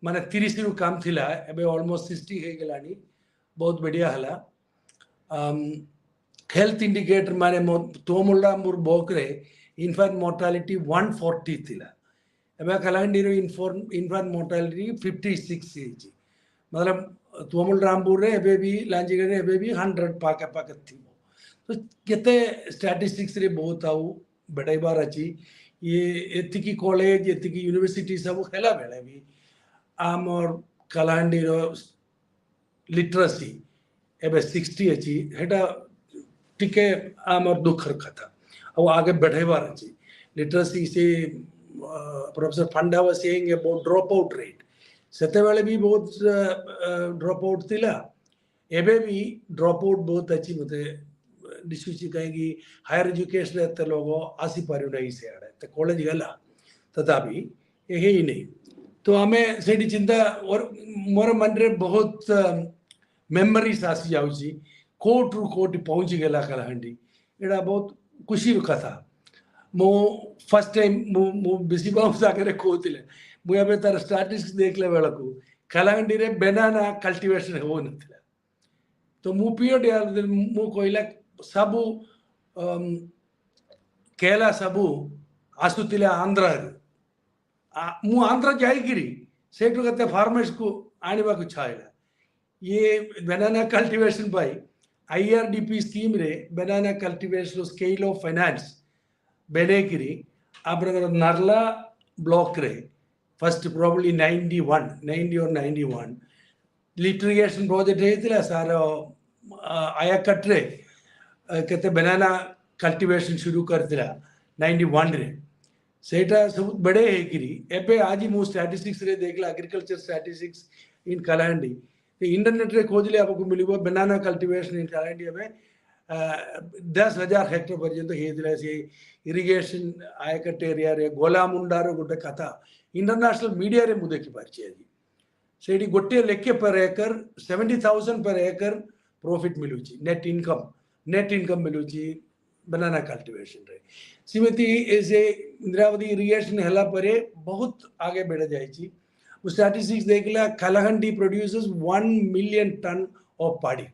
माने 30 रु काम थिला एबे ऑलमोस्ट 60 हे गलानी बहुत बढ़िया हला हेल्थ इंडिकेटर माने तोमुल्लांबुर बोकरे इन्फेंट मोर्टालिटी 140 थिला एबे कलाहांडी रो इन्फेंट मोर्टालिटी 56 हेजी मतलब तोमुल्लांबुर रे एबे भी लांजीगढ़ रे एबे भी 100 पाके पाके थिबो तो केते स्टैटिस्टिक्स रे बहुत आउ बड़ाई बार अछि ये एतिकी कॉलेज एतिकी यूनिवर्सिटी सब हेला बेले भी आमर कलाहांडी रो लिटरेसी एबे 60 अछि हेटा टिके आमर दुखर कथा और आगे बढ़ेबार अछि लिटरेसी से professor Panda was saying about drop out rate सेते बेले भी बहुत ड्रॉप आउट थिला एबे भी ड्रॉप आउट बहुत अछि मते डिस्कसी कहेंगी हायर एजुकेशन एते लोगो आसी पारु नहीं से आड़े ते कॉलेज गला तथापि यही ही नहीं तो हमें सेठी चिंता और मोर मन रे बहुत मेमोरीज आसी जाउची कोट रु कोट पहुंची गला कलाहांडी एडा बहुत खुशी कथा मो फर्स्ट टाइम मो बिसी बाबू सागरे कोतिले मु एबे तार स्टैटिस्टिक्स देखले बेलकू कलाहांडी रे बनाना कल्टीवेशन हो नथिला तो मु पीरियड यार मु कोइला सबु केला सबु आसुतिले आंध्र मु आंध्र जाइगिरी सेठु कते फार्मर्स को आनिबा को छाइला ये banana cultivation by IRDP scheme रे banana cultivation scale of finance बेनेगिरी आब्रगर नरला ब्लॉक रे फर्स्ट प्रोबब्ली 90 or 91 लिटरेशन प्रोजेक्ट हेतिला सारा आया कटरे कते बनाना कल्टीवेशन शुरू करतिला 91 रे सेटा सब बड़े है किरी एबे आज मु स्टैटिस्टिक्स रे देखला एग्रीकल्चर स्टैटिस्टिक्स इन कलाहांडी इंटरनेट रे खोजले आपको मिलिबो बनाना कल्टीवेशन इन कलाहांडी एबे 10,000 हेक्टर पर्यंत हेदिला से इरिगेशन आयकट एरिया रे गोलामुंडारो गोटे कथा इंटरनेशनल मीडिया रे मु देखि पारछि आज सेठी गोटे लेके पर एकर 70,000 पर एकर प्रॉफिट मिलुची नेट इनकम मिलुची बनाना कल्टीवेशन रे सिमती ऐसे इंदिरावती इरिगेशन हला परे बहुत आगे बढ़ जाइची स्टैटिस्टिक्स देखला Kalahandi produces 1 million ton of paddy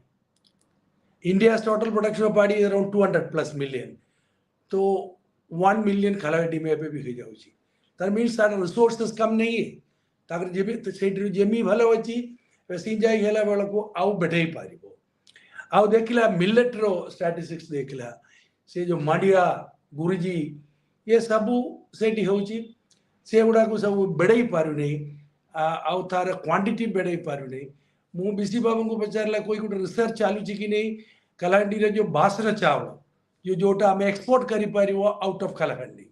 India's total production of paddy is around 200+ million तो 1 million कलाहांडी में पे भी हो जाउची that means that resources कम नहीं है ताकर जेबी तो सेठी जेमी भलो अछि वैसी जाई हेला बेला को आउ बढ़े पारिबो आउ देखला मिलेट रो स्टैटिस्टिक्स देखला से जो माडिया गुरुजी ये सबू सेठी होची से गुडा को सब बढ़ई पारु नहीं आउ तार क्वांटिटी बढ़ई पारु नहीं मु बीसी बाबू को पचारला कोई गोटे रिसर्च चालू कि नहीं कलाहांडी रे जो बासर चावल जो जोटा आम एक्सपोर्ट करि परिवो आउट ऑफ कलाहांडी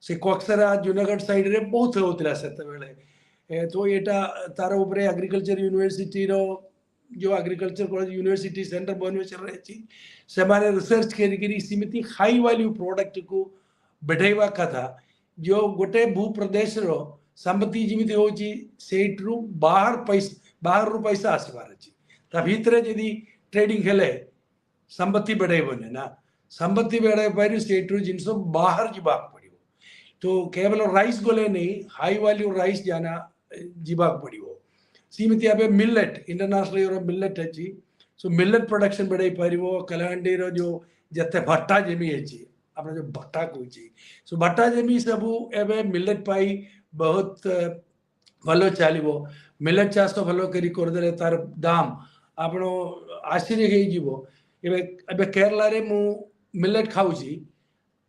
से कोक्सरा जूनागढ़ साइड रे बहुत होतिला सेते बेले तो एटा तार ऊपर एग्रीकल्चर यूनिवर्सिटी रो जो agriculture college university centre Bhubaneswar रही से रिसर्च करी सीमित हाई वैल्यू प्रोडक्ट को बढ़ावा कथा जो गोटे भूप्रदेश रो संपत्ति जमी हो बाहर पैसा आसबार अच्छी ता भितर जदि ट्रेडिंग हेले संपत्ति बढ़ेबने ना संपत्ति बढ़ाई पारि सेठू जिनस बाहर जीवाक पड़ो तो केवल राइस गले नहीं हाई वैल्यू राइस जाना जीवाक पड़ो सीमित यहाँ मिलेट इंटरनेशनल मिलेट अच्छी सो मिलेट प्रोडक्शन बढ़ाई पारिबो कलाहांडी रो जो जते भट्टा जमी अच्छी अपने जो भट्टा कहूँ सो भट्टा जमी सबू एवं मिलेट पाई बहुत भलो चलो मिलेट चाष तो भलो करी करदे तार दाम आपण आश्चर्य हो केरला रे मु मिलेट खाऊची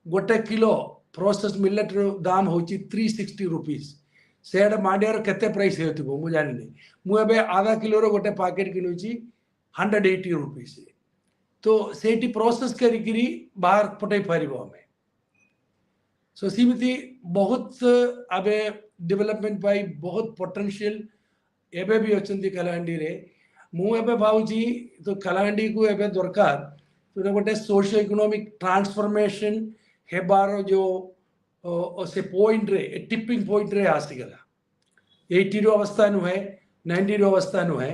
गोटे किलो प्रोसेस मिलेट रो दाम होची 360 रुपीस सेड मांडियार केते प्राइस हेतिबो मु जानि नै मु एबे आधा किलो रो गोटे पैकेट किनुची 180 रुपीस तो सेठी प्रोसेस करी बाहर पठाई पारिबो हमें सो सीमिति बहुत आबे डेवलपमेंट पाई बहुत पोटेंशियल एबे भी अछंती कलाहांडी रे मु एबे भाउची तो कलाहांडी को एबे दरकार तो गोटे सोशियो इकोनॉमिक ट्रांसफॉर्मेशन हेबार जो से पॉइंट रे टिपिंग पॉइंट रे आसीगला 80 रो अवस्था नुहे 90 रो अवस्था नुहे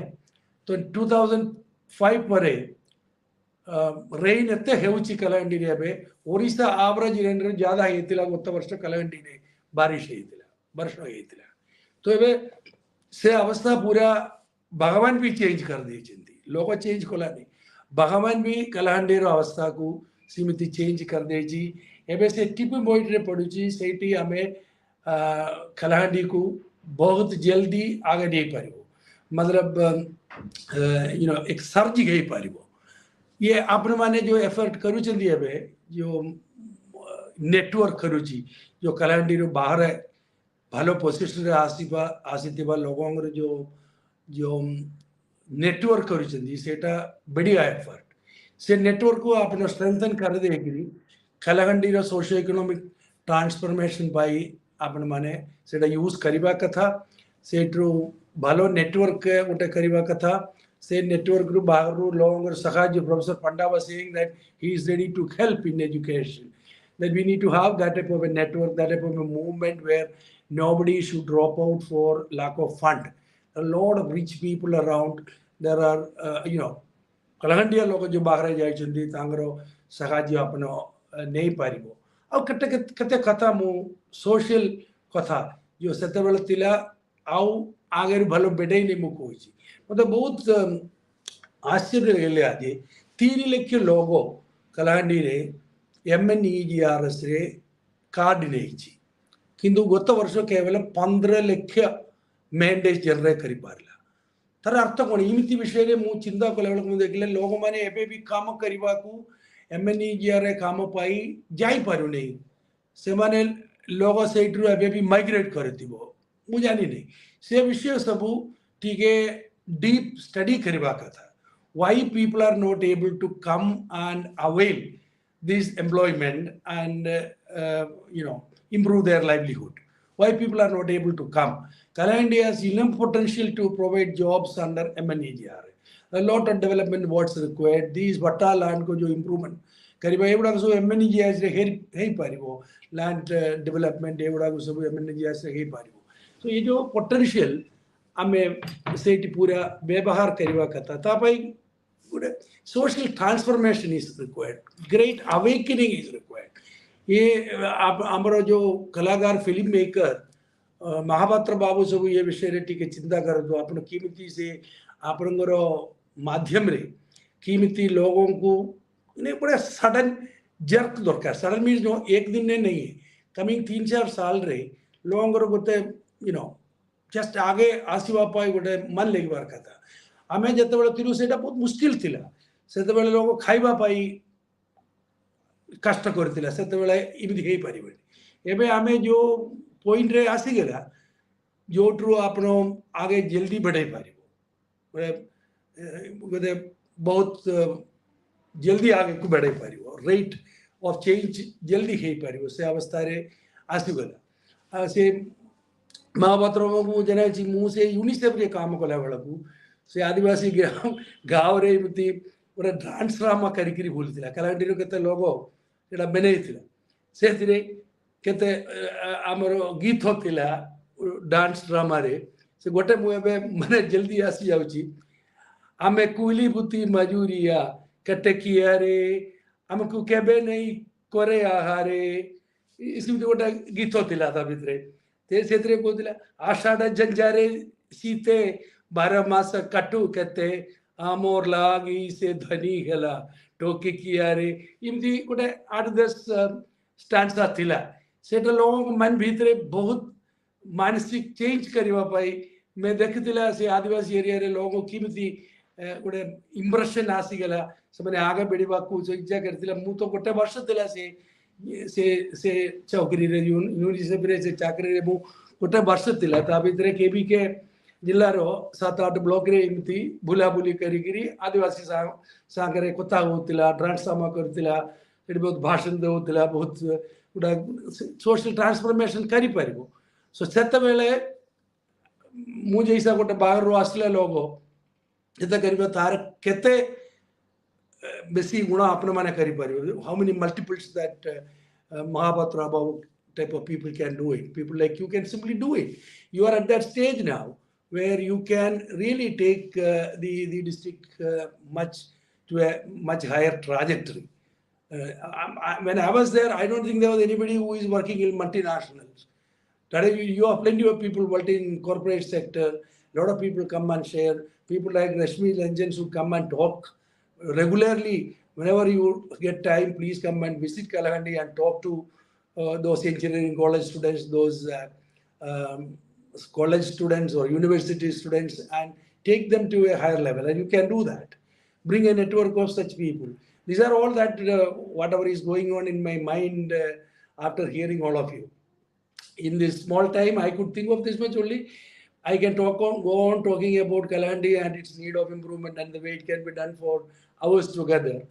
तो 2005 परे रेन एते हेउची कलाहांडी रे एबे ओडिशा एवरेज रेन रे ज्यादा हेतिला गत वर्ष कलाहांडी रे बारिश हेतिला वर्षा हेतिला तो एबे से अवस्था पूरा भगवान भी चेंज कर दी लोग चेंज कला नहीं भगवान भी कलाहांडी अवस्था को सीमित चेंज कर दे एबे से टिपिंग पॉइंट रे पड़ुची सेठी आमे कलाहांडी को बहुत जल्दी आगे नहीं पारिबो मतलब एक सर्ज गई पारिबो ये आपण माने जो एफर्ट करूचंदी एबे जो नेटवर्क करूची जो कलाहांडी रो बाहर भलो पोजिशन रे आसीबा लोगों जो जो नेटवर्क करूचंदी सेटा बढ़िया एफर्ट से नेटवर्क को आपण स्ट्रेंथन कर दे कलाहांडी रो सोशियो इकोनॉमिक ट्रांसफॉर्मेशन पाई आपण माने सेटा यूज करिबा कथा सेट्रो भलो नेटवर्क गोटे करिबा कथा से नेटवर्क रू बाहर लोगों सहाय professor Panda was saying that he is ready to help in education that we need to have that type of a network, that type of a movement where nobody should drop out for lack of fund. A lot of rich people around. There are, Kalahandi लोग जो बाहर जाए चंदी तांगरो सहाय अपनो नहीं पारिबो अब कते कते कथा मु सोशल कथा जो सेते बेले तिला आउ आगे भलो बेडे नहीं मु कोइची मतलब बहुत आश्चर्य गेले आज 3 लाख लोग कलाहांडी रे MNEGRS रे कार्ड नहीं किंतु गत वर्ष केवल 15 लाख मैंडेज जनरेट करि पारला तार अर्थ कोन इमिति विषय रे मु चिंता कले बेले मु देखले लोग माने एबे भी काम करबा को MNEGR काम पाई जाई पारु नहीं से माने लोग सेठरु एबे भी माइग्रेट करतिबो मु जानि नहीं से विषय सब ठीक है डीप स्टडी करबा कथा why people are not able to come and avail this employment and improve their livelihood. Why people are not able to come? Kalahaंडी has enough potential to provide jobs under MNEGR. A lot of development what's required. These Vatta land को जो improvement करीब एवढा को सब MNEGR से ही पारिबो land development एवढा को सब MNEGR से ही पारिबो. So ये जो potential हमें सेठी पूरा व्यवहार करीबा कथा तापाई social transformation is required, great awakening is required. ये आमरो जो कलाकार फिल्म मेकर महापात्र बाबू सब ये विषय रे टिके चिंता कर दो आपण कीमती से आपनगर माध्यम रे कीमती लोगों को ने बड़ा सडन जर्क दरकार सडन मीन जो एक दिन ने नहीं है कमिंग 3-4 साल रे लोगों गोटे जस्ट आगे आसीबा पाई गोटे मन लेगबार कथा आमे जते बेले तिरु सेटा बहुत मुश्किल थिला सेते बेले लोग खाइबा पाई कष्ट करथिला सेते बेले इमिति हेई परिबे एबे आमे जो पॉइंट रे आसी गेला जोट्रु आपनो आगे जल्दी बढ़ाई पारिबो ଗୋଟେ ବହୁତ जल्दी आगे को बढ़े पार रेट ऑफ चेंज जल्दी हो पार से अवस्था आसीगला से महापात्र को जाना मुझे यूनिसेफ रे काम कला बेला को से आदिवासी गाँव रे एमती गोटे डांस ड्रामा करी भूलता कलाहांडी केते लोग ये बन से केते आमर गीत थिला डांस ड्रामा रे से गोटे मुझे माने जल्दी आसी जाउची आमे कुली बुती मजूरिया कटकिया रे आमको केबे नहीं करे आहारे इसी गोटे गीत थिला था भितरे ते सेतरे कहतिला आषाढ़ जंजारे सीते 12 मास काटू केते आमोर लागी से धनी हेला टोके किया रे इमती गोटे 8-10 स्टांसा थिला सेटा लोगों को मन भितरे बहुत मानसिक चेंज करबा पाई मैं देखतिला से आदिवासी एरिया रे लोगों किमती गोटे इम्प्रेशन आसीगला से आगे बढ़ा को इच्छा करथिला मु तो गोटे वर्ष थिला से चौकरी रे यूनिसेफ रे से चाकरी रे मु गोटे वर्ष थिला ता भितरे केबी के जिल्ला रो 7-8 ब्लॉक रे इमती बुलाबुली करी आदिवासी सागरे कथा होतिला ड्रांसमा करतिला एडी बहुत भाषण देउतिला बहुत गोटा सोशल ट्रांसफॉर्मेशन करी परिबो सो सेते बेले मु जैसा गोटे बाहर रो आसला लोग एता करबा तार केते बेसी गुण आपण माने करी परिबो how many multiples that Mahapatra about type of people can do it. People like you can simply do it. You are at that stage now where you can really take the district to a much higher trajectory. When I was there, I don't think there was anybody who is working in multinationals. Today, you have plenty of people working in corporate sector. A lot of people come and share. People like Rashmi, Ranjan who come and talk regularly. Whenever you get time, please come and visit Kalahandi and talk to those engineering college students, those college students or university students, and take them to a higher level. And you can do that. Bring a network of such people. These are all that whatever is going on in my mind after hearing all of you. In this small time, I could think of this much only. I can go on talking about Kalahandi and its need of improvement and the way it can be done for hours together.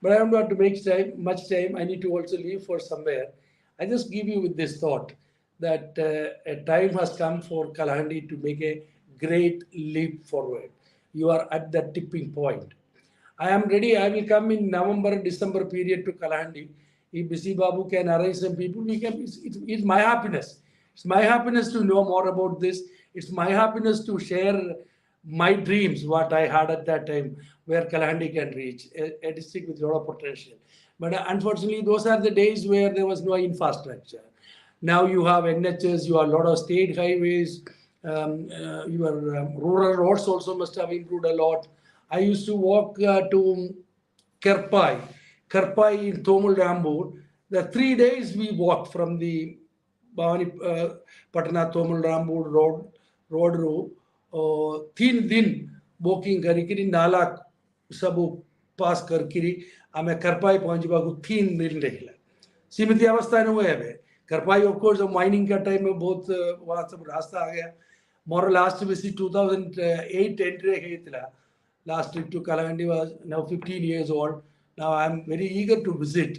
But I don't want to make much time. I need to also leave for somewhere. I just give you with this thought that a time has come for Kalahandi to make a great leap forward. You are at that tipping point. I am ready. I will come in November, December period to Kalahandi. If Bisi Babu can arrange some people, we can. It's my happiness. It's my happiness to know more about this. It's my happiness to share my dreams, what I had at that time, where Kalahandi can reach, a district with a lot of potential. But unfortunately, those are the days where there was no infrastructure. Now you have NHS, you have a lot of state highways, your rural roads also must have improved a lot. I used to walk to Kerpai in Tomul Rambur. The 3 days we walked from the Bhavani Patna Tomul Rambur road ro 3 दिन walking करी नाला सब पास करके आमे करपाई पहुंचबा को 3 दिन रहिला सीमित अवस्था न हुए करपाई ऑफ कोर्स माइनिंग का टाइम में बहुत वहां सब रास्ता आ गया मोर लास्ट विजिट 2008 एंट्री हेतिला last trip to Kalahandi was now 15 years old. Now I am very eager to visit.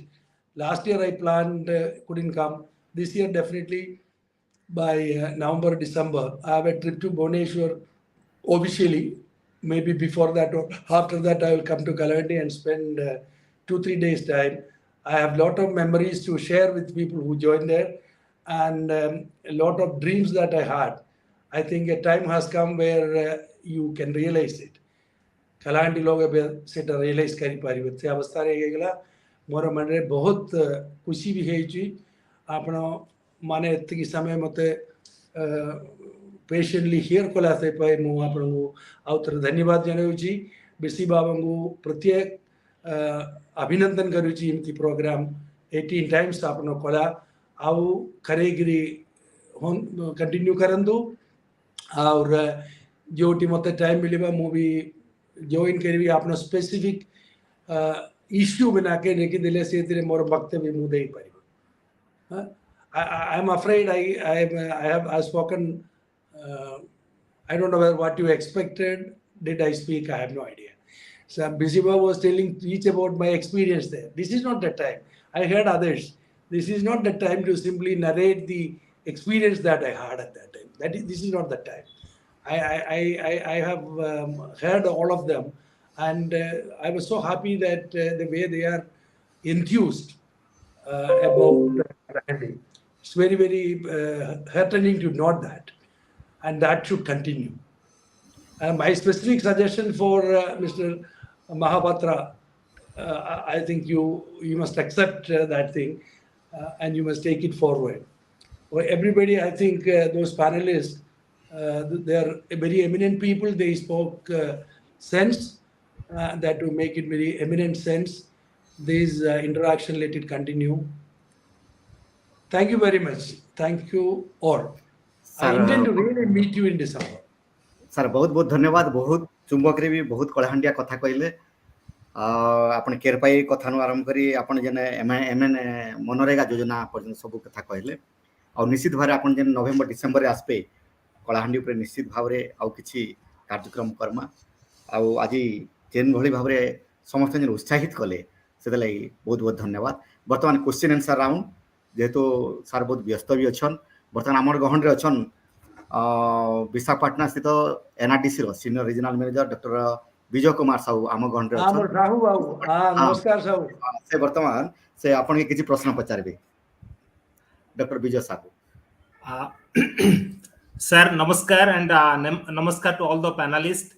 Last year I planned, couldn't come. This year definitely by November, December. I have a trip to Bhubaneswar officially. Maybe before that or after that I will come to Kalahandi and spend 2-3 days time. I have a lot of memories to share with people who joined there and a lot of dreams that I had. I think a time has come where you can realize it. Kalahandi लोग सेटा realise करी पारिबे से अवस्था रे गेला मोर मन रे बहुत खुशी भी हेची आपण माने एतकी समय मते पेशेंटली हियर कोला से पाए मु आपण को आउतर धन्यवाद जणाउची बिसी बाबंगु प्रत्येक अभिनंदन करूची इमती प्रोग्राम 18 टाइम्स आपण कोला आउ करेगिरी कंटिन्यू करंदु और जोटी मते टाइम मिलबा मु भी join करी आपनो स्पेसिफिक इश्यू बना के लेके दिले से तेरे मोर वक्तव्य मु देई पारिबो I am afraid I have spoken I don't know what you expected did I speak? I have no idea. So Bisi was telling each about my experience there. This is not the time. I heard others. This is not the time to simply narrate the experience that I had at that time. This is not the time. I have heard all of them, and I was so happy that the way they are enthused about Kalahandi. It's very, very heartening to note that, and that should continue. My specific suggestion for Mr. Mahapatra, I think you must accept that thing, and you must take it forward. For everybody, I think those panelists, they are very eminent people. They spoke sense, that to make it very eminent sense. This interaction, let it continue. Thank you very much. Thank you all. I Sir, intend to really meet you in December. Sir बहुत बहुत धन्यवाद बहुत चुंबक रे भी बहुत कलाहांडिया कथा कहले आपण केयर पाई कथा नु आरंभ करी आपण जने एमएन मनरेगा योजना पर्यंत सब कथा कहले और निश्चित भारे आपण जने नवेम्बर डिसेंबर रे आसपे कलाहांडी ऊपर निश्चित भाव रे आउ किछि कार्यक्रम करमा आउ आज जेन भली भाव रे समस्त जन उत्साहित कले से लई बहुत बहुत धन्यवाद वर्तमान क्वेश्चन आंसर राउंड जेहेतु सर बहुत व्यस्त भी अछन वर्तमान हमर गहन रे अछन विशाखापट्टनम स्थित एनआरडीसी रो senior regional manager doctor Vijay Kumar Sahu आम गहन रे हमर राहु बाबू नमस्कार साहू से वर्तमान से आपण के किछि प्रश्न पचारबे doctor Vijay Sahu Sir, namaskar and namaskar to all the panelists.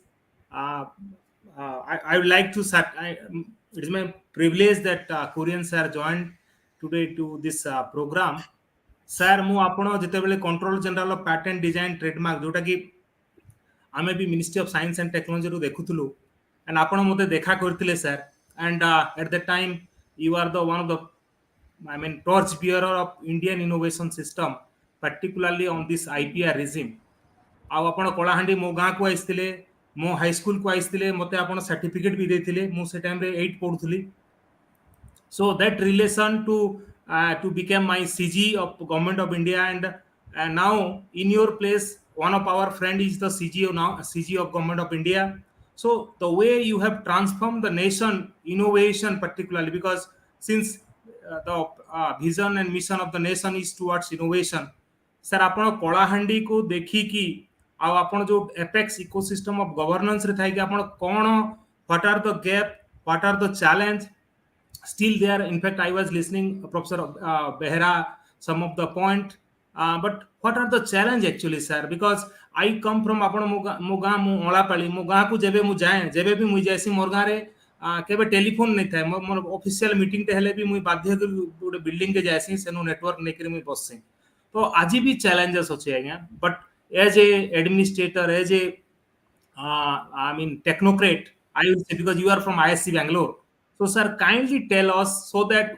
I would like to start. It is my privilege that Kurian sir joined today to this program. Sir, ମୁଁ ଆପଣ ଯେତେବେଳେ control general of patent design trademark जोटा कि आमे भी ministry of science and technology रो देखुथुलु and आपण मते देखा करथिले sir and at the time you are the one of the I mean torch bearer of Indian innovation system particularly on this IPR regime. आउ आपण कलाहांडी मो गां को आइसथिले मो हाई स्कूल को आइसथिले मते आपण सर्टिफिकेट भी देथिले मु से टाइम रे 8 पढुथली so that relation to become my CG of government of India and now in your place one of our friend is the CG of government of India. So the way you have transformed the nation innovation particularly because since the vision and mission of the nation is towards innovation. Sir आपण कलाहांडी को देखी कि आ आपण जो apex ecosystem of governance रे थाई कि आपण कोन what are the gap what are the challenge still there in fact I was listening Professor Behera some of the point but what are the challenge actually sir because I come from आपण मो गां मो ओलापाली मो गां को जेबे मु जाए जेबे भी मु जायसी मोर गां रे केबे टेलीफोन नहीं थाए मोर ऑफिशियल मीटिंग ते हेले भी मु बाध्य गोटे बिल्डिंग के जायसी सेनो नेटवर्क नै करी मु बससी तो आज भी चैलेंजेस अच्छे आज्ञा but as a administrator as a I mean technocrat I would say because you are from ISC Bangalore so sir kindly tell us so that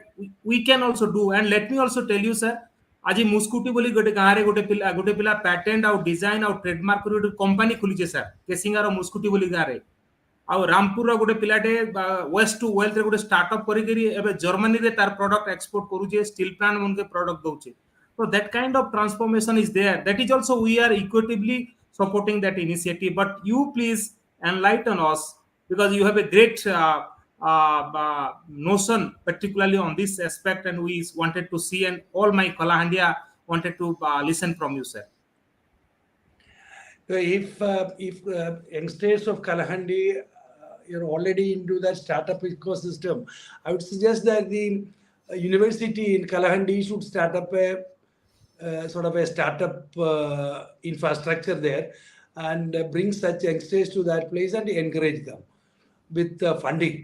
we can also do and let me also tell you sir आज मुस्कुटी बोली गोटे गां रे गोटे पिला patent आउ design आउ trademark करी गोटे कंपनी खुली छे सर केसिंगा रो मुस्कुटी बोली गां रे आउ रामपुर रो गोटे पिलाटे वेस्ट टू वेल्थ रे गोटे स्टार्टअप करी करी एबे जर्मनी रे तार प्रोडक्ट एक्सपोर्ट करू जे स्टील प्लांट मन के product दउचे so that kind of transformation is there that is also we are equitably supporting that initiative but you please enlighten us because you have a great notion particularly on this aspect and we wanted to see and all my Kalahandia wanted to listen from you sir if youngsters of Kalahandi you're already into that startup ecosystem I would suggest that the university in Kalahandi should start up a sort of a startup infrastructure there and bring such youngsters to that place and encourage them with funding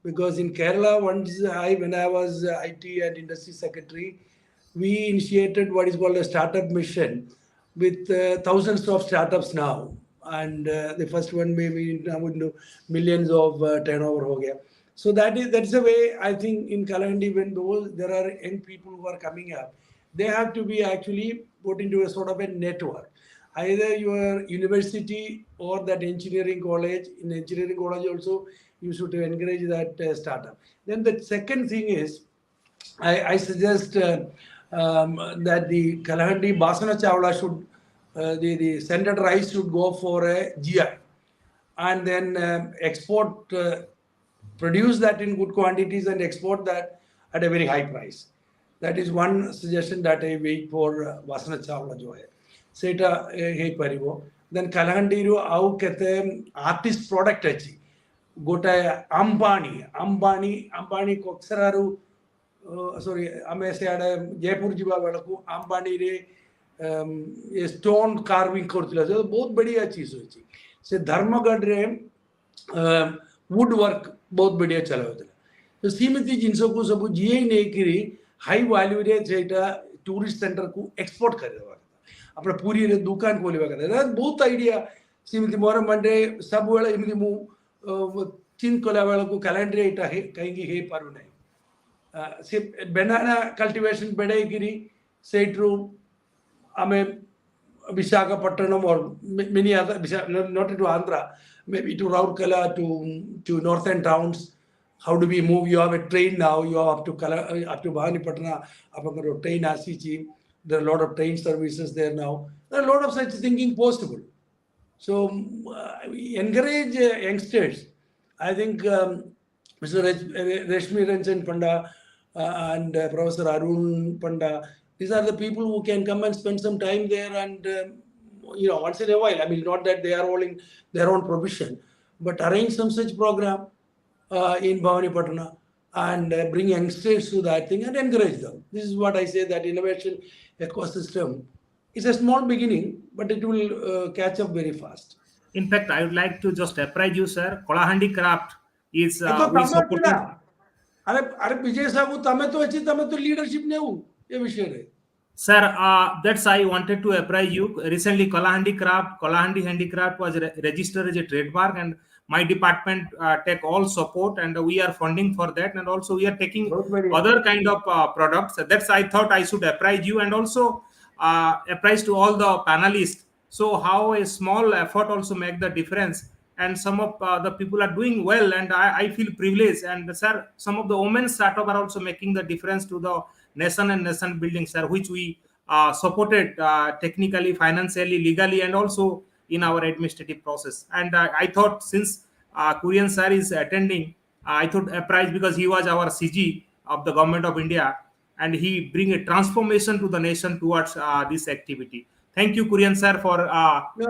because in Kerala once when I was IT and industry secretary we initiated what is called a startup mission with thousands of startups now and the first one maybe now into millions of turnover ho gaya so that's the way I think in Kalahandi when there are young people who are coming up they have to be actually put into a sort of a network. Either your university or that engineering college. In engineering college also, you should encourage that startup. Then the second thing is, I suggest that the Kalahandi Basana Chawla should, the centered rice should go for a GI. and then export, produce that in good quantities and export that at a very high price. That is one suggestion that I wait for Vasana Chawla jo hai. Seta hey paribo. Then Kalahandi ru au kete artist product achi. Gota Ambani koksararu sorry ame se ada Jaipur jiba balaku Ambani re stone carving kortila so bahut badhiya cheez hochi. Se Dharmagad re woodwork बहुत बढ़िया चला होता है तो सीमित जिनसों को सब जिए नहीं करी हाई वैल्यू रे जेटा टूरिस्ट सेंटर को एक्सपोर्ट करे हुआ अपना पूरी रे दुकान खोले हुआ करता है बहुत आइडिया सीमित मोर मंडे सब वाला इमली मु चिन कोला वाला को कैलेंडर इटा है कहीं हे पारू नहीं से बनाना कल्टीवेशन बढ़ाई करी सेट्रू हमें Visakhapatnam or many other, not into Andhra, maybe to Rourkela, to northern towns. How do we move? You have a train now. You have up to Bhavanipatna, up to train RCG. There are a lot of train services there now. There are a lot of such thinking possible. So encourage youngsters. I think Mr. Rashmi, Ranjan, Panda, and Professor Arun, Panda. These are the people who can come and spend some time there and, once in a while. I mean, not that they are all in their own provision, but arrange some such program in Bhavanipatna and bring youngsters to that thing and encourage them. This is what I say, that innovation ecosystem is a small beginning, but it will catch up very fast. In fact, I would like to just apprise you, sir. Kalahandi craft is we supported. अरे विजय साहब तमें तो leadership नहीं हो ये विषय है. Sir, that's I wanted to apprise you. Recently, Kalahandi handicraft was registered as a trademark, and my department take all support, and we are funding for that, and also we are taking other kind of products. That's I thought I should apprise you, and also apprise to all the panelists. So how a small effort also make the difference, and some of the people are doing well, and I feel privileged. And sir, some of the women startup are also making the difference to the nation and nation building, sir, which we supported technically, financially, legally, and also in our administrative process. And I thought since Kurian sir is attending, I thought apprise, because he was our CG of the government of India, and he bring a transformation to the nation towards this activity. Thank you, Kurian sir, for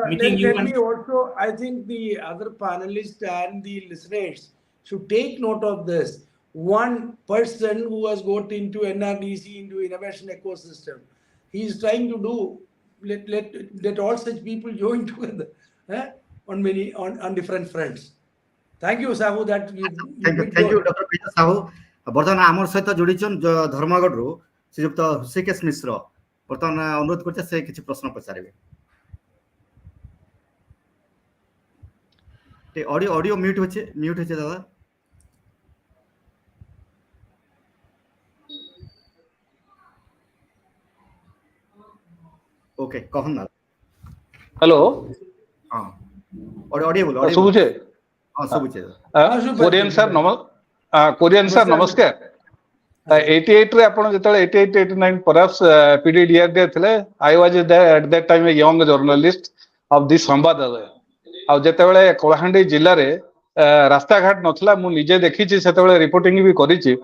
meeting you. Let me also, I think the other panelists and the listeners should take note of this. One person who has got into NRDC, into innovation ecosystem, he is trying to do, let all such people join together on different fronts. Thank you, Sahu. Thank you, Dr. Peter Sahu. बर्तमान आमर सहित जोड़ीचन धर्मगढ़ रु श्रीयुक्त हृषिकेश मिश्र बर्तमान अनुरोध करते से किछि प्रश्न पचारिबे. ते ऑडियो म्यूट होचे दादा. ओके कहन ना. हेलो हां ऑडियो सुबुचे. हां सुबुचे. कोरियन सर नमस्कार. 88 रे आपण जेतले 88 89 परहैप्स पीडी डीआरडीए थिले. I was at that time a young journalist of this संवाददाता. आ जेतेबेले कलाहांडी जिल्ला रे रास्ता घाट नथला मु निजे देखिछि, सेतेबेले रिपोर्टिंग भी करिछि.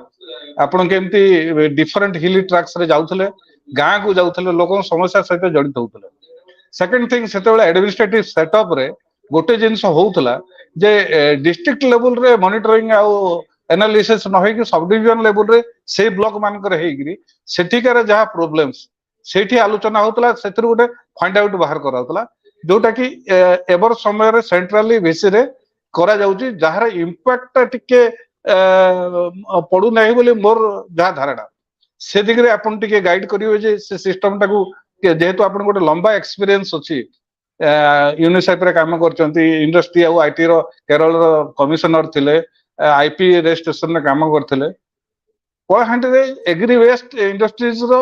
आपण केमती डिफरेंट हिली ट्रैक्स रे जाउथले, गाँ को जाउथले, लोक समस्या सहित जड़ित होउथले. सेकंड थिंग, सेतेबेले एडमिनिस्ट्रेटिव सेटअप रे गोटे जिनस होउथला जे डिस्ट्रिक्ट लेवल रे मॉनिटरिंग आ एनालिसिस न होई कि सब डिवीजन लेवल रे से ब्लॉक मान करे हेगिरी सेठिकार जहा प्रॉब्लम्स सेठी आलोचना होतला, सेतिर गोटे फाइंड आउट बाहर करा होतला, जोटा कि एबर समय रे सेंट्रली वीसी रे करा जाउची, जहार इंपैक्ट टिके पडू नाही बोली मोर जहा धारणा. से दिगरे आपण टिके गाइड करियो जे से सिस्टम टाकू, जेहेतु आपण गोटे लंबा एक्सपीरियंस अछि, यूनिसेफ रे काम करचंती, इंडस्ट्री आ आईटी रो केरल रो कमिशनर थिले, आईपी रजिस्ट्रेशन रे काम करथिले. कलाहांडी रे एग्री वेस्ट इंडस्ट्रीज रो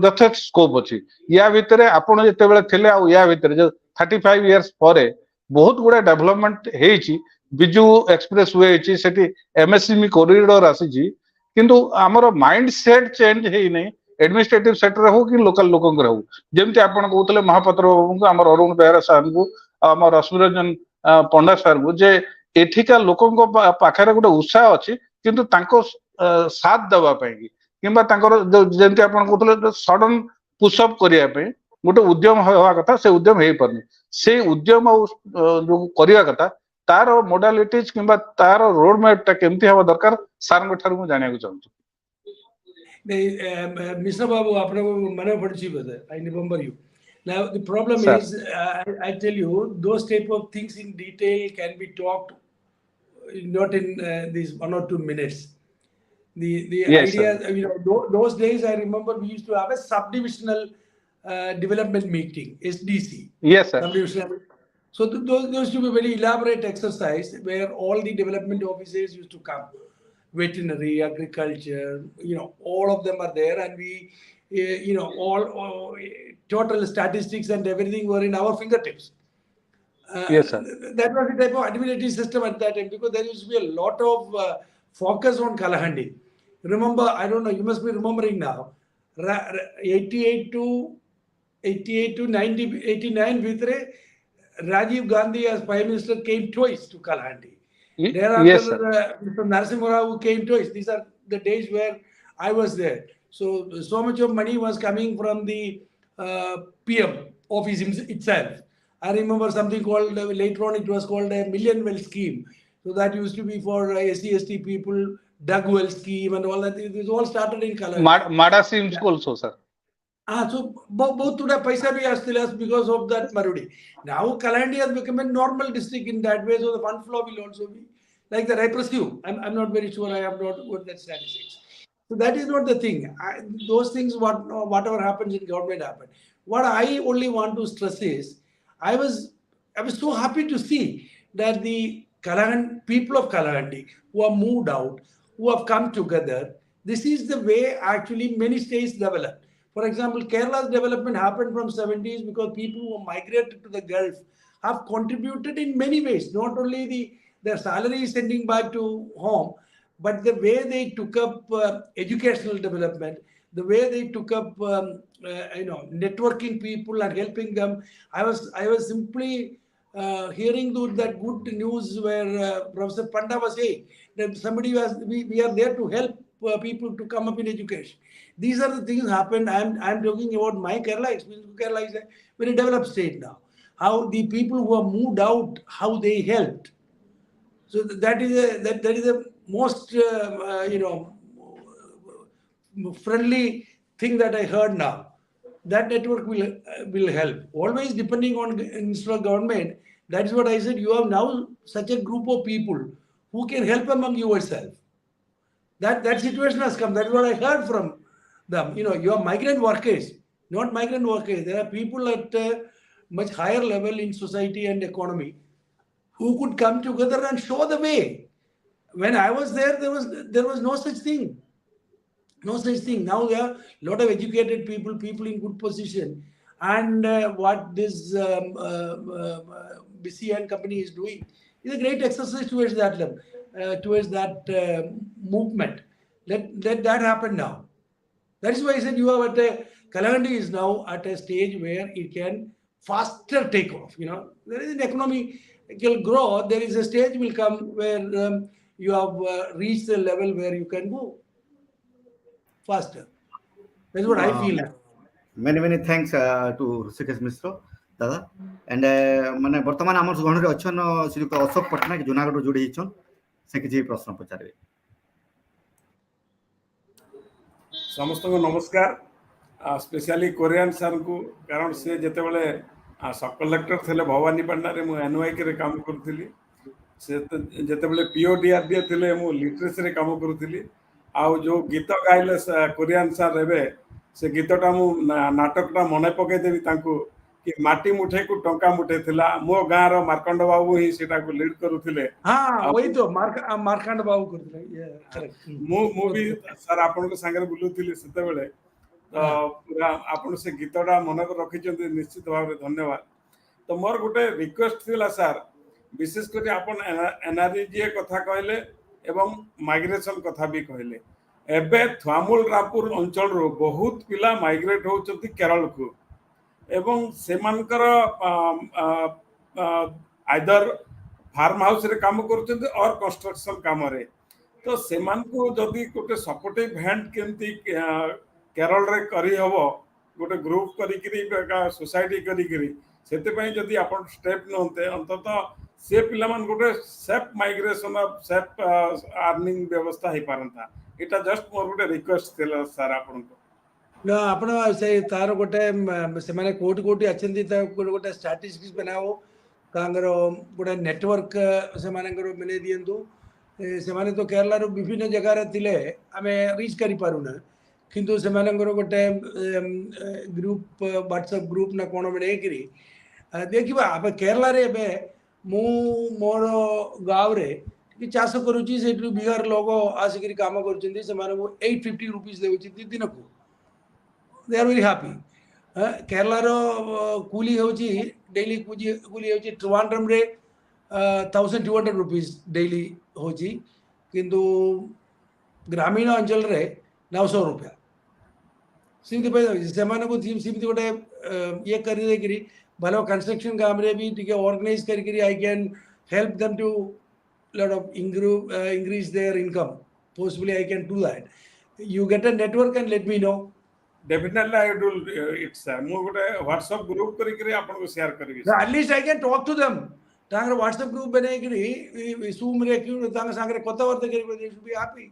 यथेष्ट स्कोप अछि. या भितरे आपण जेतेबेले थिले आ या भितरे जे 35 इयर्स परे बहुत गुडा डेवलपमेंट हेछि. बिजू एक्सप्रेस वे हेछि, सेठी एमएसएमई कॉरिडोर आसीछि, किंतु हमर माइंड सेट चेंज हेइ नै. एडमिनिस्ट्रेटिव सेक्टर हो कि लोकल लोकन हो, जेमति आपण कहउतले महापात्र बाबू को, हमर अरुण बेहरा साहब को, हमर रश्मि रंजन पंडा सर को जे एठिका लोकंको पाखरे गोटे उत्साह अछि किंतु तांको साथ देबा पई किंबा तांकर जेंति आपण कहतले सडन पुशअप करिया पई गोटे उद्यम होवा कथा से उद्यम हेई परनी से उद्यम जो करिया कथा तार मोडालिटीज किंबा तार रोड मैप टा केमती हवा दरकार सारंग ठार मु जानिया को चाहूँ Mr. Babu, I remember you. Now the problem Sir. is, I tell you, those type of things in detail can be talked not in these 1 or 2 minutes. The Yes, idea, sir. you know, those days I remember we used to have a subdivisional development meeting, SDC. Yes, sir. Subdivisional. So those used to be very elaborate exercise where all the development officers used to come, veterinary, agriculture, you know, all of them are there, and we, you know, all total statistics and everything were in our fingertips. Yes, sir. That was the type of administrative system at that time, because there used to be a lot of focus on Kalahandi. Remember, I don't know, you must be remembering now, 88 to 90, 89 Vitre, Rajiv Gandhi as Prime Minister came twice to Kalahandi. Thereafter, yes, sir. Mr. Narasimha Rao came twice. These are the days where I was there. So much of money was coming from the PM office itself. I remember something called, later on it was called a million well scheme. So that used to be for SC/ST people, dug well scheme and all that. It was all started in Kalahandi. Mada schemes also, sir. So both to the paisa bhi are still as because of that Marudi. Now Kalahandi has become a normal district in that way, so the fund flow will also be like that. I presume. I'm not very sure. I have not got that statistics. So that is not the thing. Those things, whatever happens in government happen. What I only want to stress is, I was so happy to see that the people of Kalahandi who have moved out, who have come together. This is the way actually many states develop. For example, Kerala's development happened from 70s because people who migrated to the Gulf have contributed in many ways. Not only their salary is sending back to home, but the way they took up educational development, the way they took up networking people and helping them. I was simply hearing that good news where Professor Panda was saying that we are there to help people to come up in education. These are the things happened. I'm talking about my Kerala experience. Kerala is a very developed state now. How the people who have moved out, how they helped. So that is a most friendly thing that I heard now. That network will help. Always depending on instead of government. That is what I said. You have now such a group of people who can help among yourself. That situation has come. That is what I heard from them. You know, you are migrant workers, not migrant workers. There are people at a much higher level in society and economy who could come together and show the way. When I was there, there was no such thing. No such thing. Now there are a lot of educated people in good position. And what this Bisi and company is doing is a great exercise towards that level, towards that movement. Let that happen now. That is why I said Kalahandi is now at a stage where it can faster take off. You know, there is an economical growth. There is a stage will come where you have reached the level where you can go faster. That's what I feel. Many thanks to Hrishikesh Mishra, Dada. And माने वर्तमान आमर गणरे अछन श्रीयुक्त अशोक पटनायक जूनागढ़ जोड़ी हिचन से किछि प्रश्न पचारे समस्त को नमस्कार स्पेशली कोरियन सर को कारण से जेते बेले सब कलेक्टर थे भवानी पांडा रे मु एनवाई के काम करथली से जेते बेले पीओ डीआरडीए थे मु लिटरेचर रे काम करथली आ जो गीत गाइले कोरियन सर रेबे से गीतटा मु नाटकटा मने पके देबी तांको कि माटी मुठे को टंका मुठे थिला मो गाँ रो मार्कंड बाबू ही सेटा को लीड करूथिले हां वही तो मार्कंड बाबू करथिले करेक्ट मु भी सर आपन को संगे बुलुथिले सेते बेले तो पूरा आपन से गीतटा मन को रखिचंती निश्चित भाव धन्यवाद तो मोर गोटे रिक्वेस्ट थिला सर विशेष कर आपन एनआरजी कथा कहले एवं माइग्रेशन कथा भी कहले एबे थ्वामुल रापुर अंचल रो बहुत पिला माइग्रेट होचंती केरल को एवं सेमानकर आइदर फार्म हाउस रे काम करछन्ते और कंस्ट्रक्शन काम रे तो सेमान को जदि गोटे सपोर्टिव हैंड केमती केरल रे करी हबो गोटे ग्रुप करी सोसाइटी करी सेते पई जदि आपण स्टेप नोते अंततः से पिलामान गोटे safe migration of safe earning व्यवस्था हे पारंता एटा जस्ट मोर गोटे रिक्वेस्ट थिला सर आपण को ना आपण से तार गोटे से माने कोटी कोटी अछंती त गोटे स्टैटिस्टिक्स बनाओ तांगर गोटे नेटवर्क से मानकर मिले दियंतु से माने तो केरला रो विभिन्न जगह रे थिले आमे रीच करि पारुना किंतु से मानकर गोटे ग्रुप व्हाट्सएप ग्रुप ना कोन बने करी देखिबा अब केरला रे बे मु मोर गाँव रे कि चाष करूची से बिहार लोग आसिक काम कर से माने वो 850 रुपीस देउची दिन को they are very happy Kerala रो कूली होची डेली कूली होची ट्रिवांड्रम रे 1200 रुपीस डेली होची किंतु ग्रामीण अंचल रे 900 रुपया सिमती पे से माने को सिमती गोटे ये करी दे करी भलो कंस्ट्रक्शन काम रे भी टिके ऑर्गेनाइज करी I can help them to lot of increase their income possibly I can do that you get a network and let me know definitely I will it sir मु गोटे व्हाट्सएप ग्रुप करी आपन को share करबी at least I can talk to them तांगर WhatsApp group बने करी Zoom रे क्यों तांगर संगे कथा वर्त करी they should be happy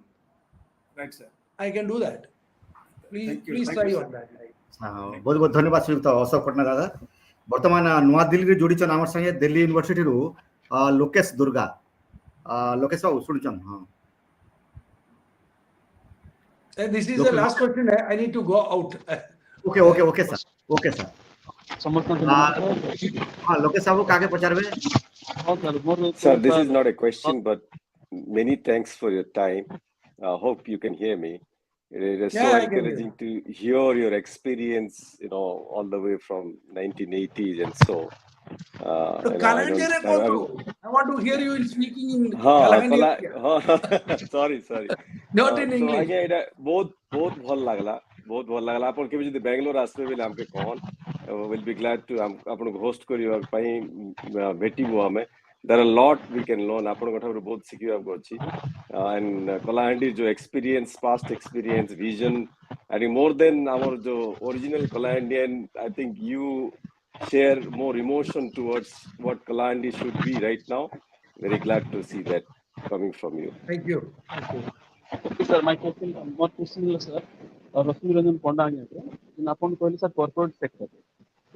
right sir I can do that please try on that बहुत बहुत धन्यवाद श्रीयुक्त अशोक पटना दादा वर्तमान नुआ दिल्ली रे जोड़ी छन हमर संगे दिल्ली यूनिवर्सिटी रो लोकेश दुर्गा लोकेश बाबू सुनचन हां this is the last question I need to go out okay sir हां लोकेश बाबू कागे पचारबे Sir, this is not a question, but many thanks for your time. I hope you can hear me. It is so encouraging to hear your experience, all the way from 1980s and so. Kalahandi I want to hear you in speaking in Kalahandi. Sorry. Not in English. So again, बहुत भल लागला आपण के जदी बेंगलोर आसबे बेले हमके कहन will be glad to आपण होस्ट करियो पई भेटिबो हमें there are a lot we can learn आपण कठा बहुत सिखियो आपको अछि and Kalahandi जो experience past experience vision and more than our जो original Kalahandian I think you share more emotion towards what Kalahandi should be right now. Very glad to see that coming from you. Thank you. Okay, sir, my question, one question is, sir, Rashmi Ranjan Panda in upon police or corporate sector.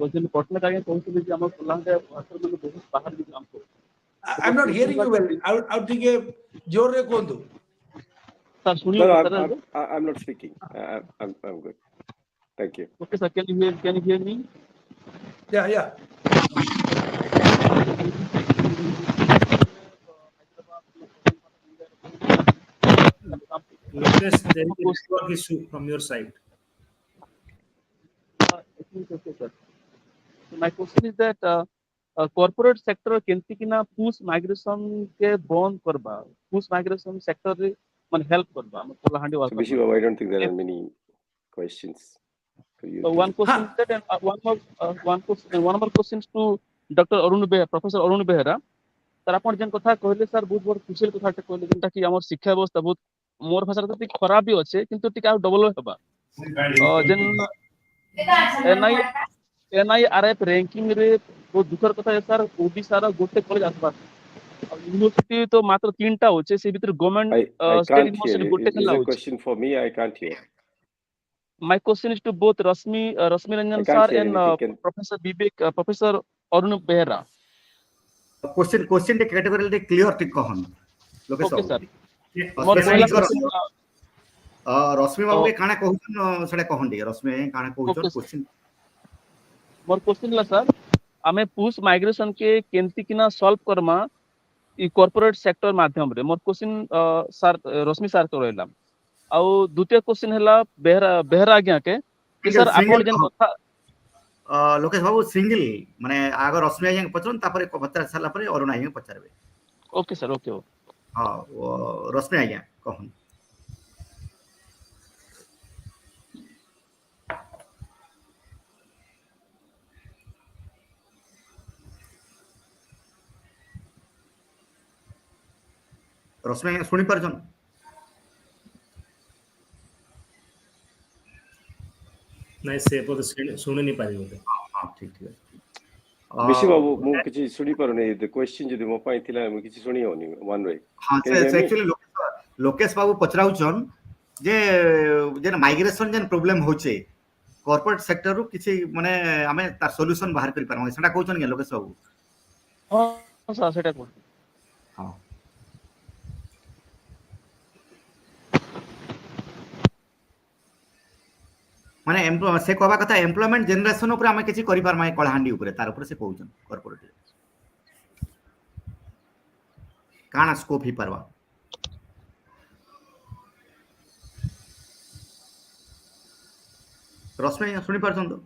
So, in Portland, I can also be among Panda, I'm not hearing you well. I'll take a Jore Kondo. No, I'm not speaking. I'm good. Thank you. Okay, sir, can you hear me? Yeah. Lucas, there is a network issue from your side. Okay, sir. So my question is that corporate sector केंती किना push migration के bond करबा push migration sector रे मन help करबा मतलब Kalahandi work. So Bisi, I don't think there are many questions for you. So one question is that and one more questions to Dr. Arun Behera, Professor Arun Behera. Sir आपण जन कथा कहले sir बहुत बड़ खुशी कथा कहले जेंटा कि हमर शिक्षा व्यवस्था बहुत मोर भाषा तो खराब भी अच्छे किंतु टिका डेवलप हेबा जेन NIRF रैंकिंग रे बहुत दुखर कथा है सर ओडिसा रा गोटे कॉलेज आसबा यूनिवर्सिटी तो मात्र 3टा होचे से भीतर गवर्नमेंट स्टेट यूनिवर्सिटी गोटे खला होचे. Question for me, I can't hear. My question is to both Rashmi Ranjan sir and Professor Vivek Professor Arun Behera. Question टे कैटेगरी टे क्लियर टिक कहन लोकेश ओके सर रश्मि बाबू के काना कहउछन सेटा कहन दे रश्मि काना कहउछन क्वेश्चन मोर क्वेश्चन ला सर हमें पुश माइग्रेशन के केंती किना सॉल्व करमा ई कॉर्पोरेट सेक्टर माध्यम रे मोर क्वेश्चन सर रश्मि सर तो रहला आ द्वितीय क्वेश्चन हला बेहरा आज्ञा के सर आपण जन कथा लोकेश बाबू सिंगल माने आगर रश्मि आज्ञा पचरन तापर पचार साला पर अरुण आज्ञा पचारबे. ओके सर ओके हां रश्मि आज्ञा कहन रश्मि सुनी परछन नहीं से पद सुनी नहीं पारी बोले हां ठीक ठीक बिसी बाबू मु किछि सुनी परने द क्वेश्चन जदि मो पाई थिला मु किछि सुनी होनी वन वे हां से एक्चुअली लोकेश बाबू पचराउछन जे माइग्रेशन जे प्रॉब्लम होचे कॉर्पोरेट सेक्टर रु किछि माने हमें तार सॉल्यूशन बाहर करि परम सेटा कहउछन के लोकेश बाबू हां सर सेटा को हां माने से कहबा कथा एम्प्लॉयमेंट जनरेशन ऊपर हमें किछि करि परम कलाहांडी ऊपर तार ऊपर से कहउछन कॉर्पोरेट काना स्कोप ही परवा रश्मि सुनी परछन तो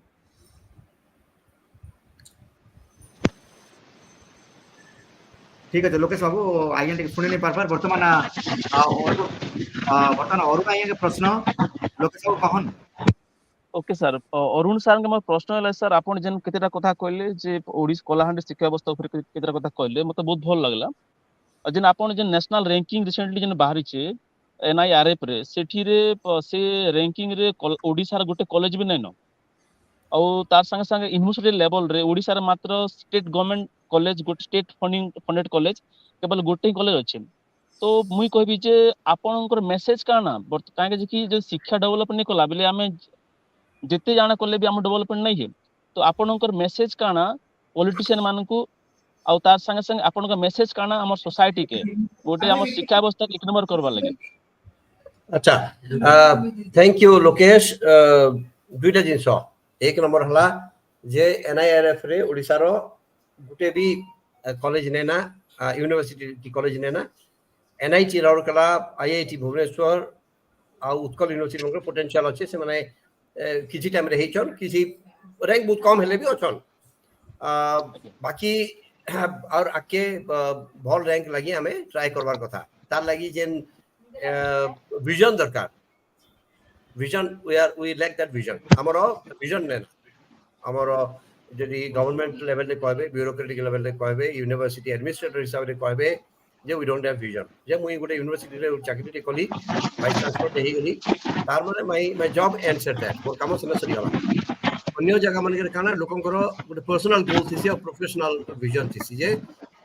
ठीक है लोकेश बाबू आज्ञा टिके सुनी नहीं पार वर्तमान वर्तमान अरुण आज्ञा के प्रश्न लोकेश बाबू कहन ओके सर अरुण सर के मोर प्रश्न है सर आपण जेन केतेटा कथा कहले जे ओडिस कलाहांडी शिक्षा व्यवस्था ऊपर केतेटा कथा कहले मते बहुत भल लागला जेन आपण जेन नेशनल रैंकिंग रिसेंटली जेन बाहरी छे एनआईआरएफ रे सेठी रे से रैंकिंग रे ओडिसा रे गोटे कॉलेज भी नै न औ तार संगे संगे यूनिवर्सिटी लेवल रे ओडिसा रे मात्र स्टेट गवर्नमेंट कॉलेज गोटे स्टेट फंडेड कॉलेज केवल गोटे कॉलेज अछि तो मुई कहबी जे आपनकर मेसेज काना काहे जे कि जे शिक्षा डेवलप नै कला बेले हमें जेते जाना कले भी हम डेवलपमेंट नहीं है तो आपनकर मेसेज काना पॉलिटिशियन मानकू आउ तार संगे संगे आपनकर मेसेज काना हमर सोसाइटी के गोटे हमर शिक्षा व्यवस्था एक नंबर करबा लगे अच्छा थैंक यू लोकेश दुईटा जिंस एक नंबर हला जे एनआईआरएफ रे ओडिसा रो गुटे भी कॉलेज नेना यूनिवर्सिटी कॉलेज नेना एनआईटी राउरकेला आईआईटी भुवनेश्वर आ उत्कल यूनिवर्सिटी में पोटेंशियल अच्छे से माने किसी टाइम रे हेचन किसी रैंक बहुत कम हेले भी अछन बाकी और आके भल रैंक लगी हमें ट्राई करबार कथा तार लगी जेन विजन दरकार vision we lack that vision हमरो विजन ने हमरो जदी गवर्नमेंट लेवल रे कहबे ब्यूरोक्रेटिक लेवल रे कहबे यूनिवर्सिटी एडमिनिस्ट्रेटर हिसाब रे कहबे जे वी डोंट हैव विजन जे मुई गोटे यूनिवर्सिटी रे चाकरी टे कली वाइस चांसलर टे गली तार माने my job and set that more काम सने सरी गला अन्य जगह मन के काना लोकंकर गोटे पर्सनल गोल थिसी और प्रोफेशनल विजन थिसी जे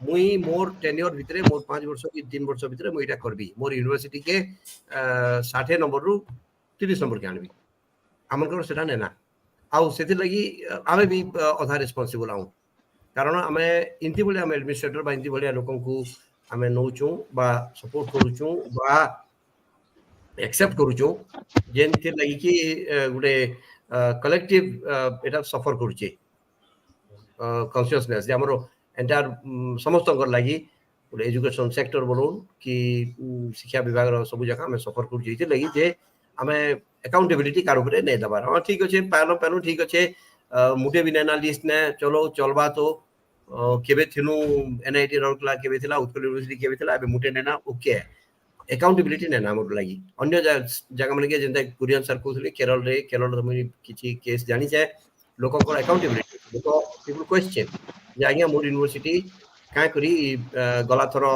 मुई मोर टेन्योर भितरे मोर 5 वर्ष की 3 वर्ष भितरे मुई एटा करबी मोर यूनिवर्सिटी के 60 नंबर रु 30 नंबर के आनबी हमनकर सेटा नेना आउ सेति लगी आमे भी अधा रिस्पांसिबल आउ कारण आमे इंति बोले आमे एडमिनिस्ट्रेटर बा इंति बोले लोकन को आमे नौचू बा सपोर्ट करूचू बा एक्सेप्ट करूचू जेंति लगी कि गुडे कलेक्टिव एटा सफर करूचे कॉन्शियसनेस जे हमरो एंटायर समस्त कर लागि गुडे एजुकेशन सेक्टर बोलून कि शिक्षा विभाग रो सब जगह में सफर करूचे जे लगी जे आमे अकाउंटेबिलिटी कार ऊपर नै दबार हां ठीक अछि पालो ठीक अछि मुटे भी नेना लिस्ट ने चलो चलबा तो केबे थिनु एनआईटी राउरकेला केबे थिला उत्कल यूनिवर्सिटी केबे थिला अबे मुटे नेना ओके अकाउंटेबिलिटी नेना हमर लागि अन्य जगह मन के जेंता कुरियन सर कहथले केरल रे किछि केस जानि छै लोक को अकाउंटेबिलिटी लोक पीपल क्वेश्चन जे आज्ञा मोर यूनिवर्सिटी का करी गला थरो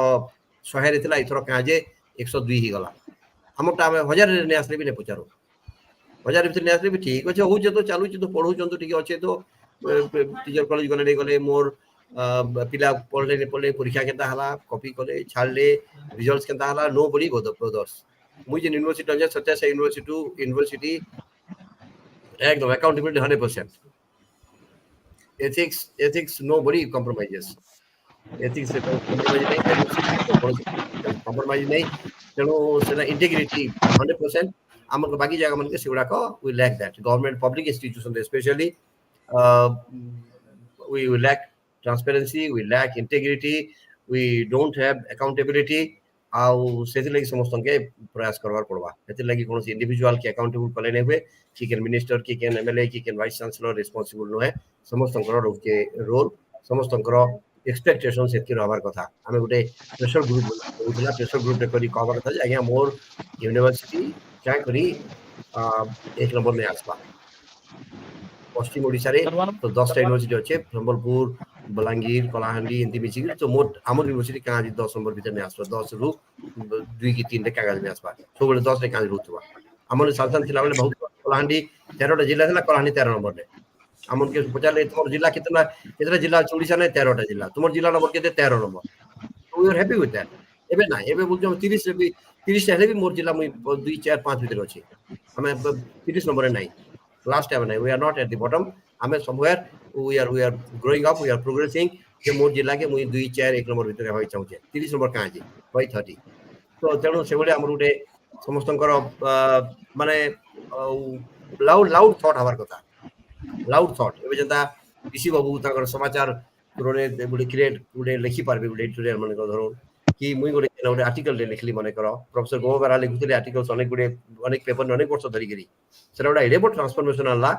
100 रे थिला इथरो का जे 102 ही गला हमटा हमें 1000 रे ने आसले भी ने पचारो 1000 भीतर ने आसले भी ठीक अछि हो जे तो चालू छै तो पढौ जंतु ठीक अछि तो टीचर कॉलेज गले मोर पिला पढ़ले परीक्षा केता हला कॉपी करे छाड़ले रिजल्ट्स केता हला नो बडी बोदर्स मुई जे यूनिवर्सिटी जे सत्या से यूनिवर्सिटी एकदम accountability 100% ethics nobody compromises ethics से compromise नहीं तेणु सेना इंटीग्रिटी 100% हमर बाकी जगह मन के सेगुडा को we lack that government public institution specially we lack transparency we lack integrity we don't have accountability आउ सेति लागि समस्त के प्रयास करबार पड़बा एति लागि कोनो इंडिविजुअल के अकाउंटेबल कले नै हुए कि कैन मिनिस्टर कि कैन एमएलए कि कैन वाइस चांसलर रिस्पांसिबल न है समस्त के रोल समस्त एक्सपेक्टेशन सेति रहबार कथा हमें गोटे प्रेशर ग्रुप रे करी कवर था आज्ञा मोर यूनिवर्सिटी क्या करी एक नंबर में आसबा पश्चिम ओडिसा रे तो 10 टा यूनिवर्सिटी अछि संबलपुर बलांगीर कलाहांडी इंति मिछि तो मोर हमर यूनिवर्सिटी का 10 नंबर भीतर ने आसबा 10 रु दुई कि तीन कागज में आसपा सब 10 रे कागज होतबा हमर शासन थिला बेले बहुत कलाहांडी 13टा जिला थिला कलाहांडी 13 नंबर रे हमन के पचाले तुमर जिला कितना जिला ओडिसा ने 13टा जिला तुमर जिला नंबर केते 13 नंबर तो we are happy with that एबे ना एबे बोल जो 30 रे भी 30 हेले भी मोर जिला मुई 2 4 5 भीतर अछि हमें 30 नंबर रे नहीं लास्ट टाइम नहीं we are not at the bottom हमें somewhere we are growing up we are progressing जे मोर जिला के मुई 2 4 1 नंबर भीतर होई चाहूचे 30 नंबर काहे जे बाय 30 तो तेणु से भले हमर गुटे समस्तंकर माने लाउड लाउड थॉट हबार कथा लाउड थॉट एबे जंता बिसी बाबू ताकर समाचार रे गुटे क्रिएट गुटे लिखि पारबे गुटे एडिटोरियल माने धरो कि मुई गुटे आर्टिकल रे लिखली माने करो प्रोफेसर गोबरा लिखुतले आर्टिकल्स अनेक गुटे अनेक पेपर अनेक वर्ष धरि गरी सेरा गुटे एडेबो ट्रांसफॉर्मेशन आला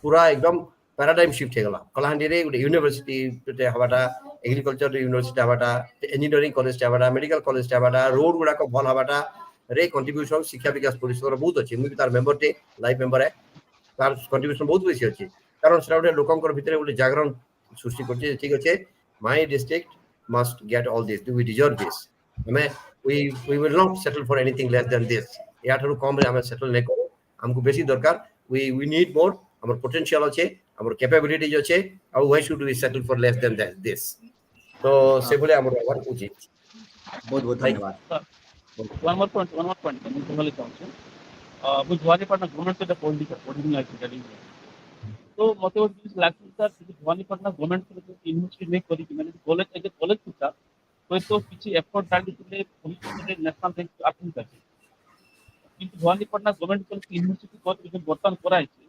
पूरा एकदम पैराडाइम शिफ्ट हेगला कलाहांडी रे गुटे यूनिवर्सिटी ते हबाटा एग्रीकल्चर यूनिवर्सिटी हबाटा इंजीनियरिंग कॉलेज हबाटा मेडिकल कॉलेज हबाटा रोड गुडा को भल हबाटा रे कंट्रीब्यूशन शिक्षा विकास परिषद बहुत अछि मुई तार मेंबर टे लाइफ मेंबर है तार कंट्रीब्यूशन बहुत बेसी अछि कारण सेरा गुटे लोकंकर भितरे गुटे जागरण सृष्टि करछि ठीक अछि my district must get all this we deserve this हमें we will not settle for anything less than this या थारु कम रे हमें सेटल नै करू हमको बेसी दरकार वी नीड मोर हमर पोटेंशियल अछि हमर कैपेबिलिटीज अछि और why should we settle for less than this तो से बोले हमर ओवर उचित बहुत बहुत धन्यवाद one more point मैं कहले चाहूँ बुझ भवानीपटना गवर्नमेंट के पॉलिटिकल एक्टिविटी तो मते वो चीज लागती सर भवानीपटना गवर्नमेंट के यूनिवर्सिटी में करी कि मैंने कॉलेज एज कॉलेज था कोई तो किसी एफर्ट डाल दिले भविष्य में नेशनल रैंक आठवीं तक কিন্তু ভবানীপটনা গভর্নমেন্ট কলেজ ইউনিভার্সিটি কত বর্তমান করাইছে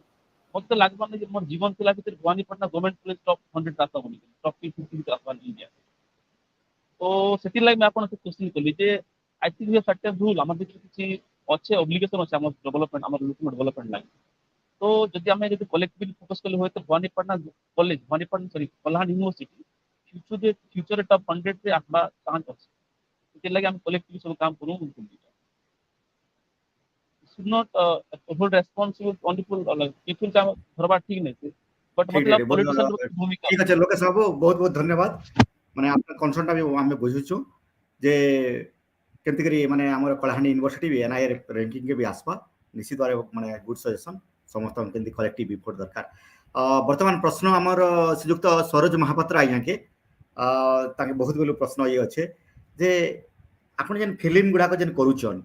মতে লাগবা না যে মোর জীবন ଥିଲା ভিতরে ভবানীপটনা গভর্নমেন্ট কলেজ টপ 100 রাস্তা বনি টপ 50 রাস্তা ইন্ডিয়া তো সেটি লাগি मैं आपन से क्वेश्चन कली जे आई थिंक ये सर्टेन रूल हमर ভিতরে কিছু আছে অব্লিগেশন আছে আমার ডেভেলপমেন্ট আমার লুকমেন্ট ডেভেলপমেন্ট লাগি তো যদি আমি যদি কলেক্টিভলি ফোকাস করলে হয় তো Bhawanipatna college Bhawanipatna sorry Kalahandi university future top 100 रे आखबा चांस আছে সেটি লাগি আমি কলেক্টিভলি सब काम करू should not hold responsible only for people का धरबा ठीक नहीं थे बट मतलब पॉलिटिशियन भूमिका ठीक है लोकेश बाबू बहुत बहुत धन्यवाद माने आपन कंसर्न भी हमें बुझुछु जे केमति करी माने हमर कलाहांडी यूनिवर्सिटी भी एनआई रैंकिंग के भी आसपा निश्चित भाबे माने गुड सजेशन समस्त केमति कलेक्टिव इफोर्ट दरकार वर्तमान प्रश्न हमर श्रीयुक्त सरोज महापात्र आज्ञा के ताके बहुत बेलु प्रश्न ये अच्छे जे आपण जेन फिल्म गुडा को जेन करूचन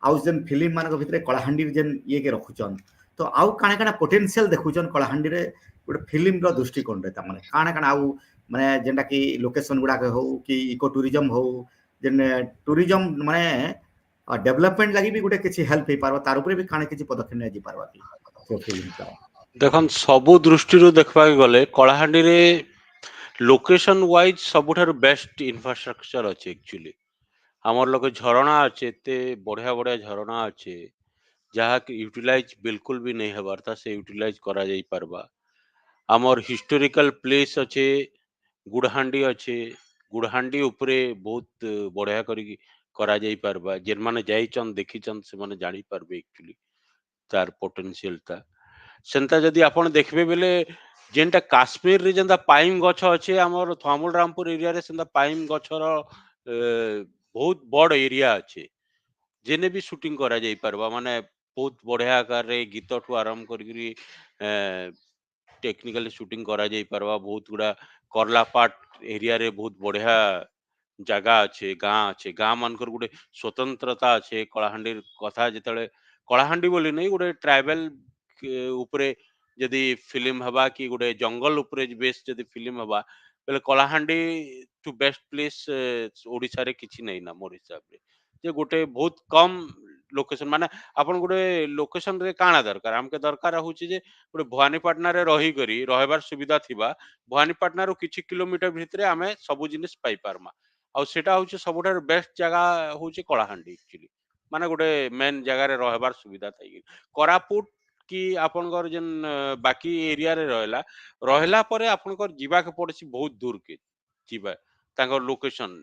आउ जेन फिल्म मान भितर कलाहांडी जेन ये के रखुचन तो आउ काना काना पोटेंशियल देखुचन कलाहांडी रे गोटे फिल्म रो दृष्टिकोण रे तामाने काना काना आउ माने जेंटा कि लोकेशन गुडा हो कि इको टूरिज्म हो जेन टूरिज्म माने डेवलपमेंट लागि भी गोटे किछि हेल्प हे पारबा तार ऊपर भी काना किछि पदक्षेप नै जी पारबा कि तो फिल्म का देखन सबु दृष्टि रो देखबा गले कलाहांडी रे लोकेशन वाइज सबुठार बेस्ट इंफ्रास्ट्रक्चर अछि एक्चुअली हमर लोग झरणा अच्छे ते बढ़िया बढ़िया झरणा अच्छे जहाँ कि यूटिलाइज बिल्कुल भी नहीं हबार था से यूटिलाइज करा जाई पारबा हमर हिस्टोरिकल प्लेस अच्छे गुड़हांडी अच्छे गुड़हांडी उपरे बहुत बढ़िया करी करा जाई पारबा जेन माने जाइचन देखिचन से माने जानी पारबे एक्चुअली तार पोटेंशियल था सेंता जदी आपण देखबे बेले जेनटा काश्मीर रे जेंदा पाइम गछ अच्छे हमर थमल रामपुर एरिया रे सेंदा पाइम गछर बहुत बड़ एरिया अच्छे जेने भी शूटिंग करा जाई पारबा माने बहुत बढ़िया आकार रे गीत ठु आरंभ करी टेक्निकली शूटिंग करा जाई पारबा बहुत गुडा करला पार्ट एरिया रे बहुत बढ़िया जगह अच्छे गाँ मानकर गुटे स्वतंत्रता अच्छे कलाहांडी कथा जेतले कलाहांडी बोली नहीं गुटे ट्राइबल उपरे जदी फिल्म हवा कि गुटे जंगल उपरे बेस जदी फिल्म हवा बेले Kalahandi to best place Odisha रे किछि नहीं ना मोर हिसाब रे जे गोटे बहुत कम लोकेशन माने अपन गोटे लोकेशन रे काना दरकार हमके दरकार होची जे गोटे भवानीपटना रे रही करी रहबार सुविधा थिबा भवानीपटना रो किछि किलोमीटर भितरे हमें सब जिनिस पाई पारमा आ सेटा होची सबुठार बेस्ट जगह होची कलाहांडी एक्चुअली माने गोटे मेन जगह रे रहबार सुविधा थाई कोरापुट कि आपनकर जेन बाकी एरिया रे रहला परे आपनकर जीवा के पड़सी बहुत दूर के जीवा तांकर लोकेशन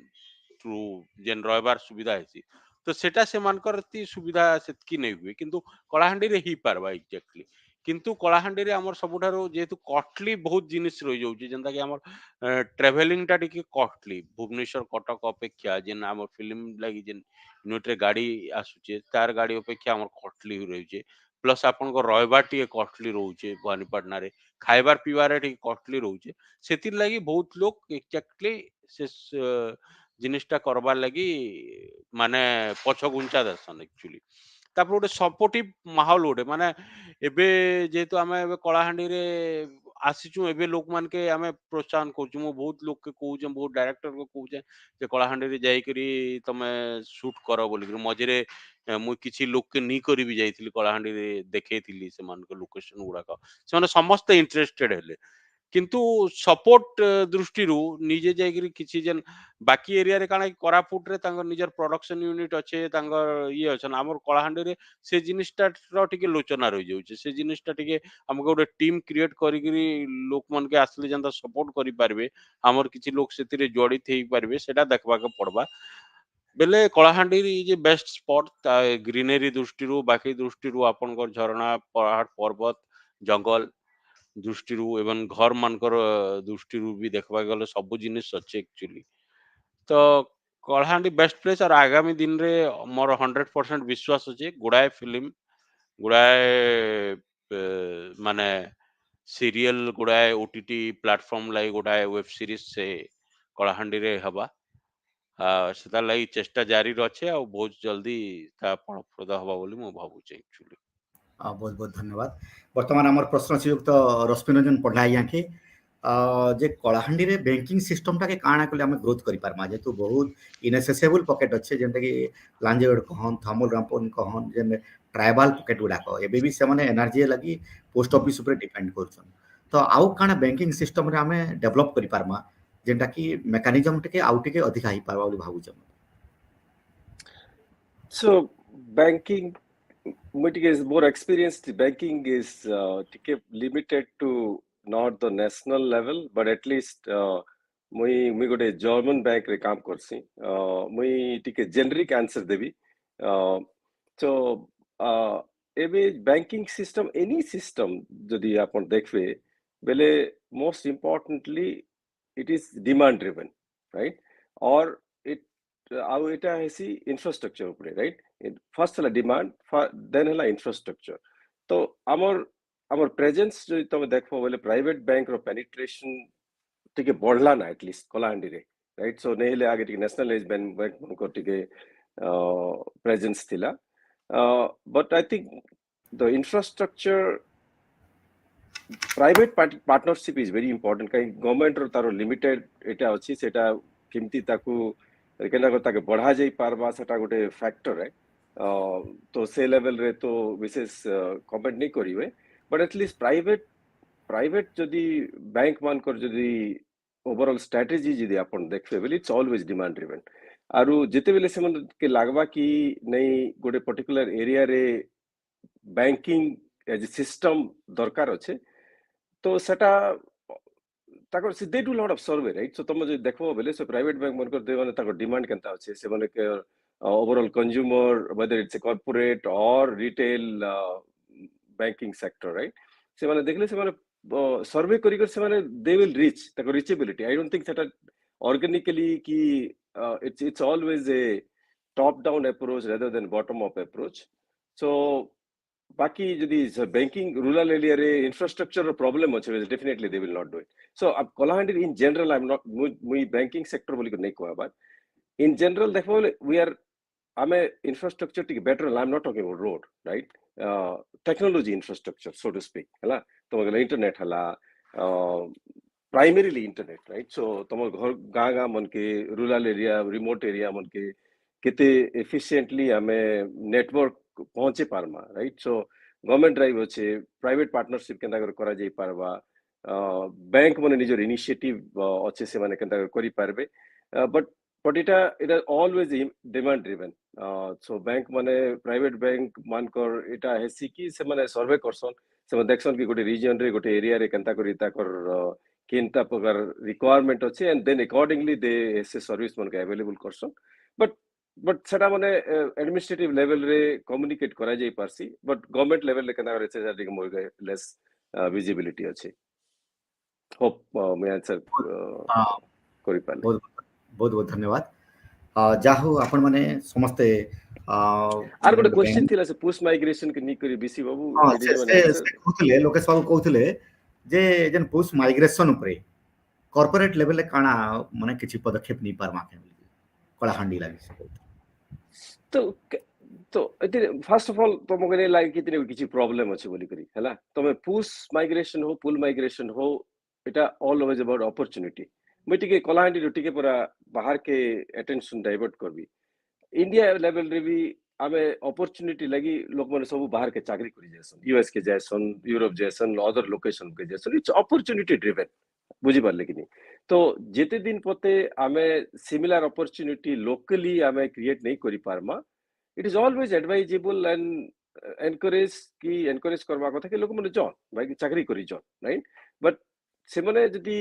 थ्रू जेन रहबार सुविधा है तो सेटा से मानकर ती सुविधा सेतकी नहीं हुए किंतु कलाहांडी रे ही पारबा एग्जैक्टली किंतु कलाहांडी रे हमर सबुठारो जेतु कॉस्टली बहुत जिनिस रहि जाउची जेंता कि हमर ट्रैवलिंग टा टिके कॉस्टली भुवनेश्वर कटक अपेक्षा जेन हमर फिल्म लागि जेन यूनिट रे गाड़ी आसुचे तार गाड़ी अपेक्षा हमर कॉस्टली रहिचे प्लस आपन को रहबा टिके कॉस्टली रहउचे भवानीपटना रे खाइबार पीबार रे टिके कॉस्टली रहउचे सेतिर लागि बहुत लोग एक्जेक्टली से जिनिसटा करबार लागि माने पछगुंचा दर्शन एक्चुअली तापर गोटे सपोर्टिव माहौल गोटे माने एबे जेहेतु आमे एबे कलाहांडी रे आसीचु एबे लोक मान के आमे प्रोत्साहन करछु मो बहुत लोक के कहूचे बहुत डायरेक्टर को कहूचे जे कलाहांडी रे जाई करी तमे शूट करो बोली मझिरे मु किछि लोक के नी करी भी जाईथिली कलाहांडी रे देखैथिली से मान के लोकेशन गुडा का से माने समस्त इंटरेस्टेड हेले किंतु सपोर्ट दृष्टि रु निजे जाईकरी किछि जन बाकी एरिया रे काना कोरापुट रे तांगर निजर प्रोडक्शन यूनिट अच्छे तांगर ये अछन हमर कलाहांडी रे से जिनिसटा रो टिके लोचना रहि जाउचे से जिनिसटा टिके हमको गोटे टीम क्रिएट करिकरी लोक मन के आसले जंता सपोर्ट करि पारबे हमर किछि लोक सेतिरे जड़ित हेई पारबे सेटा देखबा के पड़बा बेले कलाहांडी जे बेस्ट स्पॉट ग्रीनरी दृष्टि रु बाकी दृष्टि रु आपन को झरना पहाड़ पर्वत जंगल दृष्टि रु एवं घर मानकर दृष्टि रु भी देखबा गले सब जिनिस अच्छे एक्चुअली तो कलाहांडी बेस्ट प्लेस और आगामी दिन रे मोर 100% विश्वास अछि गुडाए फिल्म गुडाए माने सीरियल गुडाए ओटीटी प्लेटफॉर्म लाई गुडाए वेब सीरीज से कलाहांडी रे हबा सेता लाई चेष्टा जारी रछे और बहुत जल्दी ता फलप्रद हबा बोली मु भाबुचे एक्चुअली बहुत बहुत धन्यवाद वर्तमान आमर प्रश्न संयुक्त रश्मि रंजन पंडा आज्ञा के जे कलाहांडी रे बैंकिंग सिस्टम टा के काना कले हम ग्रोथ करि पारमा जेतु बहुत इनएसेसेबल पॉकेट अच्छे जेंता कि लांजेगड़ कहन थमल रामपन कहन जेन ट्राइबल पॉकेट गुडा को एबे भी से माने एनर्जी लगी पोस्ट ऑफिस ऊपर डिपेंड करछन तो आउ काना बैंकिंग सिस्टम रे हमें डेवलप करि पारमा जेंटा कि मेकानिज्म टिके आउ टिके अधिक हाई पारबा बोली भाबुछन So banking, Mutik is more experienced. Banking is limited to not the national level, but at least मुई गोटे जर्मन बैंक रे काम करसी मुई टिके जेनरिक आंसर देबी तो एबे बैंकिंग सिस्टम एनी सिस्टम जदि आपण देखबे बेले most importantly it is demand driven right और आउ एटा हेसी इंफ्रास्ट्रक्चर ऊपर राइट फर्स्ट हला डिमांड देन हला इंफ्रास्ट्रक्चर तो हमर प्रेजेंस जो तमे देखबो बोले प्राइवेट बैंक रो पेनिट्रेशन टिके बढ़ला ना एटलीस्ट कलाहांडी रे राइट सो नेले आगे टिके नेशनलाइज बैंक को टिके प्रेजेंस थिला but I think the infrastructure private partnership is very important कहीं गवर्नमेंट रो तारो लिमिटेड एटा अछि सेटा किमती ताकू केना को ताके बढ़ा जाई पारबा सेटा गोटे फैक्टर है तो से लेवल रे तो विशेष कमेंट नहीं करिवे बट एटलीस्ट प्राइवेट जदि बैंक मान कर जदि ओवरऑल स्ट्रेटजी जदि आपण देखबे बेले इट्स ऑलवेज डिमांड ड्रिवन आरु जेते बेले से मन के लागबा कि नहीं गोटे पर्टिकुलर एरिया रे बैंकिंग एज सिस्टम दरकार अछि तो सेटा ताको see they do lot of survey right so तुम जो देखबो बेले सो प्राइवेट बैंक मन कर दे माने ताको डिमांड केनता अछि से माने के overall consumer whether it's a corporate और रिटेल बैंकिंग सेक्टर राइट से माने देखले से माने सर्वे करी कर से माने दे विल रीच ताको रीचेबिलिटी आई डोंट थिंक सेटा ऑर्गेनिकली कि it's always a top down approach rather than bottom up approach so बाकी जदि बैंकिंग रूरल एरिया रे इंफ्रास्ट्रक्चर प्रॉब्लम अछि definitely they will not do it so अब Kalahandi in general I am not मुई banking sector बोली नहीं कहबा but in general देखो वी आर आमे इंफ्रास्ट्रक्चर टिक better I am not talking about road right technology infrastructure so to speak हला तो गले इंटरनेट हला प्राइमरीली इंटरनेट राइट सो तुम घर गाँ गाँ मन के रूरल एरिया रिमोट एरिया मन के केते एफिशिएंटली हमें नेटवर्क पहुंचे पारमा राइट सो गवर्नमेंट ड्राइव अच्छे प्राइवेट पार्टनरशिप केनता करा जाई पारबा बैंक माने निजर इनिशिएटिव अच्छे से माने केनता करी पारबे बट इटा always demand driven so bank माने प्राइवेट बैंक मान कर इटा हेसी कि से माने सर्वे करसन से माने देखसन कि गोटे रीजन रे गोटे एरिया रे केनता करी ताकर केनता प्रकार रिक्वायरमेंट अच्छे एंड देन अकॉर्डिंगली दे से सर्विस मन के अवेलेबल करसन बट बट सेटा माने एडमिनिस्ट्रेटिव लेवल रे कम्युनिकेट करा जाई पारसी बट गवर्नमेंट लेवल रे केना रे से जाडी मोर लेस विजिबिलिटी अछि होप मैं आंसर हाँ, करि पाले बहुत बहुत बहुत धन्यवाद जाहु आपण माने समस्ते आर गोटे क्वेश्चन थिला से पोस्ट माइग्रेशन के नी करी बीसी बाबू हाँ डिड से आंसर कहूले लोकेश बाबू कहूले जे जन पोस्ट माइग्रेशन उपरे कॉर्पोरेट लेवल रे काना माने किछि पदक्षेप नी पारमा के कलाहांडी लागि से तो फर्स्ट ऑफ ऑल तो मगे लागे कि किछि प्रॉब्लम अछि बोली करी हला तमे पोस्ट माइग्रेशन हो पुल माइग्रेशन हो एटा ऑलवेज अबाउट अपॉर्चुनिटी मैं टिके कलाहांडी रो टिके पूरा बाहर के अटेंशन डाइवर्ट करबी इंडिया लेवल रे भी आमे अपॉर्चुनिटी लगी लोग माने सब बाहर के चाकरी करी जेसन यूएस के जेसन यूरोप जेसन अदर लोकेशन के जेसन इट्स अपॉर्चुनिटी ड्रिवन बुझी पारले कि नहीं तो जेते दिन पते आमे सिमिलर अपॉर्चुनिटी लोकली आमे क्रिएट नहीं करि पारमा it is always advisable and encourage करबा कथा कि लोक माने जॉन भाई चाकरी करी जॉन राइट बट से माने जदी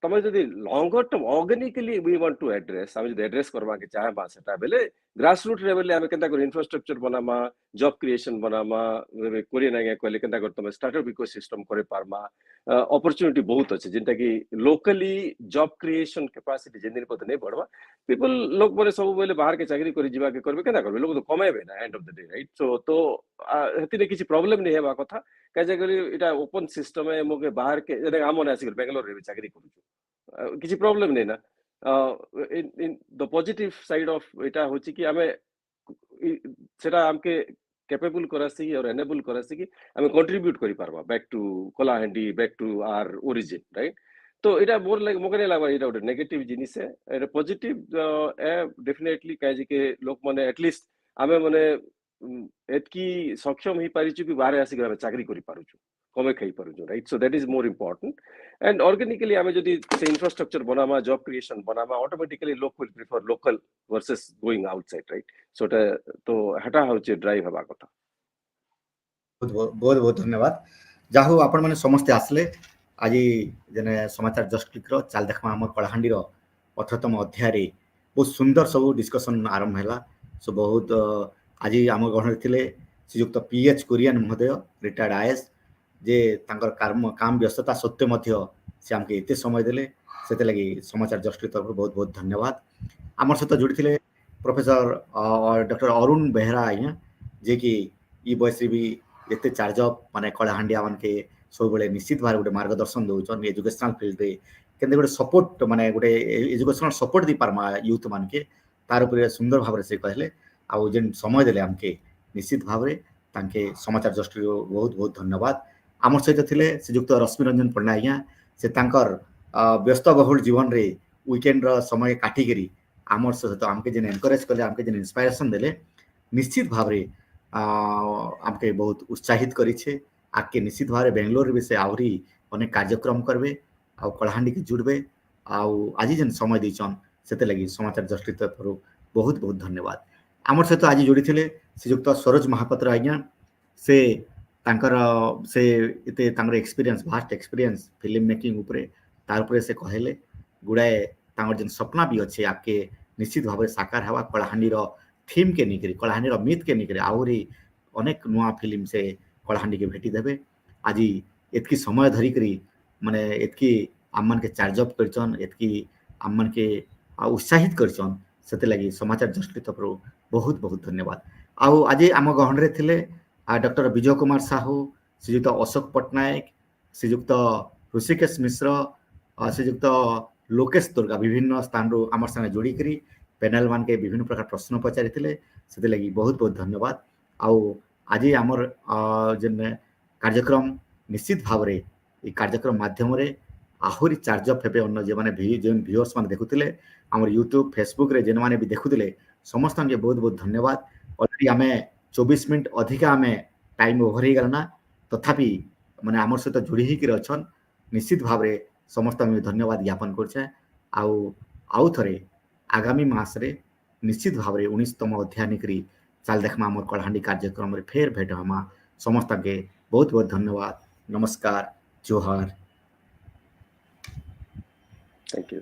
तमे जदी longer term organically we want to address हम जदी एड्रेस करबा के चाहे बा सेटा बेले ग्रास रूट लेवल ले हम केनता कर इंफ्रास्ट्रक्चर बनामा जॉब क्रिएशन बनामा कोरियन आगे कहले केनता कर तमे स्टार्टअप इकोसिस्टम करे पारमा अपॉर्चुनिटी बहुत अछि जेंता कि लोकली जॉब क्रिएशन कैपेसिटी जेन दिन पते नहीं बढ़वा पीपल लोग बोले सब बोले बाहर के चाकरी करी जीवा के करबे केना करबे लोग तो कमाएबे ना end of the day right so तो हेतिने किछि प्रॉब्लम नहीं हेबा कथा काजे करी इटा ओपन सिस्टम है मोके बाहर के जने आमने आसी बेंगलोर रे चाकरी करू किछि प्रॉब्लम नहीं ना in the positive side of इटा होची कि हमें सेटा हमके कैपेबल करासी और एनेबल करासी कि हमें कंट्रीब्यूट करि पारबा back to Kalahandi back to our origin right तो इटा मोर लाइक मोके लागबा इटा उटे नेगेटिव जिनिस है एटा पॉजिटिव ए डेफिनेटली काजे के लोक माने एटलीस्ट हमें माने एतकी सक्षम ही पारिछु कि बाहर आसी के चाकरी करि पारुछु कमे खाई पारुछु right so that is more important and organically हमें जदी से इंफ्रास्ट्रक्चर बनामा जॉब क्रिएशन बनामा ऑटोमेटिकली लोक will prefer local versus going outside right so तो हटा होचे ड्राइव हबा कथा बहुत बहुत धन्यवाद जाहु आपण माने समस्त आसले आज जने समाचार जस्ट क्लिक रो चाल देखमा हमर कलाहांडी रो 18तम अध्याय रे बहुत सुंदर सब डिस्कशन आरंभ हैला सो बहुत आज आम गहन थिले श्रीयुक्त पीएच कुरियन महोदय रिटायर्ड आईएएस जे तांकर काम व्यस्तता सत्वे मध्य से हमके एते समय देले सेते लगी समाचार जस्ट तरफ बहुत बहुत धन्यवाद आमर सहित जोड़ी थिले प्रोफेसर डॉक्टर अरुण बेहरा आज्ञा जे कि ई बयस भी एते चार्ज अप माने कलाहांडिया मान के सब बेले निश्चित भाव गोटे मार्गदर्शन दउछन एजुकेशनल फील्ड रे केंदे गोटे सपोर्ट माने गोटे एजुकेशनल सपोर्ट दी पारमा यूथ मान के तार ऊपर सुंदर भाव से कहले आ जेन समय देले हमके निश्चित भाव रे तांके समाचार जस्ट बहुत बहुत धन्यवाद आमर सहित थिले श्रीयुक्त रश्मि रंजन पंडा आज्ञा से तांकर व्यस्त बहुल जीवन रे वीकेंड रो समय काटिकरी आमर सहित हमके जेन एनकरेज कले हमके जेन इंस्पिरेशन देले निश्चित भाव रे हमके बहुत उत्साहित करी छे आके निश्चित भाव बेंगलोर से आहरी अनेक कार्यक्रम करबे आ कलाहांडी के जुड़बे आज जेन समय दीचन सेते लगी समाचार जस्टिस तरफ बहुत बहुत धन्यवाद आमर सहित आज जोड़ी थिले श्रीयुक्त सरोज महापात्र आज्ञा से तांकर से एते तांकर experience vast experience film making ऊपर तार ऊपर से कहले गुड़ाए तांकर जेन सपना भी अच्छे आपके निश्चित भाव साकार हवा कलाहांडी रो थीम के निकरी कलाहांडी रो मिथ के निकरी आहरी अनेक नुआ फिल्म से कलाहांडी के भेटी देबे आज एतकी समय धरी करी माने एतकी आमन के चार्ज अप करछन एतकी आमन के उत्साहित करछन सेते लगी समाचार जस्ट तरफ बहुत बहुत धन्यवाद आज आम गहन रे थिले डॉक्टर विजय कुमार साहू श्रीयुक्त अशोक पट्टनायक श्रीयुक्त ऋषिकेश मिश्र श्रीयुक्त लोकेश दुर्गा विभिन्न स्थान रो आम संगे जोड़ी करी पैनल मान के विभिन्न प्रकार प्रश्न पचारि थिले सेते लगी बहुत बहुत धन्यवाद आज आमर जेन कार्यक्रम निश्चित भाव रे ई कार्यक्रम माध्यम रे आहुरी चार्ज अप हेबे अन्न जे माने जेन व्यूअर्स मान देखुतिले हमर यूट्यूब फेसबुक रे जेन माने भी देखुतिले समस्त के बहुत बहुत धन्यवाद ऑलरेडी हमें 24 मिनट अधिका हमें टाइम ओवर ही गलना तथापि माने हमर सहित जोड़ी ही के अछन निश्चित भाव रे समस्त में धन्यवाद ज्ञापन करछे आउ थरे आगामी मास रे निश्चित भाव रे 19तम अध्याय निकरी चाल देखमा हमर कलाहांडी कार्यक्रम रे फेर भेट हमा समस्त के बहुत बहुत धन्यवाद नमस्कार जोहार थैंक यू